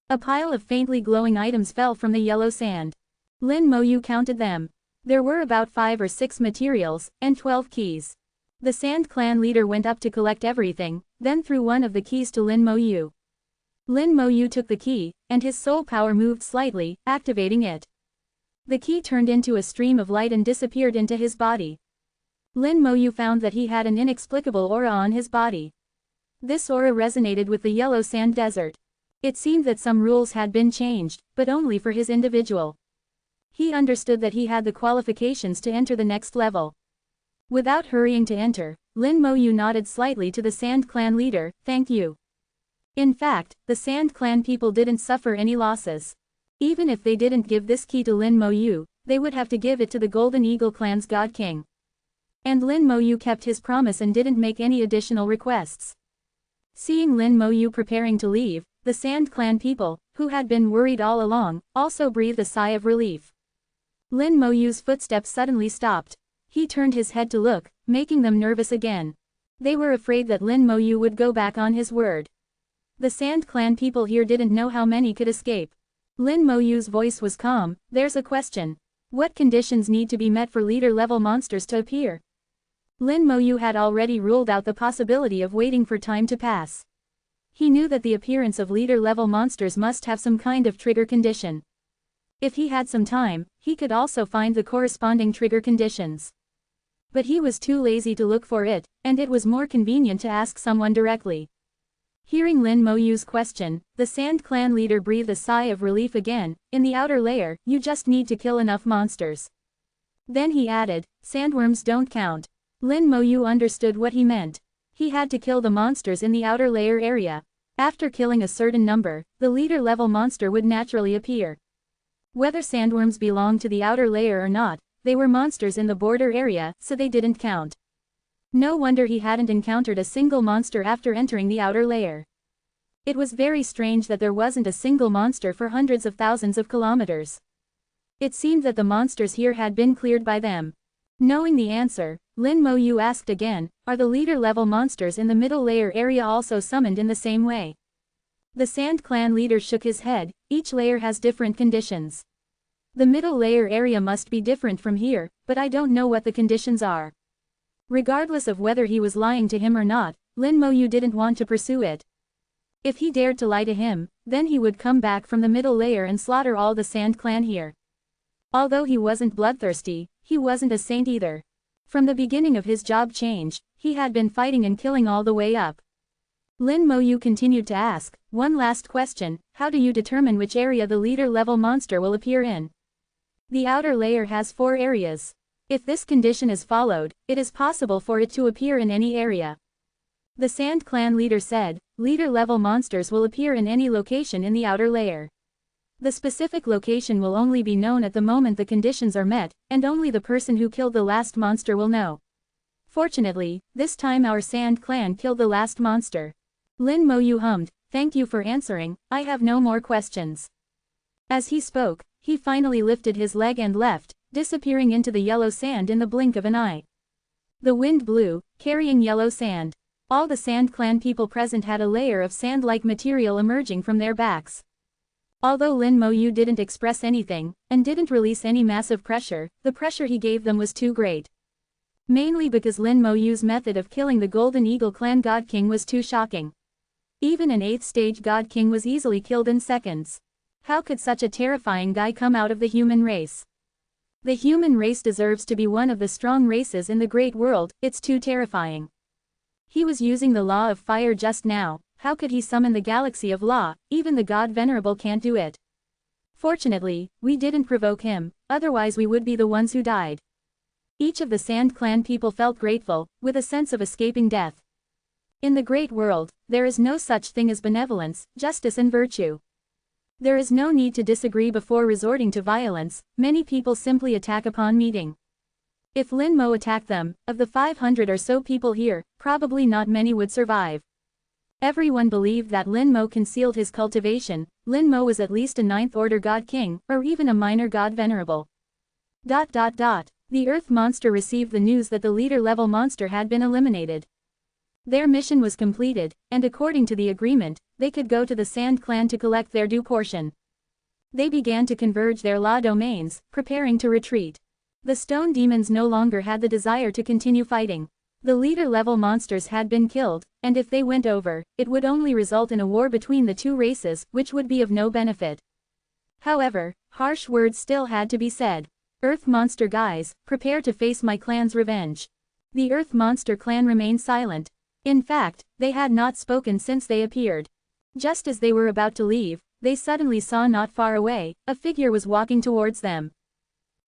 A pile of faintly glowing items fell from the yellow sand. Lin Moyu counted them. There were about 5 or 6 materials, and 12 keys. The Sand Clan leader went up to collect everything, then threw one of the keys to Lin Moyu. Lin Moyu took the key, and his soul power moved slightly, activating it. The key turned into a stream of light and disappeared into his body. Lin Moyu found that he had an inexplicable aura on his body. This aura resonated with the yellow sand desert. It seemed that some rules had been changed, but only for his individual. He understood that he had the qualifications to enter the next level. Without hurrying to enter, Lin Moyu nodded slightly to the Sand Clan leader, "Thank you." In fact, the Sand Clan people didn't suffer any losses. Even if they didn't give this key to Lin Moyu, they would have to give it to the Golden Eagle Clan's God King. And Lin Moyu kept his promise and didn't make any additional requests. Seeing Lin Moyu preparing to leave, the Sand Clan people, who had been worried all along, also breathed a sigh of relief. Lin Moyu's footsteps suddenly stopped. He turned his head to look, making them nervous again. They were afraid that Lin Moyu would go back on his word. The Sand Clan people here didn't know how many could escape. Lin Moyu's voice was calm, "There's a question. What conditions need to be met for leader-level monsters to appear?" Lin Moyu had already ruled out the possibility of waiting for time to pass. He knew that the appearance of leader-level monsters must have some kind of trigger condition. If he had some time, he could also find the corresponding trigger conditions. But he was too lazy to look for it, and it was more convenient to ask someone directly. Hearing Lin Moyu's question, the Sand Clan leader breathed a sigh of relief again. In the outer layer, you just need to kill enough monsters. Then he added, sandworms don't count. Lin Moyu understood what he meant. He had to kill the monsters in the outer layer area. After killing a certain number, the leader-level monster would naturally appear. Whether sandworms belonged to the outer layer or not, they were monsters in the border area, so they didn't count. No wonder he hadn't encountered a single monster after entering the outer layer. It was very strange that there wasn't a single monster for hundreds of thousands of kilometers. It seemed that the monsters here had been cleared by them. Knowing the answer, Lin Moyu asked again, are the leader-level monsters in the middle layer area also summoned in the same way? The Sand Clan leader shook his head. Each layer has different conditions. The middle layer area must be different from here, but I don't know what the conditions are. Regardless of whether he was lying to him or not, Lin Moyu didn't want to pursue it. If he dared to lie to him, then he would come back from the middle layer and slaughter all the Sand Clan here. Although he wasn't bloodthirsty, he wasn't a saint either. From the beginning of his job change, he had been fighting and killing all the way up. Lin Moyu continued to ask, one last question, how do you determine which area the leader-level monster will appear in? The outer layer has 4 areas. If this condition is followed, it is possible for it to appear in any area. The Sand Clan leader said, leader-level monsters will appear in any location in the outer layer. The specific location will only be known at the moment the conditions are met, and only the person who killed the last monster will know. Fortunately, this time our Sand Clan killed the last monster. Lin Moyu hummed, thank you for answering, I have no more questions. As he spoke, he finally lifted his leg and left, disappearing into the yellow sand in the blink of an eye. The wind blew, carrying yellow sand. All the Sand Clan people present had a layer of sand-like material emerging from their backs. Although Lin Moyu didn't express anything, and didn't release any massive pressure, the pressure he gave them was too great. Mainly because Lin Moyu's method of killing the Golden Eagle Clan God King was too shocking. Even an 8th stage God King was easily killed in seconds. How could such a terrifying guy come out of the human race? The human race deserves to be one of the strong races in the great world, it's too terrifying. He was using the law of fire just now, how could he summon the galaxy of law? Even the god Venerable can't do it. Fortunately, we didn't provoke him, otherwise we would be the ones who died. Each of the Sand Clan people felt grateful, with a sense of escaping death. In the great world, there is no such thing as benevolence, justice and virtue. There is no need to disagree before resorting to violence, many people simply attack upon meeting. If Lin Mo attacked them, of the 500 or so people here, probably not many would survive. Everyone believed that Lin Mo concealed his cultivation. Lin Mo was at least a 9th order god king, or even a minor god venerable. The earth monster received the news that the leader-level monster had been eliminated. Their mission was completed, and according to the agreement, they could go to the Sand Clan to collect their due portion. They began to converge their law domains, preparing to retreat. The stone demons no longer had the desire to continue fighting. The leader-level monsters had been killed, and if they went over, it would only result in a war between the two races, which would be of no benefit. However, harsh words still had to be said. Earth monster guys, prepare to face my clan's revenge. The Earth monster clan remained silent. In fact, they had not spoken since they appeared. Just as they were about to leave, they suddenly saw not far away, a figure was walking towards them.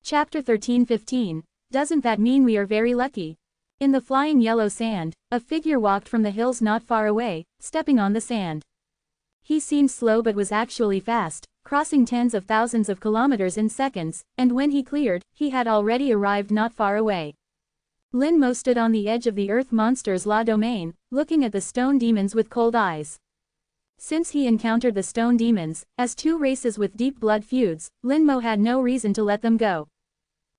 Chapter 13:15, Doesn't that mean we are very lucky? In the flying yellow sand, a figure walked from the hills not far away, stepping on the sand. He seemed slow but was actually fast, crossing tens of thousands of kilometers in seconds, and when he cleared, he had already arrived not far away. Lin Mo stood on the edge of the earth monster's law domain, looking at the stone demons with cold eyes. Since he encountered the stone demons, as two races with deep blood feuds, Lin Mo had no reason to let them go.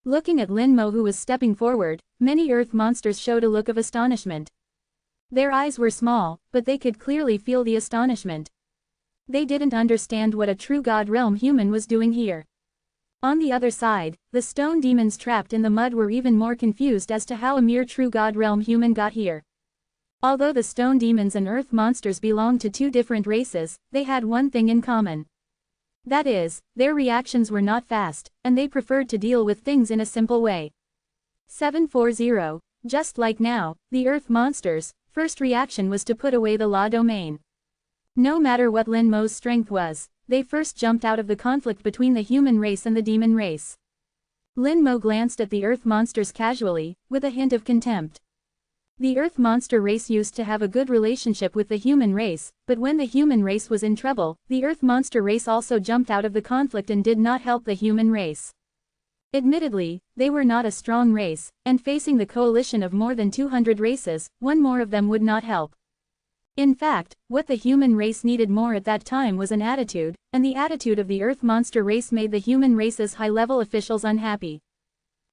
Looking at Lin Mo who was stepping forward, many earth monsters showed a look of astonishment. Their eyes were small, but they could clearly feel the astonishment. They didn't understand what a true god realm human was doing here. On the other side, the stone demons trapped in the mud were even more confused as to how a mere true god realm human got here. Although the stone demons and earth monsters belonged to two different races, they had one thing in common. That is, their reactions were not fast, and they preferred to deal with things in a simple way. 740. Just like now, the earth monsters' first reaction was to put away the law domain. No matter what Lin Mo's strength was, they first jumped out of the conflict between the human race and the demon race. Lin Mo glanced at the earth monsters casually, with a hint of contempt. The earth monster race used to have a good relationship with the human race, but when the human race was in trouble, the earth monster race also jumped out of the conflict and did not help the human race. Admittedly, they were not a strong race, and facing the coalition of more than 200 races, one more of them would not help. In fact, what the human race needed more at that time was an attitude, and the attitude of the earth monster race made the human race's high-level officials unhappy.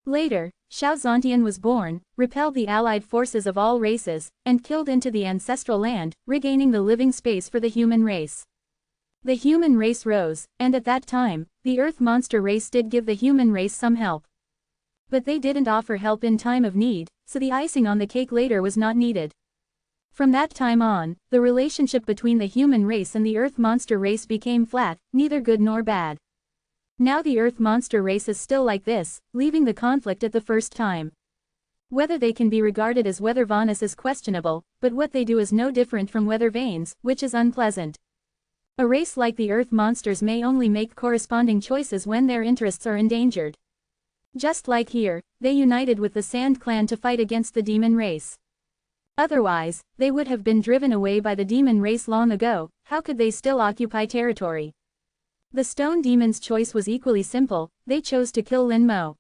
Later, Xiao Zontian was born, repelled the allied forces of all races, and killed into the ancestral land, regaining the living space for the human race. The human race rose, and at that time, the earth monster race did give the human race some help. But they didn't offer help in time of need, so the icing on the cake later was not needed. From that time on, the relationship between the human race and the earth monster race became flat, neither good nor bad. Now the earth monster race is still like this, leaving the conflict at the first time. Whether they can be regarded as weather vanas is questionable, but what they do is no different from weather vanes, which is unpleasant. A race like the earth monsters may only make corresponding choices when their interests are endangered. Just like here, they united with the Sand Clan to fight against the demon race. Otherwise, they would have been driven away by the demon race long ago. How could they still occupy territory? The stone demons' choice was equally simple, they chose to kill Lin Mo.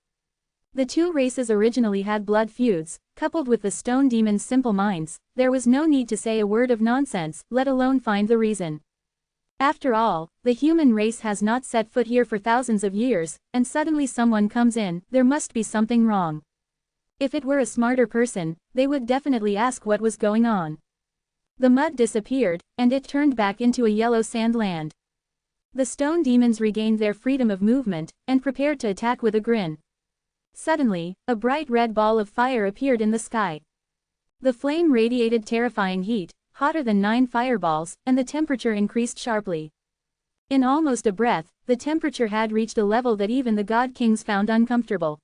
The two races originally had blood feuds, coupled with the stone demons' simple minds, there was no need to say a word of nonsense, let alone find the reason. After all, the human race has not set foot here for thousands of years, and suddenly someone comes in, there must be something wrong. If it were a smarter person, they would definitely ask what was going on. The mud disappeared, and it turned back into a yellow sand land. The stone demons regained their freedom of movement, and prepared to attack with a grin. Suddenly, a bright red ball of fire appeared in the sky. The flame radiated terrifying heat, hotter than 9 fireballs, and the temperature increased sharply. In almost a breath, the temperature had reached a level that even the god kings found uncomfortable.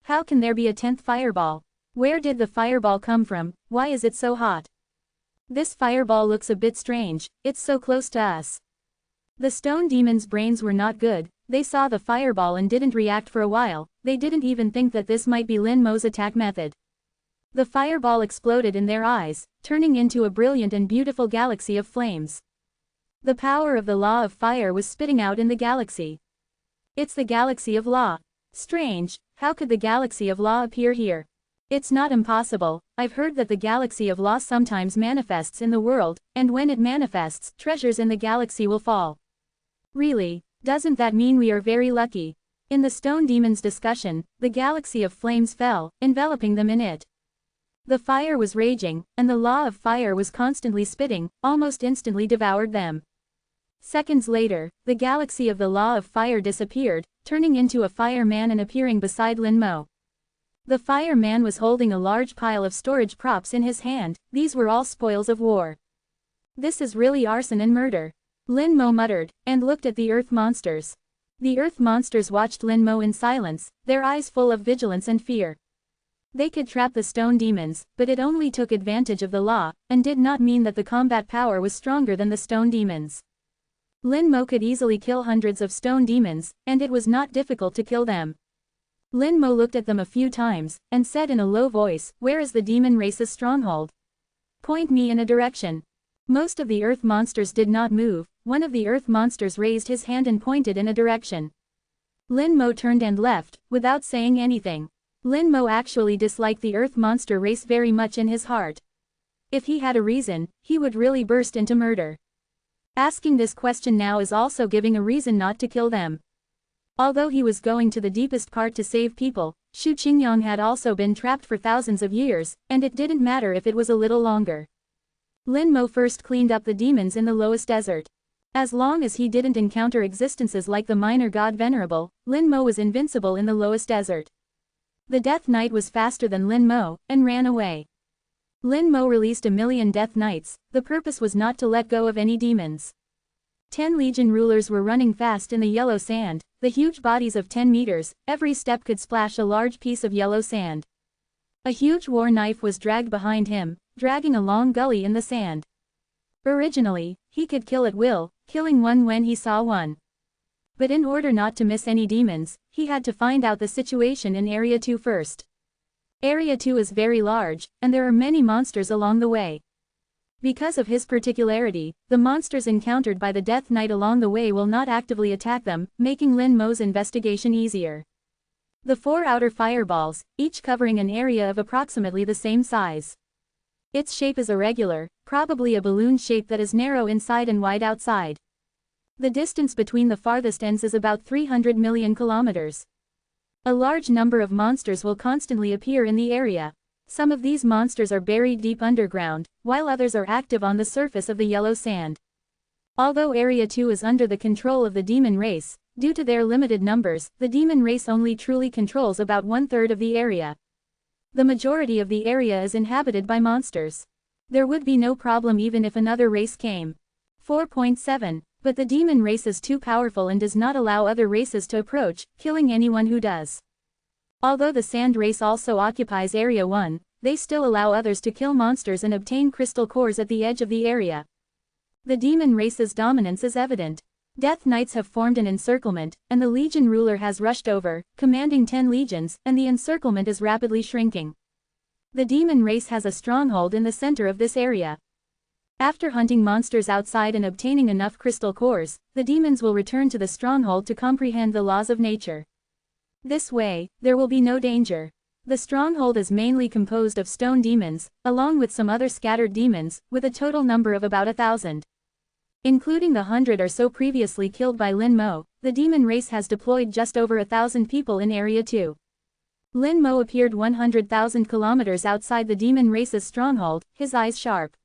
How can there be a 10th fireball? Where did the fireball come from? Why is it so hot? This fireball looks a bit strange, it's so close to us. The stone demons' brains were not good, they saw the fireball and didn't react for a while, they didn't even think that this might be Lin Mo's attack method. The fireball exploded in their eyes, turning into a brilliant and beautiful galaxy of flames. The power of the law of fire was spitting out in the galaxy. It's the galaxy of law. Strange, how could the galaxy of law appear here? It's not impossible, I've heard that the galaxy of law sometimes manifests in the world, and when it manifests, treasures in the galaxy will fall. Really, doesn't that mean we are very lucky? In the stone demons' discussion, the galaxy of flames fell, enveloping them in it. The fire was raging, and the law of fire was constantly spitting, almost instantly devoured them. Seconds later, the galaxy of the law of fire disappeared, turning into a fireman and appearing beside Lin Mo. The fireman was holding a large pile of storage props in his hand, these were all spoils of war. This is really arson and murder. Lin Mo muttered, and looked at the earth monsters. The earth monsters watched Lin Mo in silence, their eyes full of vigilance and fear. They could trap the stone demons, but it only took advantage of the law, and did not mean that the combat power was stronger than the stone demons. Lin Mo could easily kill hundreds of stone demons, and it was not difficult to kill them. Lin Mo looked at them a few times, and said in a low voice, "Where is the demon race's stronghold? Point me in a direction." Most of the earth monsters did not move, one of the earth monsters raised his hand and pointed in a direction. Lin Mo turned and left, without saying anything. Lin Mo actually disliked the earth monster race very much in his heart. If he had a reason, he would really burst into murder. Asking this question now is also giving a reason not to kill them. Although he was going to the deepest part to save people, Xu Qingyang had also been trapped for thousands of years, and it didn't matter if it was a little longer. Lin Mo first cleaned up the demons in the lowest desert. As long as he didn't encounter existences like the minor god Venerable, Lin Mo was invincible in the lowest desert. The Death Knight was faster than Lin Mo, and ran away. Lin Mo released 1,000,000 Death Knights. The purpose was not to let go of any demons. 10 legion rulers were running fast in the yellow sand, the huge bodies of 10 meters, every step could splash a large piece of yellow sand. A huge war knife was dragged behind him, dragging a long gully in the sand. Originally, he could kill at will, killing one when he saw one. But in order not to miss any demons, he had to find out the situation in Area 2 first. Area 2 is very large, and there are many monsters along the way. Because of his particularity, the monsters encountered by the Death Knight along the way will not actively attack them, making Lin Mo's investigation easier. The 4 outer fireballs, each covering an area of approximately the same size. Its shape is irregular, probably a balloon shape that is narrow inside and wide outside. The distance between the farthest ends is about 300 million kilometers. A large number of monsters will constantly appear in the area. Some of these monsters are buried deep underground, while others are active on the surface of the yellow sand. Although Area 2 is under the control of the demon race, due to their limited numbers, the demon race only truly controls about 1/3 of the area. The majority of the area is inhabited by monsters. There would be no problem even if another race came. 4.7. But the demon race is too powerful and does not allow other races to approach, killing anyone who does. Although the sand race also occupies Area 1, they still allow others to kill monsters and obtain crystal cores at the edge of the area. The demon race's dominance is evident. Death Knights have formed an encirclement, and the Legion ruler has rushed over, commanding 10 legions, and the encirclement is rapidly shrinking. The demon race has a stronghold in the center of this area. After hunting monsters outside and obtaining enough crystal cores, the demons will return to the stronghold to comprehend the laws of nature. This way, there will be no danger. The stronghold is mainly composed of stone demons, along with some other scattered demons, with a total number of about 1,000. Including the 100 or so previously killed by Lin Mo, the demon race has deployed just over 1,000 people in Area 2. Lin Mo appeared 100,000 kilometers outside the demon race's stronghold, his eyes sharp.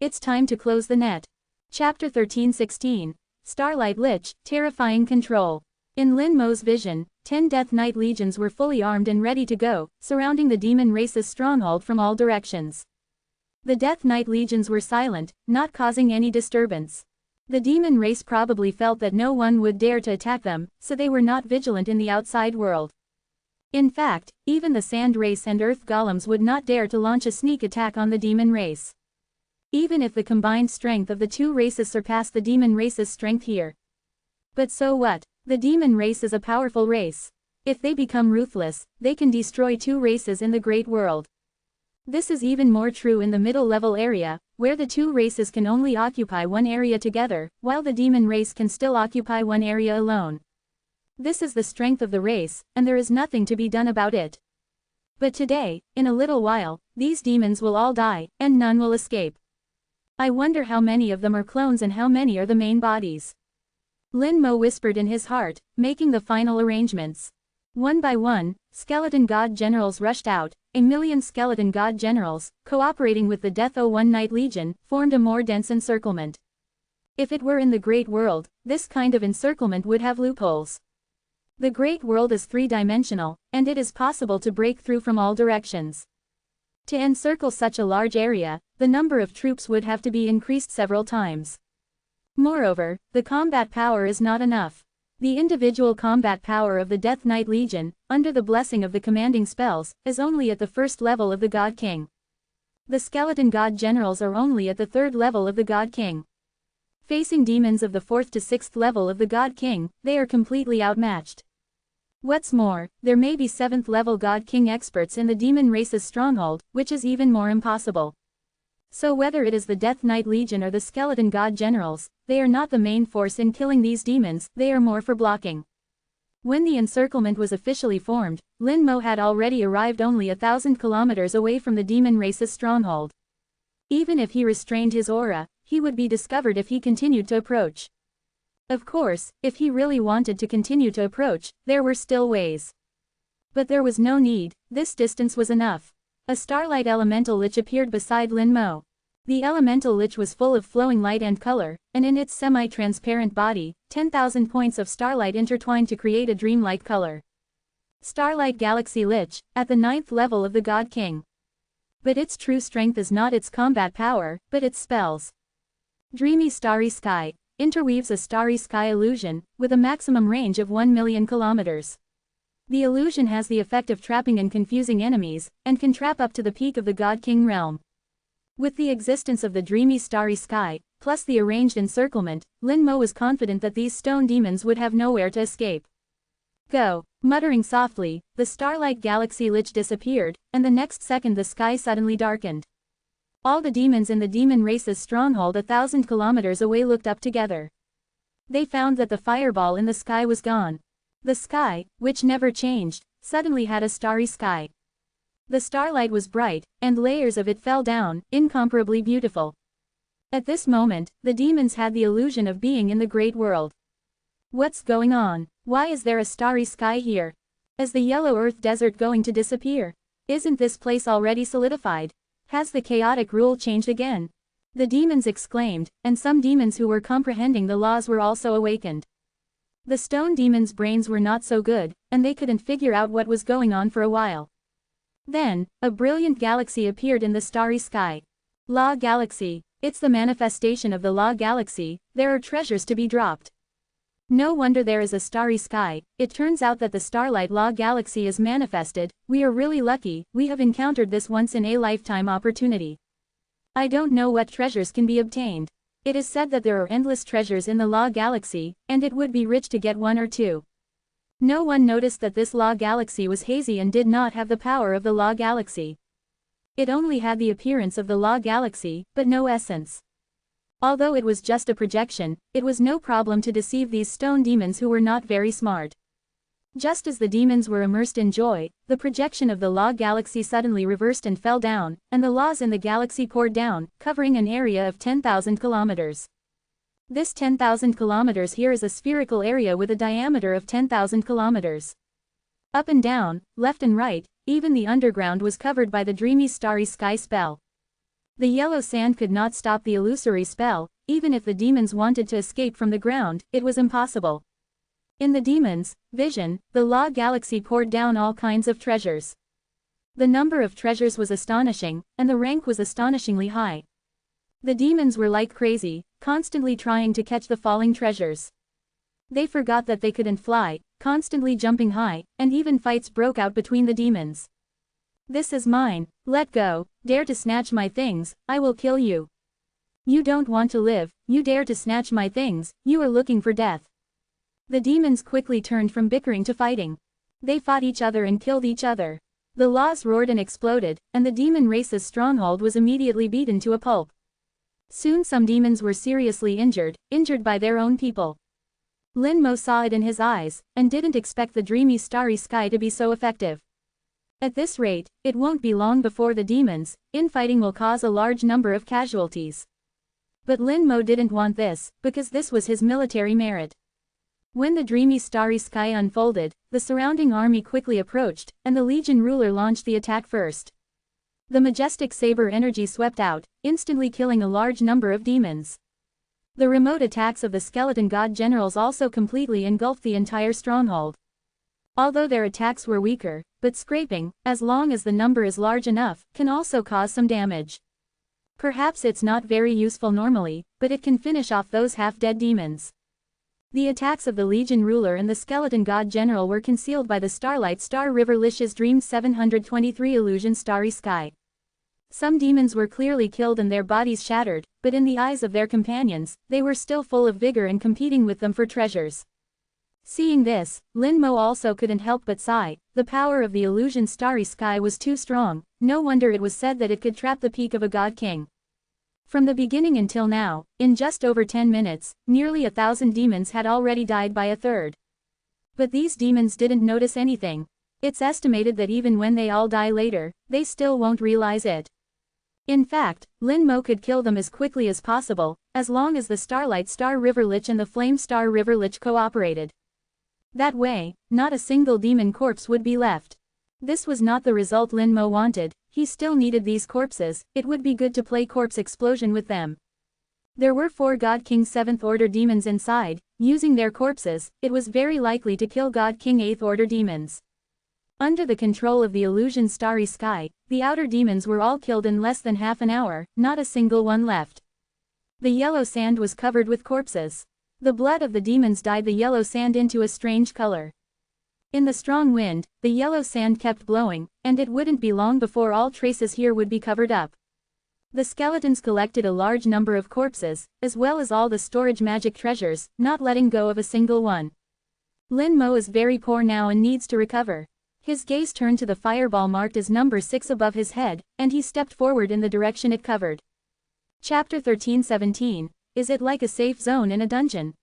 It's time to close the net. Chapter 13:16. Starlight Lich, Terrifying Control. In Lin Mo's vision, 10 Death Knight legions were fully armed and ready to go, surrounding the demon race's stronghold from all directions. The Death Knight legions were silent, not causing any disturbance. The demon race probably felt that no one would dare to attack them, so they were not vigilant in the outside world. In fact, even the sand race and earth golems would not dare to launch a sneak attack on the demon race. Even if the combined strength of the two races surpassed the demon race's strength here. But so what? The demon race is a powerful race. If they become ruthless, they can destroy 2 races in the great world. This is even more true in the middle-level area, where the 2 races can only occupy one area together, while the demon race can still occupy one area alone. This is the strength of the race, and there is nothing to be done about it. But today, in a little while, these demons will all die, and none will escape. I wonder how many of them are clones and how many are the main bodies. Lin Mo whispered in his heart, making the final arrangements. One by one, skeleton god generals rushed out. 1,000,000 skeleton god generals, cooperating with the Death One Knight Legion, formed a more dense encirclement. If it were in the Great World, this kind of encirclement would have loopholes. The Great World is 3-dimensional, and it is possible to break through from all directions. To encircle such a large area, the number of troops would have to be increased several times. Moreover, the combat power is not enough. The individual combat power of the Death Knight Legion, under the blessing of the commanding spells, is only at the 1st level of the God King. The skeleton god generals are only at the 3rd level of the God King. Facing demons of the 4th to 6th level of the God King, they are completely outmatched. What's more, there may be 7th level God King experts in the demon race's stronghold, which is even more impossible. So whether it is the Death Knight Legion or the skeleton god generals, they are not the main force in killing these demons, they are more for blocking. When the encirclement was officially formed, Lin Mo had already arrived only 1,000 kilometers away from the demon race's stronghold. Even if he restrained his aura, he would be discovered if he continued to approach. Of course, if he really wanted to continue to approach, there were still ways. But there was no need, this distance was enough. A starlight elemental lich appeared beside Lin Mo. The elemental lich was full of flowing light and color, and in its semi-transparent body, 10,000 points of starlight intertwined to create a dreamlike color. Starlight Galaxy Lich, at the 9th level of the God King. But its true strength is not its combat power, but its spells. Dreamy Starry Sky, interweaves a starry sky illusion, with a maximum range of 1 million kilometers. The illusion has the effect of trapping and confusing enemies, and can trap up to the peak of the God King realm. With the existence of the dreamy starry sky, plus the arranged encirclement, Lin Mo was confident that these stone demons would have nowhere to escape. Go! Muttering softly, the Starlight Galaxy Lich disappeared, and the next second the sky suddenly darkened. All the demons in the demon race's stronghold 1,000 kilometers away looked up together. They found that the fireball in the sky was gone. The sky, which never changed, suddenly had a starry sky. The starlight was bright, and layers of it fell down, incomparably beautiful. At this moment, the demons had the illusion of being in the great world. What's going on? Why is there a starry sky here? Is the yellow earth desert going to disappear? Isn't this place already solidified? Has the chaotic rule changed again? The demons exclaimed, and some demons who were comprehending the laws were also awakened. The stone demons' brains were not so good, and they couldn't figure out what was going on for a while. Then, a brilliant galaxy appeared in the starry sky. La Galaxy. It's the manifestation of the La Galaxy, there are treasures to be dropped. No wonder there is a starry sky, it turns out that the Starlight La Galaxy is manifested, we are really lucky, we have encountered this once in a lifetime opportunity. I don't know what treasures can be obtained. It is said that there are endless treasures in the La Galaxy, and it would be rich to get one or two. No one noticed that this La Galaxy was hazy and did not have the power of the La Galaxy. It only had the appearance of the La Galaxy, but no essence. Although it was just a projection, it was no problem to deceive these stone demons who were not very smart. Just as the demons were immersed in joy, the projection of the La Galaxy suddenly reversed and fell down, and the laws in the galaxy poured down, covering an area of 10,000 kilometers. This 10,000 kilometers here is a spherical area with a diameter of 10,000 kilometers. Up and down, left and right, even the underground was covered by the dreamy starry sky spell. The yellow sand could not stop the illusory spell, even if the demons wanted to escape from the ground, it was impossible. In the demons' vision, the La Galaxy poured down all kinds of treasures. The number of treasures was astonishing, and the rank was astonishingly high. The demons were like crazy, constantly trying to catch the falling treasures. They forgot that they couldn't fly, constantly jumping high, and even fights broke out between the demons. This is mine, let go, dare to snatch my things, I will kill you. You don't want to live, you dare to snatch my things, you are looking for death. The demons quickly turned from bickering to fighting. They fought each other and killed each other. The laws roared and exploded, and the demon race's stronghold was immediately beaten to a pulp. Soon some demons were seriously injured by their own people. Lin Mo saw it in his eyes, and didn't expect the dreamy starry sky to be so effective. At this rate, it won't be long before the demons, infighting will cause a large number of casualties. But Lin Mo didn't want this, because this was his military merit. When the dreamy starry sky unfolded, the surrounding army quickly approached, and the Legion ruler launched the attack first. The majestic saber energy swept out, instantly killing a large number of demons. The remote attacks of the skeleton god generals also completely engulfed the entire stronghold. Although their attacks were weaker, but scraping, as long as the number is large enough, can also cause some damage. Perhaps it's not very useful normally, but it can finish off those half-dead demons. The attacks of the Legion ruler and the skeleton god general were concealed by the Starlight Star River Lish's Dream 723 Illusion Starry Sky. Some demons were clearly killed and their bodies shattered, but in the eyes of their companions, they were still full of vigor and competing with them for treasures. Seeing this, Lin Mo also couldn't help but sigh, the power of the illusion starry sky was too strong, no wonder it was said that it could trap the peak of a god king. From the beginning until now, in just over 10 minutes, nearly 1,000 demons had already died by a third. But these demons didn't notice anything. It's estimated that even when they all die later, they still won't realize it. In fact, Lin Mo could kill them as quickly as possible, as long as the Starlight Star River Lich and the Flame Star River Lich cooperated. That way, not a single demon corpse would be left. This was not the result Lin Mo wanted, he still needed these corpses, it would be good to play corpse explosion with them. There were 4 God King 7th Order demons inside, using their corpses, it was very likely to kill God King 8th Order demons. Under the control of the illusion Starry Sky, the outer demons were all killed in less than half an hour, not a single one left. The yellow sand was covered with corpses. The blood of the demons dyed the yellow sand into a strange color. In the strong wind, the yellow sand kept blowing, and it wouldn't be long before all traces here would be covered up. The skeletons collected a large number of corpses, as well as all the storage magic treasures, not letting go of a single one. Lin Mo is very poor now and needs to recover. His gaze turned to the fireball marked as number 6 above his head, and he stepped forward in the direction it covered. Chapter 13:17, Is it like a safe zone in a dungeon?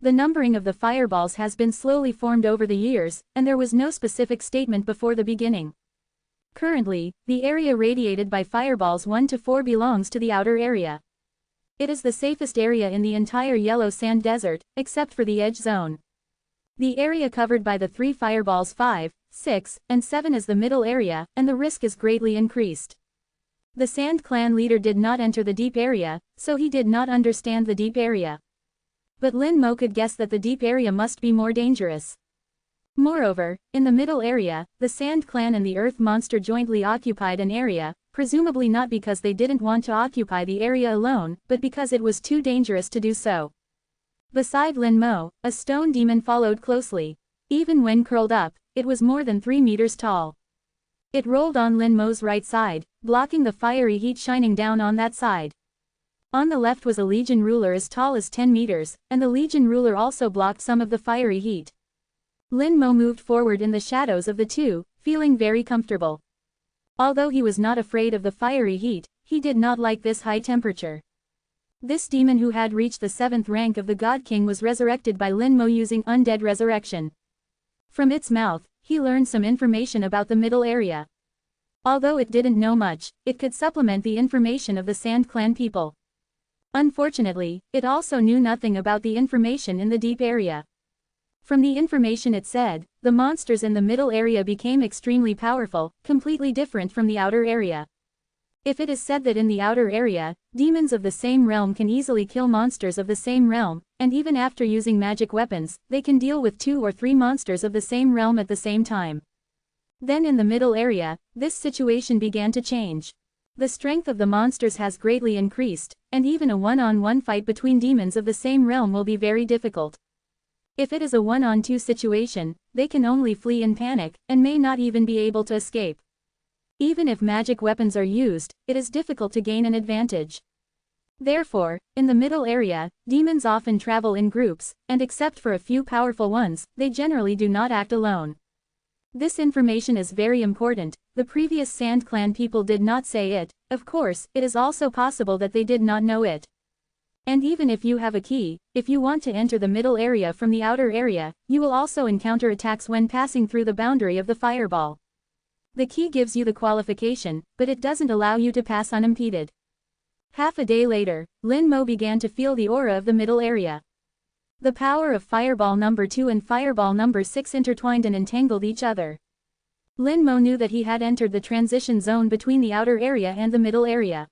The numbering of the fireballs has been slowly formed over the years, and there was no specific statement before the beginning. Currently, the area radiated by fireballs 1 to 4 belongs to the outer area. It is the safest area in the entire yellow sand desert, except for the edge zone. The area covered by the 3 fireballs 5, 6, and 7 is the middle area, and the risk is greatly increased. The Sand Clan leader did not enter the deep area, so he did not understand the deep area. But Lin Mo could guess that the deep area must be more dangerous. Moreover, in the middle area, the Sand Clan and the Earth Monster jointly occupied an area, presumably not because they didn't want to occupy the area alone, but because it was too dangerous to do so. Beside Lin Mo, a stone demon followed closely. Even when curled up, it was more than 3 meters tall. It rolled on Lin Mo's right side, blocking the fiery heat shining down on that side. On the left was a Legion ruler as tall as 10 meters, and the Legion ruler also blocked some of the fiery heat. Lin Mo moved forward in the shadows of the two, feeling very comfortable. Although he was not afraid of the fiery heat, he did not like this high temperature. This demon who had reached the 7th rank of the God King was resurrected by Lin Mo using undead resurrection. From its mouth, he learned some information about the middle area. Although it didn't know much, it could supplement the information of the Sand Clan people. Unfortunately, it also knew nothing about the information in the deep area. From the information it said, the monsters in the middle area became extremely powerful, completely different from the outer area. If it is said that in the outer area, demons of the same realm can easily kill monsters of the same realm, and even after using magic weapons, they can deal with 2 or 3 monsters of the same realm at the same time. Then in the middle area, this situation began to change. The strength of the monsters has greatly increased, and even a one-on-one fight between demons of the same realm will be very difficult. If it is a 1-on-2 situation, they can only flee in panic, and may not even be able to escape. Even if magic weapons are used, it is difficult to gain an advantage. Therefore, in the middle area, demons often travel in groups, and except for a few powerful ones, they generally do not act alone. This information is very important. The previous Sand Clan people did not say it. Of course, it is also possible that they did not know it. And even if you have a key, if you want to enter the middle area from the outer area, you will also encounter attacks when passing through the boundary of the fireball. The key gives you the qualification, but it doesn't allow you to pass unimpeded. Half a day later, Lin Mo began to feel the aura of the middle area. The power of Fireball number 2 and Fireball number 6 intertwined and entangled each other. Lin Mo knew that he had entered the transition zone between the outer area and the middle area.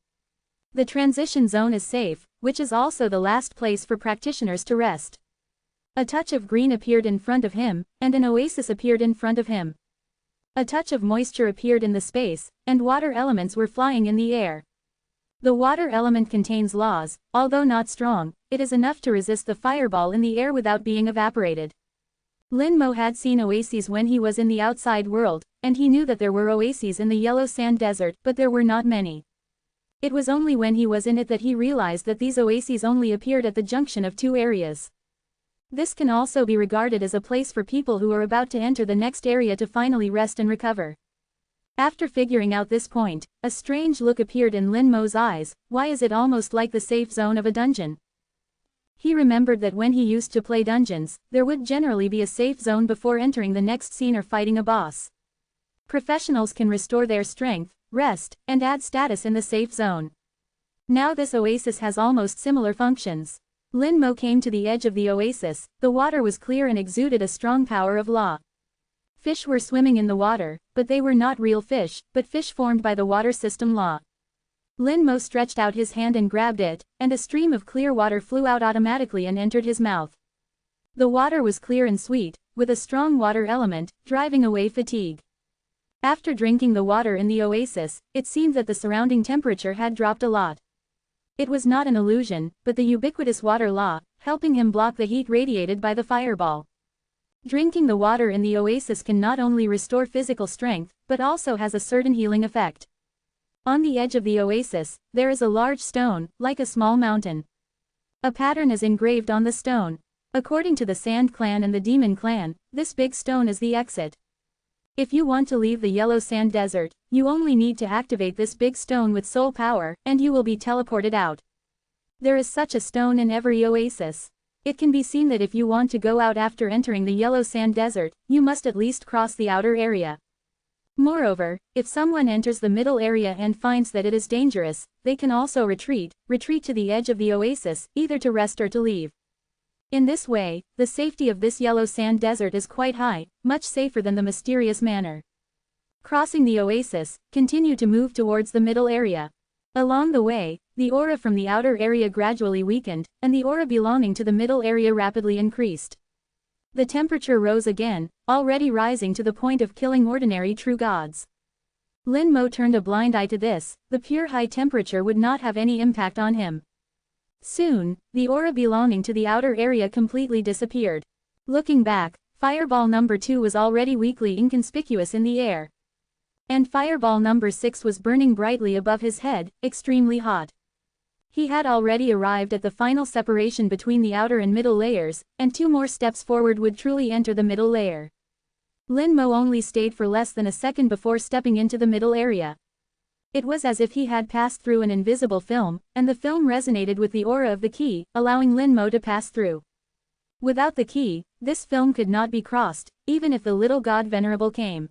The transition zone is safe, which is also the last place for practitioners to rest. A touch of green appeared in front of him, and an oasis appeared in front of him. A touch of moisture appeared in the space, and water elements were flying in the air. The water element contains laws, although not strong, it is enough to resist the fireball in the air without being evaporated. Lin Mo had seen oases when he was in the outside world, and he knew that there were oases in the yellow sand desert, but there were not many. It was only when he was in it that he realized that these oases only appeared at the junction of 2 areas. This can also be regarded as a place for people who are about to enter the next area to finally rest and recover. After figuring out this point, a strange look appeared in Lin Mo's eyes. Why is it almost like the safe zone of a dungeon? He remembered that when he used to play dungeons, there would generally be a safe zone before entering the next scene or fighting a boss. Professionals can restore their strength, rest, and add status in the safe zone. Now this oasis has almost similar functions. Lin Mo came to the edge of the oasis. The water was clear and exuded a strong power of law. Fish were swimming in the water, but they were not real fish, but fish formed by the water system law. Lin Mo stretched out his hand and grabbed it, and a stream of clear water flew out automatically and entered his mouth. The water was clear and sweet, with a strong water element, driving away fatigue. After drinking the water in the oasis, it seemed that the surrounding temperature had dropped a lot. It was not an illusion, but the ubiquitous water law, helping him block the heat radiated by the fireball. Drinking the water in the oasis can not only restore physical strength, but also has a certain healing effect. On the edge of the oasis, there is a large stone, like a small mountain. A pattern is engraved on the stone. According to the Sand Clan and the Demon Clan, this big stone is the exit. If you want to leave the Yellow Sand Desert, you only need to activate this big stone with soul power, and you will be teleported out. There is such a stone in every oasis. It can be seen that if you want to go out after entering the Yellow Sand Desert, you must at least cross the outer area. Moreover, if someone enters the middle area and finds that it is dangerous, they can also retreat to the edge of the oasis, either to rest or to leave. In this way, the safety of this Yellow Sand Desert is quite high, much safer than the mysterious manor. Crossing the oasis, continue to move towards the middle area. Along the way, the aura from the outer area gradually weakened, and the aura belonging to the middle area rapidly increased. The temperature rose again, already rising to the point of killing ordinary true gods. Lin Mo turned a blind eye to this. The pure high temperature would not have any impact on him. Soon, the aura belonging to the outer area completely disappeared. Looking back, Fireball number 2 was already weakly inconspicuous in the air. And Fireball number 6 was burning brightly above his head, extremely hot. He had already arrived at the final separation between the outer and middle layers, and 2 more steps forward would truly enter the middle layer. Lin Mo only stayed for less than a second before stepping into the middle area. It was as if he had passed through an invisible film, and the film resonated with the aura of the key, allowing Lin Mo to pass through. Without the key, this film could not be crossed, even if the little god Venerable came.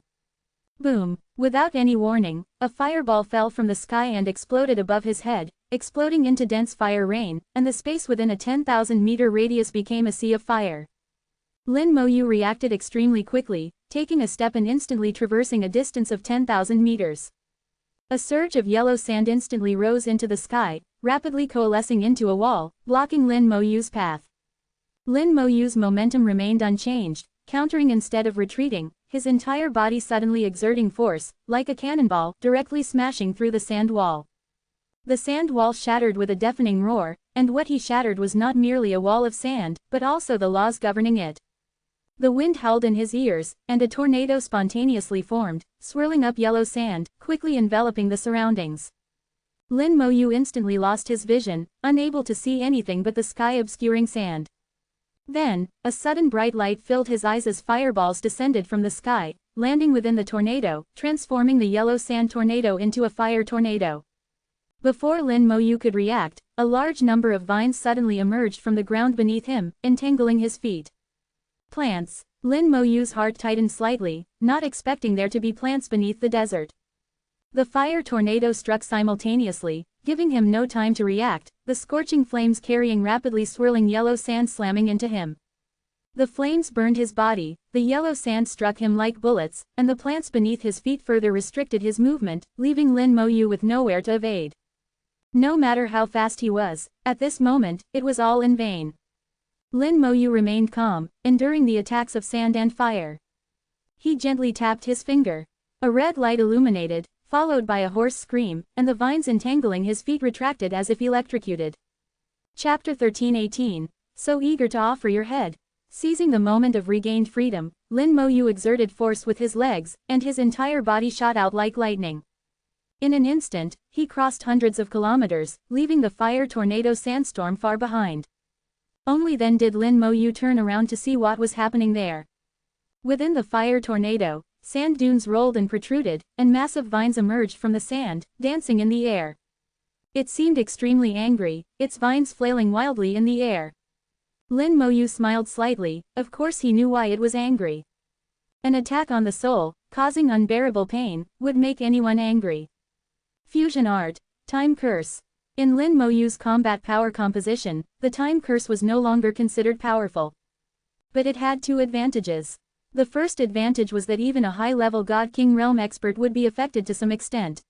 Boom! Without any warning, a fireball fell from the sky and exploded above his head, exploding into dense fire rain, and the space within a 10,000-meter radius became a sea of fire. Lin Mo Yu reacted extremely quickly, taking a step and instantly traversing a distance of 10,000 meters. A surge of yellow sand instantly rose into the sky, rapidly coalescing into a wall, blocking Lin Mo Yu's path. Lin Mo Yu's momentum remained unchanged, countering instead of retreating, his entire body suddenly exerting force, like a cannonball, directly smashing through the sand wall. The sand wall shattered with a deafening roar, and what he shattered was not merely a wall of sand, but also the laws governing it. The wind howled in his ears, and a tornado spontaneously formed, swirling up yellow sand, quickly enveloping the surroundings. Lin Mo Yu instantly lost his vision, unable to see anything but the sky-obscuring sand. Then, a sudden bright light filled his eyes as fireballs descended from the sky, landing within the tornado, transforming the yellow sand tornado into a fire tornado. Before Lin Mo Yu could react, a large number of vines suddenly emerged from the ground beneath him, entangling his feet. Plants. Lin Mo Yu's heart tightened slightly, not expecting there to be plants beneath the desert. The fire tornado struck simultaneously, giving him no time to react, the scorching flames carrying rapidly swirling yellow sand slamming into him. The flames burned his body, the yellow sand struck him like bullets, and the plants beneath his feet further restricted his movement, leaving Lin Mo Yu with nowhere to evade. No matter how fast he was, at this moment, it was all in vain. Lin Mo Yu remained calm, enduring the attacks of sand and fire. He gently tapped his finger. A red light illuminated, followed by a hoarse scream, and the vines entangling his feet retracted as if electrocuted. Chapter 13:18. So eager to offer your head. Seizing the moment of regained freedom, Lin Mo Yu exerted force with his legs, and his entire body shot out like lightning. In an instant, he crossed hundreds of kilometers, leaving the fire tornado sandstorm far behind. Only then did Lin Mo Yu turn around to see what was happening there. Within the fire tornado, sand dunes rolled and protruded, and massive vines emerged from the sand, dancing in the air. It seemed extremely angry, its vines flailing wildly in the air. Lin Mo Yu smiled slightly, of course he knew why it was angry. An attack on the soul, causing unbearable pain, would make anyone angry. Fusion art. Time curse. In Lin Mo Yu's combat power composition, the time curse was no longer considered powerful. But it had two advantages. The first advantage was that even a high-level God King realm expert would be affected to some extent.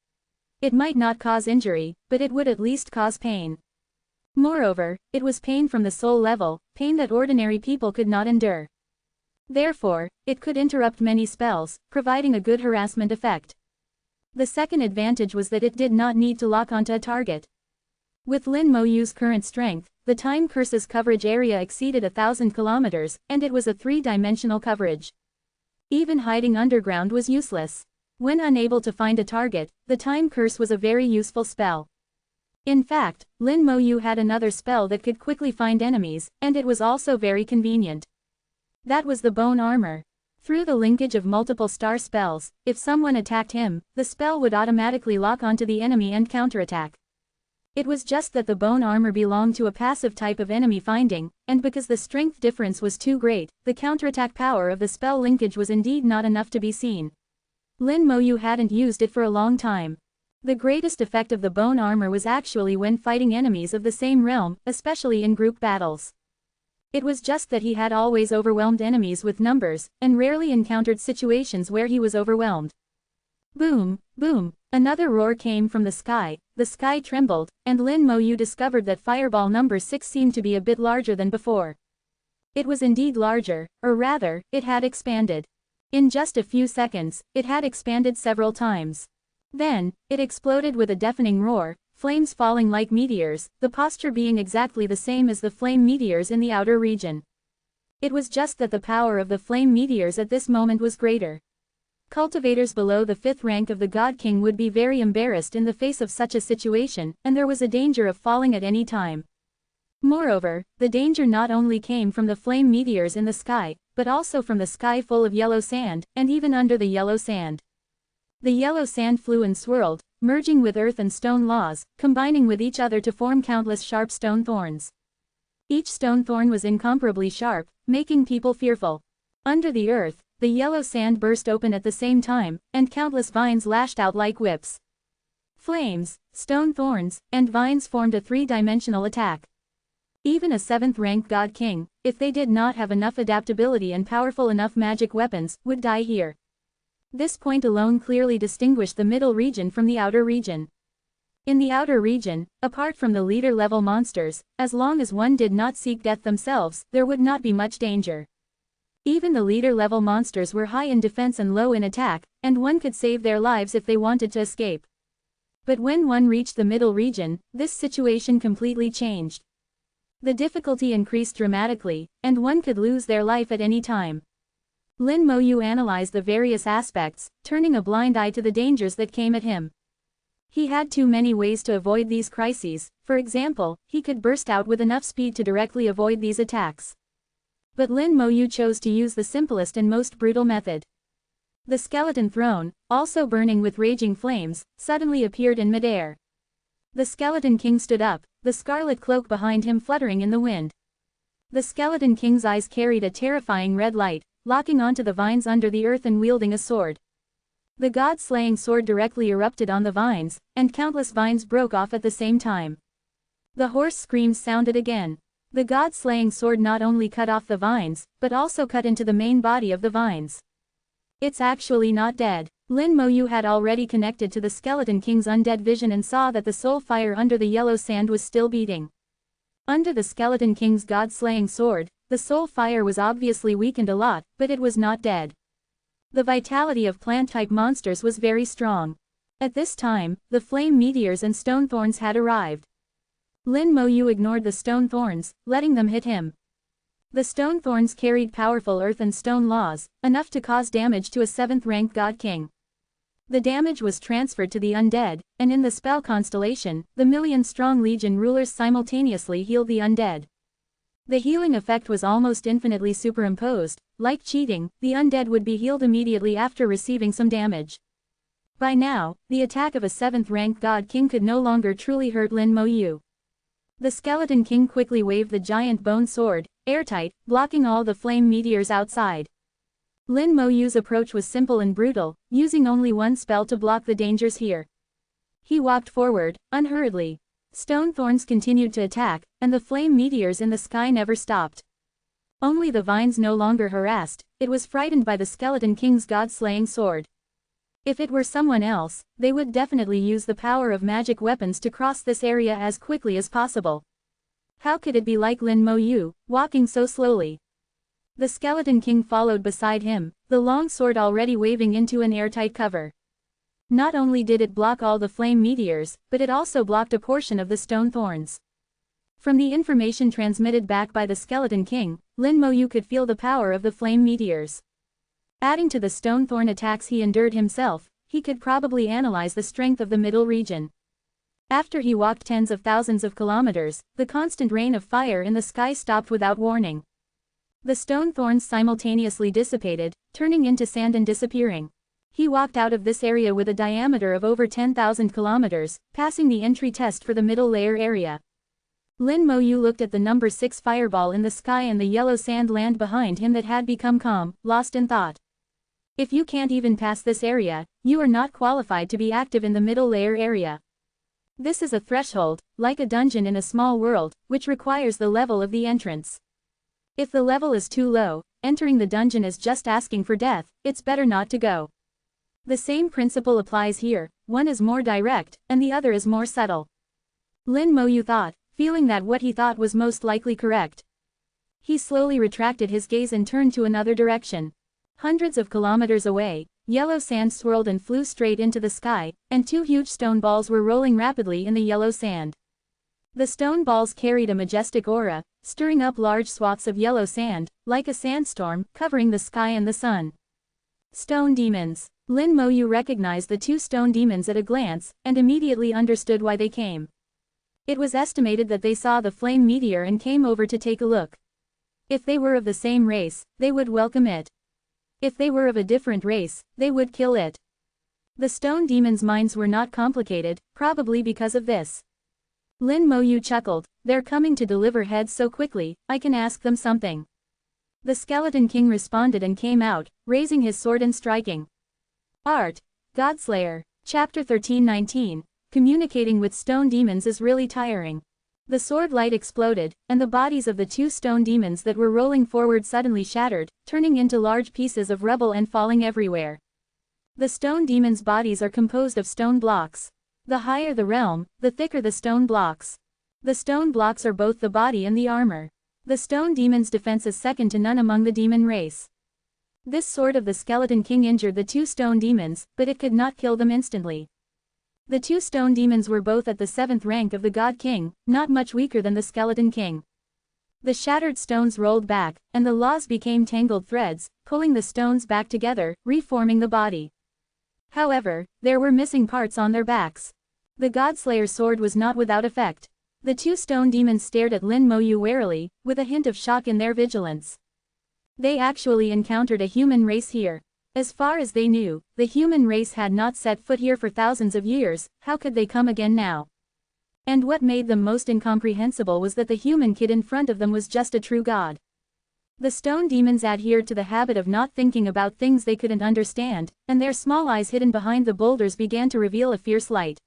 It might not cause injury, but it would at least cause pain. Moreover, it was pain from the soul level, pain that ordinary people could not endure. Therefore, it could interrupt many spells, providing a good harassment effect. The second advantage was that it did not need to lock onto a target. With Lin Moyu's current strength, the Time Curse's coverage area exceeded 1,000 kilometers, and it was a three-dimensional coverage. Even hiding underground was useless. When unable to find a target, the Time Curse was a very useful spell. In fact, Lin Moyu had another spell that could quickly find enemies, and it was also very convenient. That was the Bone Armor. Through the linkage of multiple star spells, if someone attacked him, the spell would automatically lock onto the enemy and counterattack. It was just that the Bone Armor belonged to a passive type of enemy finding, and because the strength difference was too great, the counterattack power of the spell linkage was indeed not enough to be seen. Lin Moyu hadn't used it for a long time. The greatest effect of the Bone Armor was actually when fighting enemies of the same realm, especially in group battles. It was just that he had always overwhelmed enemies with numbers, and rarely encountered situations where he was overwhelmed. Boom, boom, another roar came from the sky trembled, and Lin Moyu discovered that fireball number 6 seemed to be a bit larger than before. It was indeed larger, or rather, it had expanded. In just a few seconds, it had expanded several times. Then, it exploded with a deafening roar, flames falling like meteors, the posture being exactly the same as the flame meteors in the outer region. It was just that the power of the flame meteors at this moment was greater. Cultivators below the 5th rank of the God King would be very embarrassed in the face of such a situation, and there was a danger of falling at any time. Moreover, the danger not only came from the flame meteors in the sky, but also from the sky full of yellow sand, and even under the yellow sand. The yellow sand flew and swirled, merging with earth and stone laws, combining with each other to form countless sharp stone thorns. Each stone thorn was incomparably sharp, making people fearful. Under the earth, the yellow sand burst open at the same time, and countless vines lashed out like whips. Flames, stone thorns, and vines formed a three-dimensional attack. Even a 7th-rank God King, if they did not have enough adaptability and powerful enough magic weapons, would die here. This point alone clearly distinguished the middle region from the outer region. In the outer region, apart from the leader-level monsters, as long as one did not seek death themselves, there would not be much danger. Even the leader-level monsters were high in defense and low in attack, and one could save their lives if they wanted to escape. But when one reached the middle region, this situation completely changed. The difficulty increased dramatically, and one could lose their life at any time. Lin Moyu analyzed the various aspects, turning a blind eye to the dangers that came at him. He had too many ways to avoid these crises. For example, he could burst out with enough speed to directly avoid these attacks. But Lin Moyu chose to use the simplest and most brutal method. The skeleton throne, also burning with raging flames, suddenly appeared in midair. The Skeleton King stood up, the scarlet cloak behind him fluttering in the wind. The Skeleton King's eyes carried a terrifying red light, locking onto the vines under the earth and wielding a sword. The god-slaying sword directly erupted on the vines, and countless vines broke off at the same time. The hoarse screams sounded again. The god-slaying sword not only cut off the vines, but also cut into the main body of the vines. It's actually not dead. Lin Moyu had already connected to the Skeleton King's undead vision and saw that the soul fire under the yellow sand was still beating. Under the Skeleton King's god-slaying sword, the soul fire was obviously weakened a lot, but it was not dead. The vitality of plant-type monsters was very strong. At this time, the flame meteors and stone thorns had arrived. Lin Moyu ignored the stone thorns, letting them hit him. The stone thorns carried powerful earth and stone laws, enough to cause damage to a 7th-rank God King. The damage was transferred to the undead, and in the spell constellation, the million-strong legion rulers simultaneously healed the undead. The healing effect was almost infinitely superimposed. Like cheating, the undead would be healed immediately after receiving some damage. By now, the attack of a 7th-rank God King could no longer truly hurt Lin Moyu. The Skeleton King quickly waved the giant bone sword, airtight, blocking all the flame meteors outside. Lin Moyu's approach was simple and brutal, using only one spell to block the dangers here. He walked forward, unhurriedly. Stone thorns continued to attack, and the flame meteors in the sky never stopped. Only the vines no longer harassed, it was frightened by the Skeleton King's god-slaying sword. If it were someone else, they would definitely use the power of magic weapons to cross this area as quickly as possible. How could it be like Lin Mo Yu, walking so slowly? The Skeleton King followed beside him, the long sword already waving into an airtight cover. Not only did it block all the flame meteors, but it also blocked a portion of the stone thorns. From the information transmitted back by the Skeleton King, Lin Mo Yu could feel the power of the flame meteors. Adding to the stone thorn attacks he endured himself, he could probably analyze the strength of the middle region. After he walked tens of thousands of kilometers, the constant rain of fire in the sky stopped without warning. The stone thorns simultaneously dissipated, turning into sand and disappearing. He walked out of this area with a diameter of over 10,000 kilometers, passing the entry test for the middle layer area. Lin Mo Yu looked at the number 6 fireball in the sky and the yellow sand land behind him that had become calm, lost in thought. If you can't even pass this area, you are not qualified to be active in the middle layer area. This is a threshold, like a dungeon in a small world, which requires the level of the entrance. If the level is too low, entering the dungeon is just asking for death, it's better not to go. The same principle applies here, one is more direct, and the other is more subtle. Lin Mo Yu thought, feeling that what he thought was most likely correct. He slowly retracted his gaze and turned to another direction. Hundreds of kilometers away, yellow sand swirled and flew straight into the sky, and 2 huge stone balls were rolling rapidly in the yellow sand. The stone balls carried a majestic aura, stirring up large swaths of yellow sand, like a sandstorm, covering the sky and the sun. Stone demons. Lin Mo Yu recognized the 2 stone demons at a glance, and immediately understood why they came. It was estimated that they saw the flame meteor and came over to take a look. If they were of the same race, they would welcome it. If they were of a different race, they would kill it. The stone demons' minds were not complicated, probably because of this. Lin Mo Yu chuckled, they're coming to deliver heads so quickly, I can ask them something. The Skeleton King responded and came out, raising his sword and striking. Art. Godslayer. Chapter 13:19. Communicating with stone demons is really tiring. The sword light exploded, and the bodies of the 2 stone demons that were rolling forward suddenly shattered, turning into large pieces of rubble and falling everywhere. The stone demons' bodies are composed of stone blocks. The higher the realm, the thicker the stone blocks. The stone blocks are both the body and the armor. The stone demon's defense is second to none among the demon race. This sword of the Skeleton King injured the 2 stone demons, but it could not kill them instantly. The 2 stone demons were both at the 7th rank of the God King, not much weaker than the Skeleton King. The shattered stones rolled back, and the laws became tangled threads, pulling the stones back together, reforming the body. However, there were missing parts on their backs. The Godslayer's sword was not without effect. The 2 stone demons stared at Lin Mo Yu warily, with a hint of shock in their vigilance. They actually encountered a human race here. As far as they knew, the human race had not set foot here for thousands of years, how could they come again now? And what made them most incomprehensible was that the human kid in front of them was just a true god. The stone demons adhered to the habit of not thinking about things they couldn't understand, and their small eyes hidden behind the boulders began to reveal a fierce light.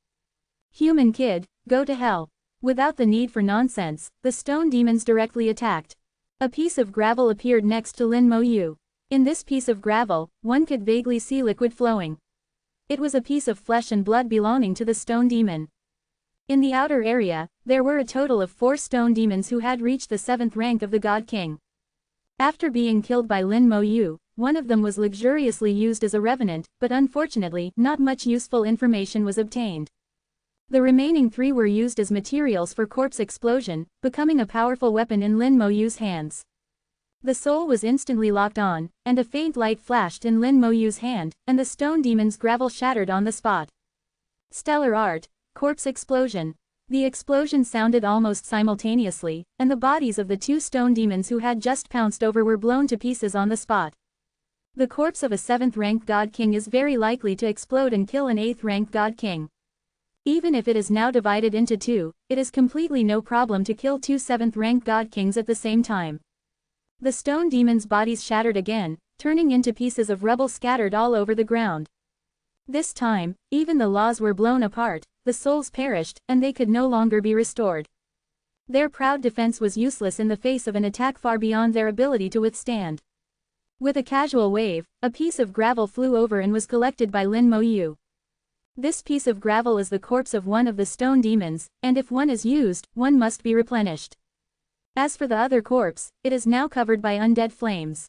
Human kid, go to hell. Without the need for nonsense, the stone demons directly attacked. A piece of gravel appeared next to Lin Mo Yu. In this piece of gravel, one could vaguely see liquid flowing. It was a piece of flesh and blood belonging to the stone demon. In the outer area, there were a total of 4 stone demons who had reached the 7th rank of the God King. After being killed by Lin Mo Yu, one of them was luxuriously used as a revenant, but unfortunately, not much useful information was obtained. The remaining 3 were used as materials for corpse explosion, becoming a powerful weapon in Lin Mo Yu's hands. The soul was instantly locked on, and a faint light flashed in Lin Mo Yu's hand, and the stone demon's gravel shattered on the spot. Stellar art. Corpse explosion. The explosion sounded almost simultaneously, and the bodies of the 2 stone demons who had just pounced over were blown to pieces on the spot. The corpse of a 7th rank God King is very likely to explode and kill an 8th rank God King. Even if it is now divided into 2, it is completely no problem to kill 2 7th rank God Kings at the same time. The stone demons' bodies shattered again, turning into pieces of rubble scattered all over the ground. This time, even the laws were blown apart, the souls perished, and they could no longer be restored. Their proud defense was useless in the face of an attack far beyond their ability to withstand. With a casual wave, a piece of gravel flew over and was collected by Lin Mo Yu. This piece of gravel is the corpse of one of the stone demons, and if one is used, one must be replenished. As for the other corpse, it is now covered by undead flames.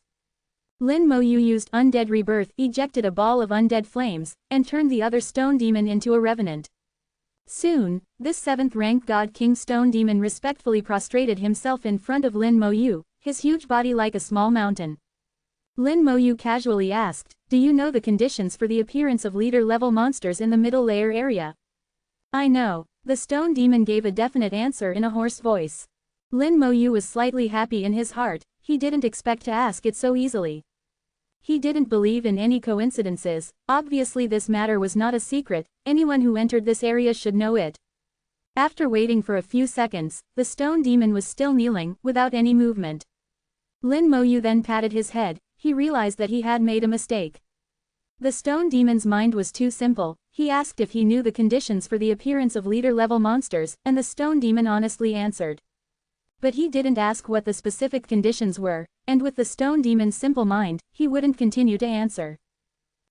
Lin Mo Yu used undead rebirth, ejected a ball of undead flames, and turned the other stone demon into a revenant. Soon, this 7th-rank God King stone demon respectfully prostrated himself in front of Lin Mo Yu, his huge body like a small mountain. Lin Mo Yu casually asked, "Do you know the conditions for the appearance of leader-level monsters in the middle layer area?" "I know." The stone demon gave a definite answer in a hoarse voice. Lin Mo Yu was slightly happy in his heart, he didn't expect to ask it so easily. He didn't believe in any coincidences, obviously this matter was not a secret, anyone who entered this area should know it. After waiting for a few seconds, the stone demon was still kneeling, without any movement. Lin Mo Yu then patted his head, he realized that he had made a mistake. The stone demon's mind was too simple, he asked if he knew the conditions for the appearance of leader-level monsters, and the stone demon honestly answered. But he didn't ask what the specific conditions were, and with the stone demon's simple mind, he wouldn't continue to answer.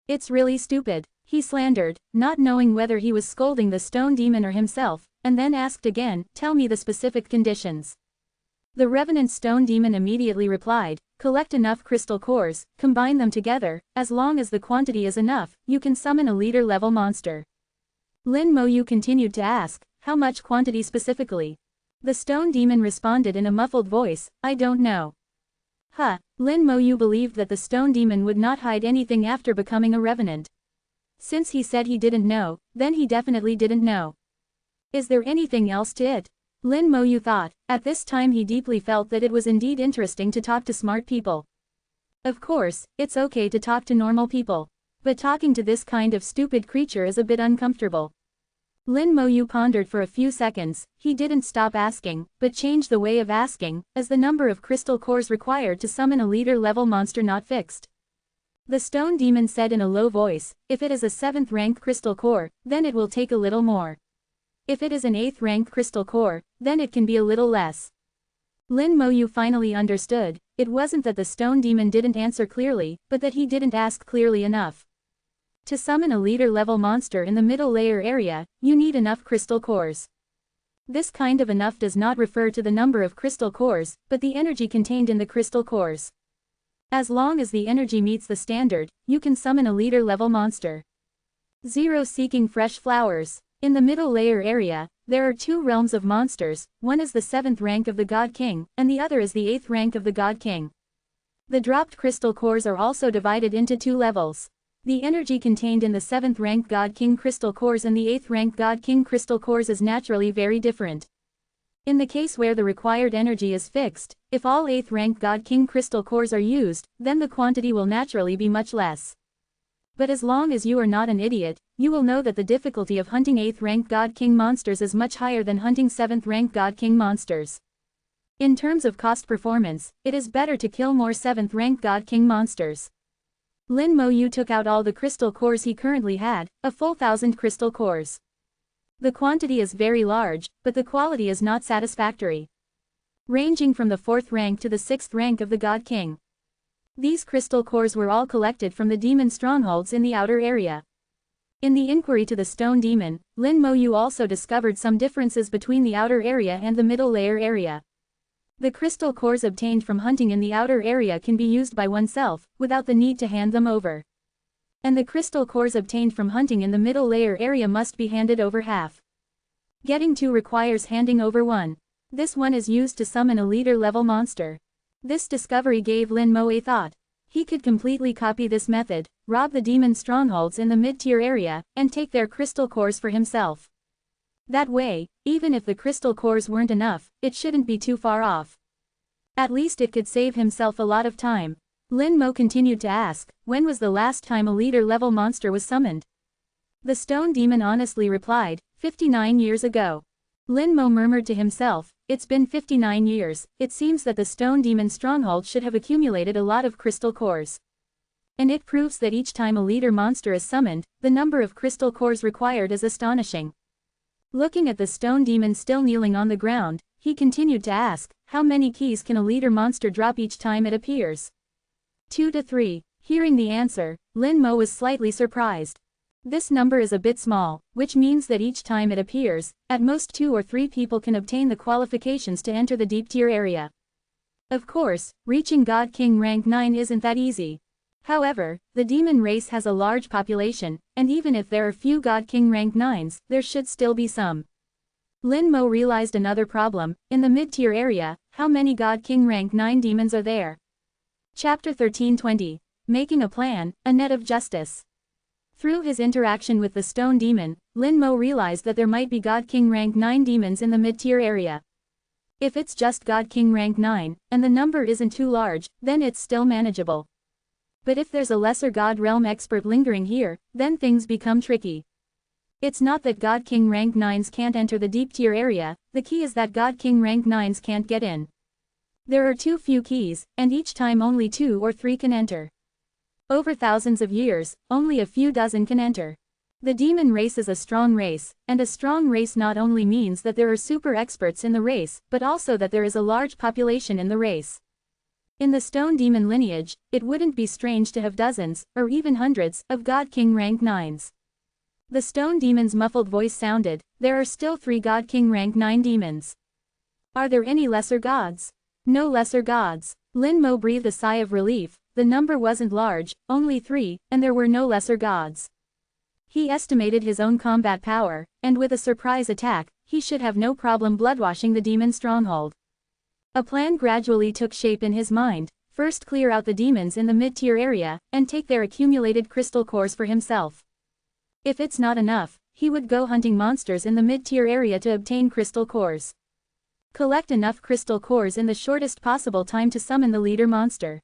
"It's really stupid," he slandered, not knowing whether he was scolding the stone demon or himself, and then asked again, "Tell me the specific conditions." The revenant stone demon immediately replied, "Collect enough crystal cores, combine them together, as long as the quantity is enough, you can summon a leader-level monster." Lin Mo Yu continued to ask, "How much quantity specifically?" The stone demon responded in a muffled voice, "I don't know." Lin Mo Yu believed that the stone demon would not hide anything after becoming a revenant. Since he said he didn't know, then he definitely didn't know. Is there anything else to it? Lin Mo Yu thought. At this time he deeply felt that it was indeed interesting to talk to smart people. Of course, it's okay to talk to normal people. But talking to this kind of stupid creature is a bit uncomfortable. Lin Mo Yu pondered for a few seconds, he didn't stop asking, but changed the way of asking, as the number of crystal cores required to summon a leader-level monster not fixed. The stone demon said in a low voice, "If it is a 7th-rank crystal core, then it will take a little more. If it is an 8th-rank crystal core, then it can be a little less." Lin Mo Yu finally understood, it wasn't that the stone demon didn't answer clearly, but that he didn't ask clearly enough. To summon a leader-level monster in the middle layer area, you need enough crystal cores. This kind of enough does not refer to the number of crystal cores, but the energy contained in the crystal cores. As long as the energy meets the standard, you can summon a leader-level monster. 0. Seeking fresh flowers. In the middle layer area, there are 2 realms of monsters, one is the 7th rank of the God King, and the other is the 8th rank of the God King. The dropped crystal cores are also divided into 2 levels. The energy contained in the 7th rank God King crystal cores and the 8th rank God King crystal cores is naturally very different. In the case where the required energy is fixed, if all 8th rank God King crystal cores are used, then the quantity will naturally be much less. But as long as you are not an idiot, you will know that the difficulty of hunting 8th rank God King monsters is much higher than hunting 7th rank God King monsters. In terms of cost performance, it is better to kill more 7th rank God King monsters. Lin Mo Yu took out all the crystal cores he currently had, a full 1,000 crystal cores. The quantity is very large, but the quality is not satisfactory. Ranging from the 4th rank to the 6th rank of the God King. These crystal cores were all collected from the demon strongholds in the outer area. In the inquiry to the stone demon, Lin Mo Yu also discovered some differences between the outer area and the middle layer area. The crystal cores obtained from hunting in the outer area can be used by oneself, without the need to hand them over. And the crystal cores obtained from hunting in the middle layer area must be handed over half. Getting 2 requires handing over 1. This one is used to summon a leader-level monster. This discovery gave Lin Mo a thought. He could completely copy this method, rob the demon strongholds in the mid-tier area, and take their crystal cores for himself. That way, even if the crystal cores weren't enough, it shouldn't be too far off. At least it could save himself a lot of time. Lin Mo continued to ask, when was the last time a leader-level monster was summoned? The stone demon honestly replied, 59 years ago. Lin Mo murmured to himself, it's been 59 years, it seems that the stone demon stronghold should have accumulated a lot of crystal cores. And it proves that each time a leader monster is summoned, the number of crystal cores required is astonishing. Looking at the stone demon still kneeling on the ground, he continued to ask, how many keys can a leader monster drop each time it appears? 2 to 3. Hearing the answer, Lin Mo was slightly surprised. This number is a bit small, which means that each time it appears, at most 2 or 3 people can obtain the qualifications to enter the deep tier area. Of course, reaching God King rank 9 isn't that easy. However, the demon race has a large population, and even if there are few God King rank 9s, there should still be some. Lin Mo realized another problem: in the mid-tier area, how many God King rank 9 demons are there? Chapter 1320. Making a Plan, a Net of Justice. Through his interaction with the stone demon, Lin Mo realized that there might be God King rank 9 demons in the mid-tier area. If it's just God King rank 9, and the number isn't too large, then it's still manageable. But if there's a lesser God Realm expert lingering here, then things become tricky. It's not that God King rank 9s can't enter the deep tier area, the key is that God King rank 9s can't get in. There are too few keys, and each time only 2 or 3 can enter. Over thousands of years, only a few dozen can enter. The demon race is a strong race, and a strong race not only means that there are super experts in the race, but also that there is a large population in the race. In the stone demon lineage, it wouldn't be strange to have dozens, or even hundreds, of God King rank 9s. The stone demon's muffled voice sounded, there are still 3 God King rank 9 demons. Are there any lesser gods? No lesser gods. Lin Mo breathed a sigh of relief. The number wasn't large, only 3, and there were no lesser gods. He estimated his own combat power, and with a surprise attack, he should have no problem bloodwashing the demon stronghold. A plan gradually took shape in his mind: first clear out the demons in the mid-tier area, and take their accumulated crystal cores for himself. If it's not enough, he would go hunting monsters in the mid-tier area to obtain crystal cores. Collect enough crystal cores in the shortest possible time to summon the leader monster.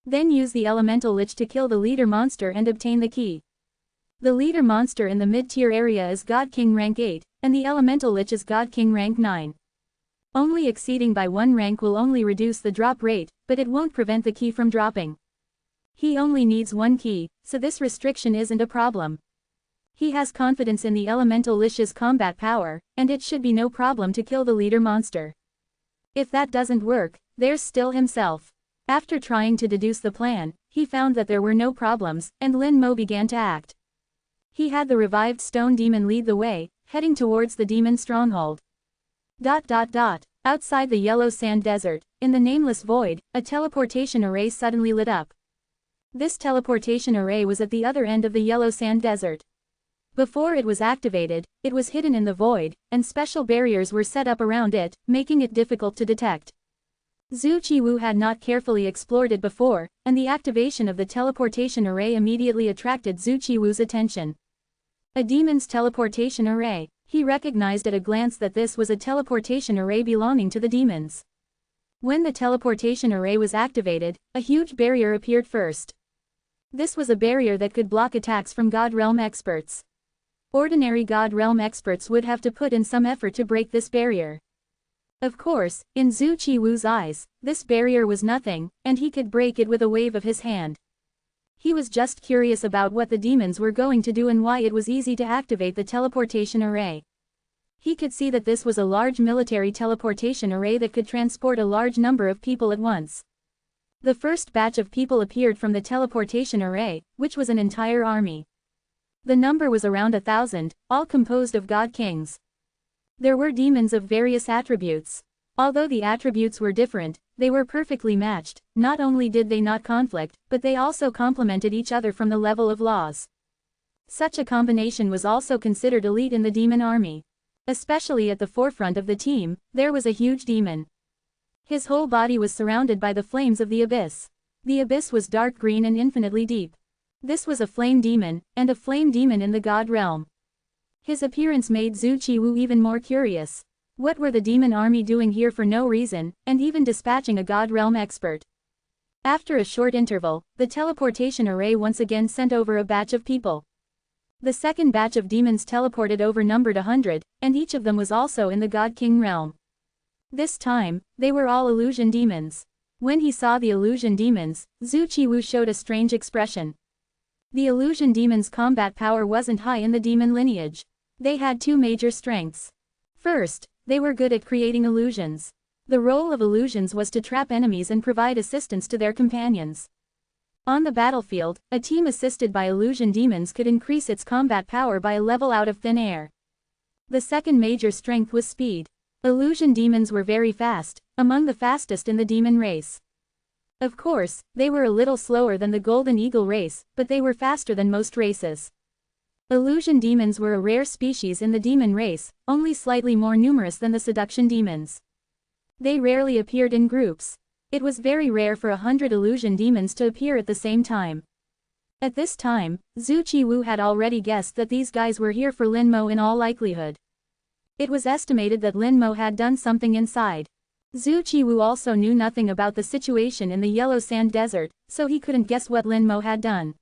Then use the elemental lich to kill the leader monster and obtain the key. The leader monster in the mid-tier area is God King rank 8, and the elemental lich is God King rank 9. Only exceeding by 1 rank will only reduce the drop rate, but it won't prevent the key from dropping. He only needs 1 key, so this restriction isn't a problem. He has confidence in the elemental lich's combat power, and it should be no problem to kill the leader monster. If that doesn't work, there's still himself. After trying to deduce the plan, he found that there were no problems, and Lin Mo began to act. He had the revived stone demon lead the way, heading towards the demon stronghold. Outside the yellow sand desert, in the nameless void, a teleportation array suddenly lit up. This teleportation array was at the other end of the yellow sand desert. Before it was activated, it was hidden in the void, and special barriers were set up around it, making it difficult to detect. Zhu Qiwu had not carefully explored it before, and the activation of the teleportation array immediately attracted Zhu Qiwu's attention. A demon's teleportation array. He recognized at a glance that this was a teleportation array belonging to the demons. When the teleportation array was activated, a huge barrier appeared first. This was a barrier that could block attacks from God Realm experts. Ordinary God Realm experts would have to put in some effort to break this barrier. Of course, in Zhu Qiwu's eyes, this barrier was nothing, and he could break it with a wave of his hand. He was just curious about what the demons were going to do and why it was easy to activate the teleportation array. He could see that this was a large military teleportation array that could transport a large number of people at once. The first batch of people appeared from the teleportation array, which was an entire army. The number was around 1,000, all composed of God Kings. There were demons of various attributes. Although the attributes were different, they were perfectly matched. Not only did they not conflict, but they also complemented each other from the level of laws. Such a combination was also considered elite in the demon army. Especially at the forefront of the team, there was a huge demon. His whole body was surrounded by the flames of the abyss. The abyss was dark green and infinitely deep. This was a flame demon, and a flame demon in the God realm. His appearance made Zhu Qiwu even more curious. What were the demon army doing here for no reason, and even dispatching a God realm expert? After a short interval, the teleportation array once again sent over a batch of people. The second batch of demons teleported over numbered 100, and each of them was also in the God King realm. This time, they were all illusion demons. When he saw the illusion demons, Zhu Qiwu showed a strange expression. The illusion demons' combat power wasn't high in the demon lineage. They had 2 major strengths. First, they were good at creating illusions. The role of illusions was to trap enemies and provide assistance to their companions. On the battlefield, a team assisted by illusion demons could increase its combat power by a level out of thin air. The second major strength was speed. Illusion demons were very fast, among the fastest in the demon race. Of course, they were a little slower than the Golden Eagle race, but they were faster than most races. Illusion demons were a rare species in the demon race, only slightly more numerous than the seduction demons. They rarely appeared in groups. It was very rare for 100 illusion demons to appear at the same time. At this time, Zhu Qiwu had already guessed that these guys were here for Lin Mo in all likelihood. It was estimated that Lin Mo had done something inside. Zhu Qiwu also knew nothing about the situation in the Yellow Sand Desert, so he couldn't guess what Lin Mo had done.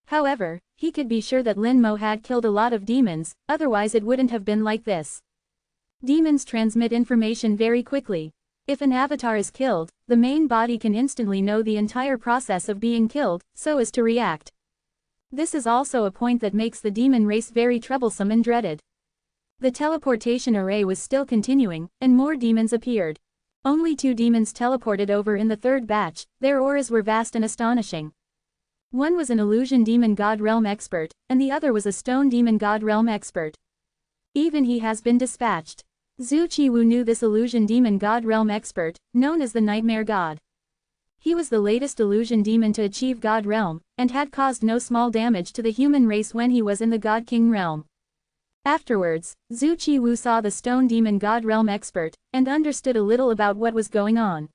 However, he could be sure that Lin Mo had killed a lot of demons, otherwise it wouldn't have been like this. Demons transmit information very quickly. If an avatar is killed, the main body can instantly know the entire process of being killed, so as to react. This is also a point that makes the demon race very troublesome and dreaded. The teleportation array was still continuing, and more demons appeared. Only 2 demons teleported over in the third batch, their auras were vast and astonishing. One was an illusion demon god realm expert, and the other was a stone demon god realm expert. Even he has been dispatched. Zhu Qiwu knew this illusion demon god realm expert, known as the Nightmare God. He was the latest illusion demon to achieve god realm, and had caused no small damage to the human race when he was in the God King realm. Afterwards, Zhu Qiwu saw the stone demon god realm expert, and understood a little about what was going on.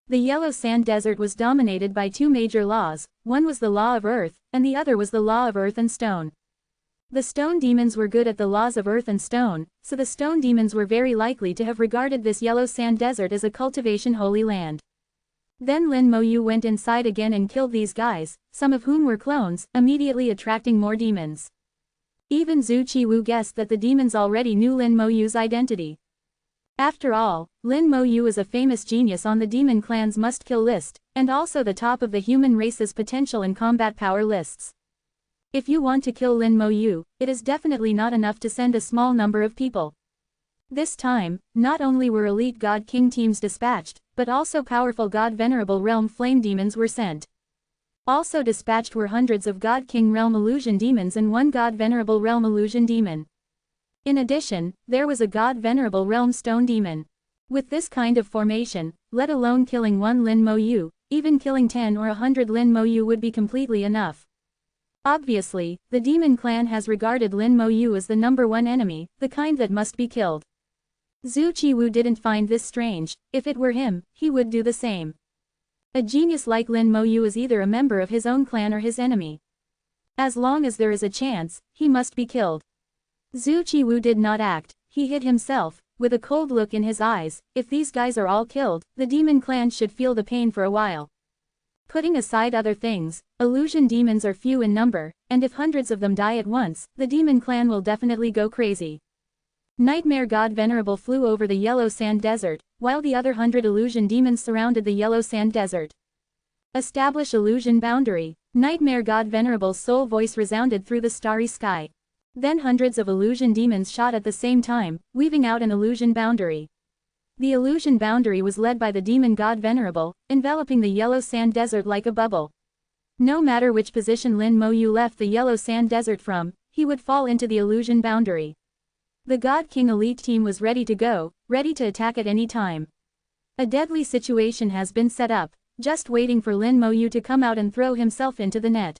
The Yellow Sand Desert was dominated by 2 major laws, one was the law of earth, and the other was the law of earth and stone. The stone demons were good at the laws of earth and stone, so the stone demons were very likely to have regarded this Yellow Sand Desert as a cultivation holy land. Then Lin Mo Yu went inside again and killed these guys, some of whom were clones, immediately attracting more demons. Even Zhu Qiwu guessed that the demons already knew Lin Mo Yu's identity. After all, Lin Mo Yu is a famous genius on the demon clan's must-kill list, and also the top of the human race's potential and combat power lists. If you want to kill Lin Mo Yu, it is definitely not enough to send a small number of people. This time, not only were elite God King teams dispatched, but also powerful God Venerable realm flame demons were sent. Also dispatched were hundreds of God King realm illusion demons and 1 God Venerable realm illusion demon. In addition, there was a God Venerable realm stone demon. With this kind of formation, let alone killing 1 Lin Mo Yu, even killing 10 or 100 Lin Mo Yu would be completely enough. Obviously, the demon clan has regarded Lin Mo Yu as the #1 enemy, the kind that must be killed. Zhu Qiwu didn't find this strange. If it were him, he would do the same. A genius like Lin Mo Yu is either a member of his own clan or his enemy. As long as there is a chance, he must be killed. Zhu Qiwu did not act, he hid himself, with a cold look in his eyes. If these guys are all killed, the demon clan should feel the pain for a while. Putting aside other things, illusion demons are few in number, and if hundreds of them die at once, the demon clan will definitely go crazy. Nightmare God Venerable flew over the Yellow Sand Desert, while the other 100 illusion demons surrounded the Yellow Sand Desert. Establish illusion boundary. Nightmare God Venerable's soul voice resounded through the starry sky. Then hundreds of illusion demons shot at the same time, weaving out an illusion boundary. The illusion boundary was led by the demon god Venerable, enveloping the Yellow Sand Desert like a bubble. No matter which position Lin Mo Yu left the Yellow Sand Desert from, he would fall into the illusion boundary. The God King elite team was ready to go, ready to attack at any time. A deadly situation has been set up, just waiting for Lin Mo Yu to come out and throw himself into the net.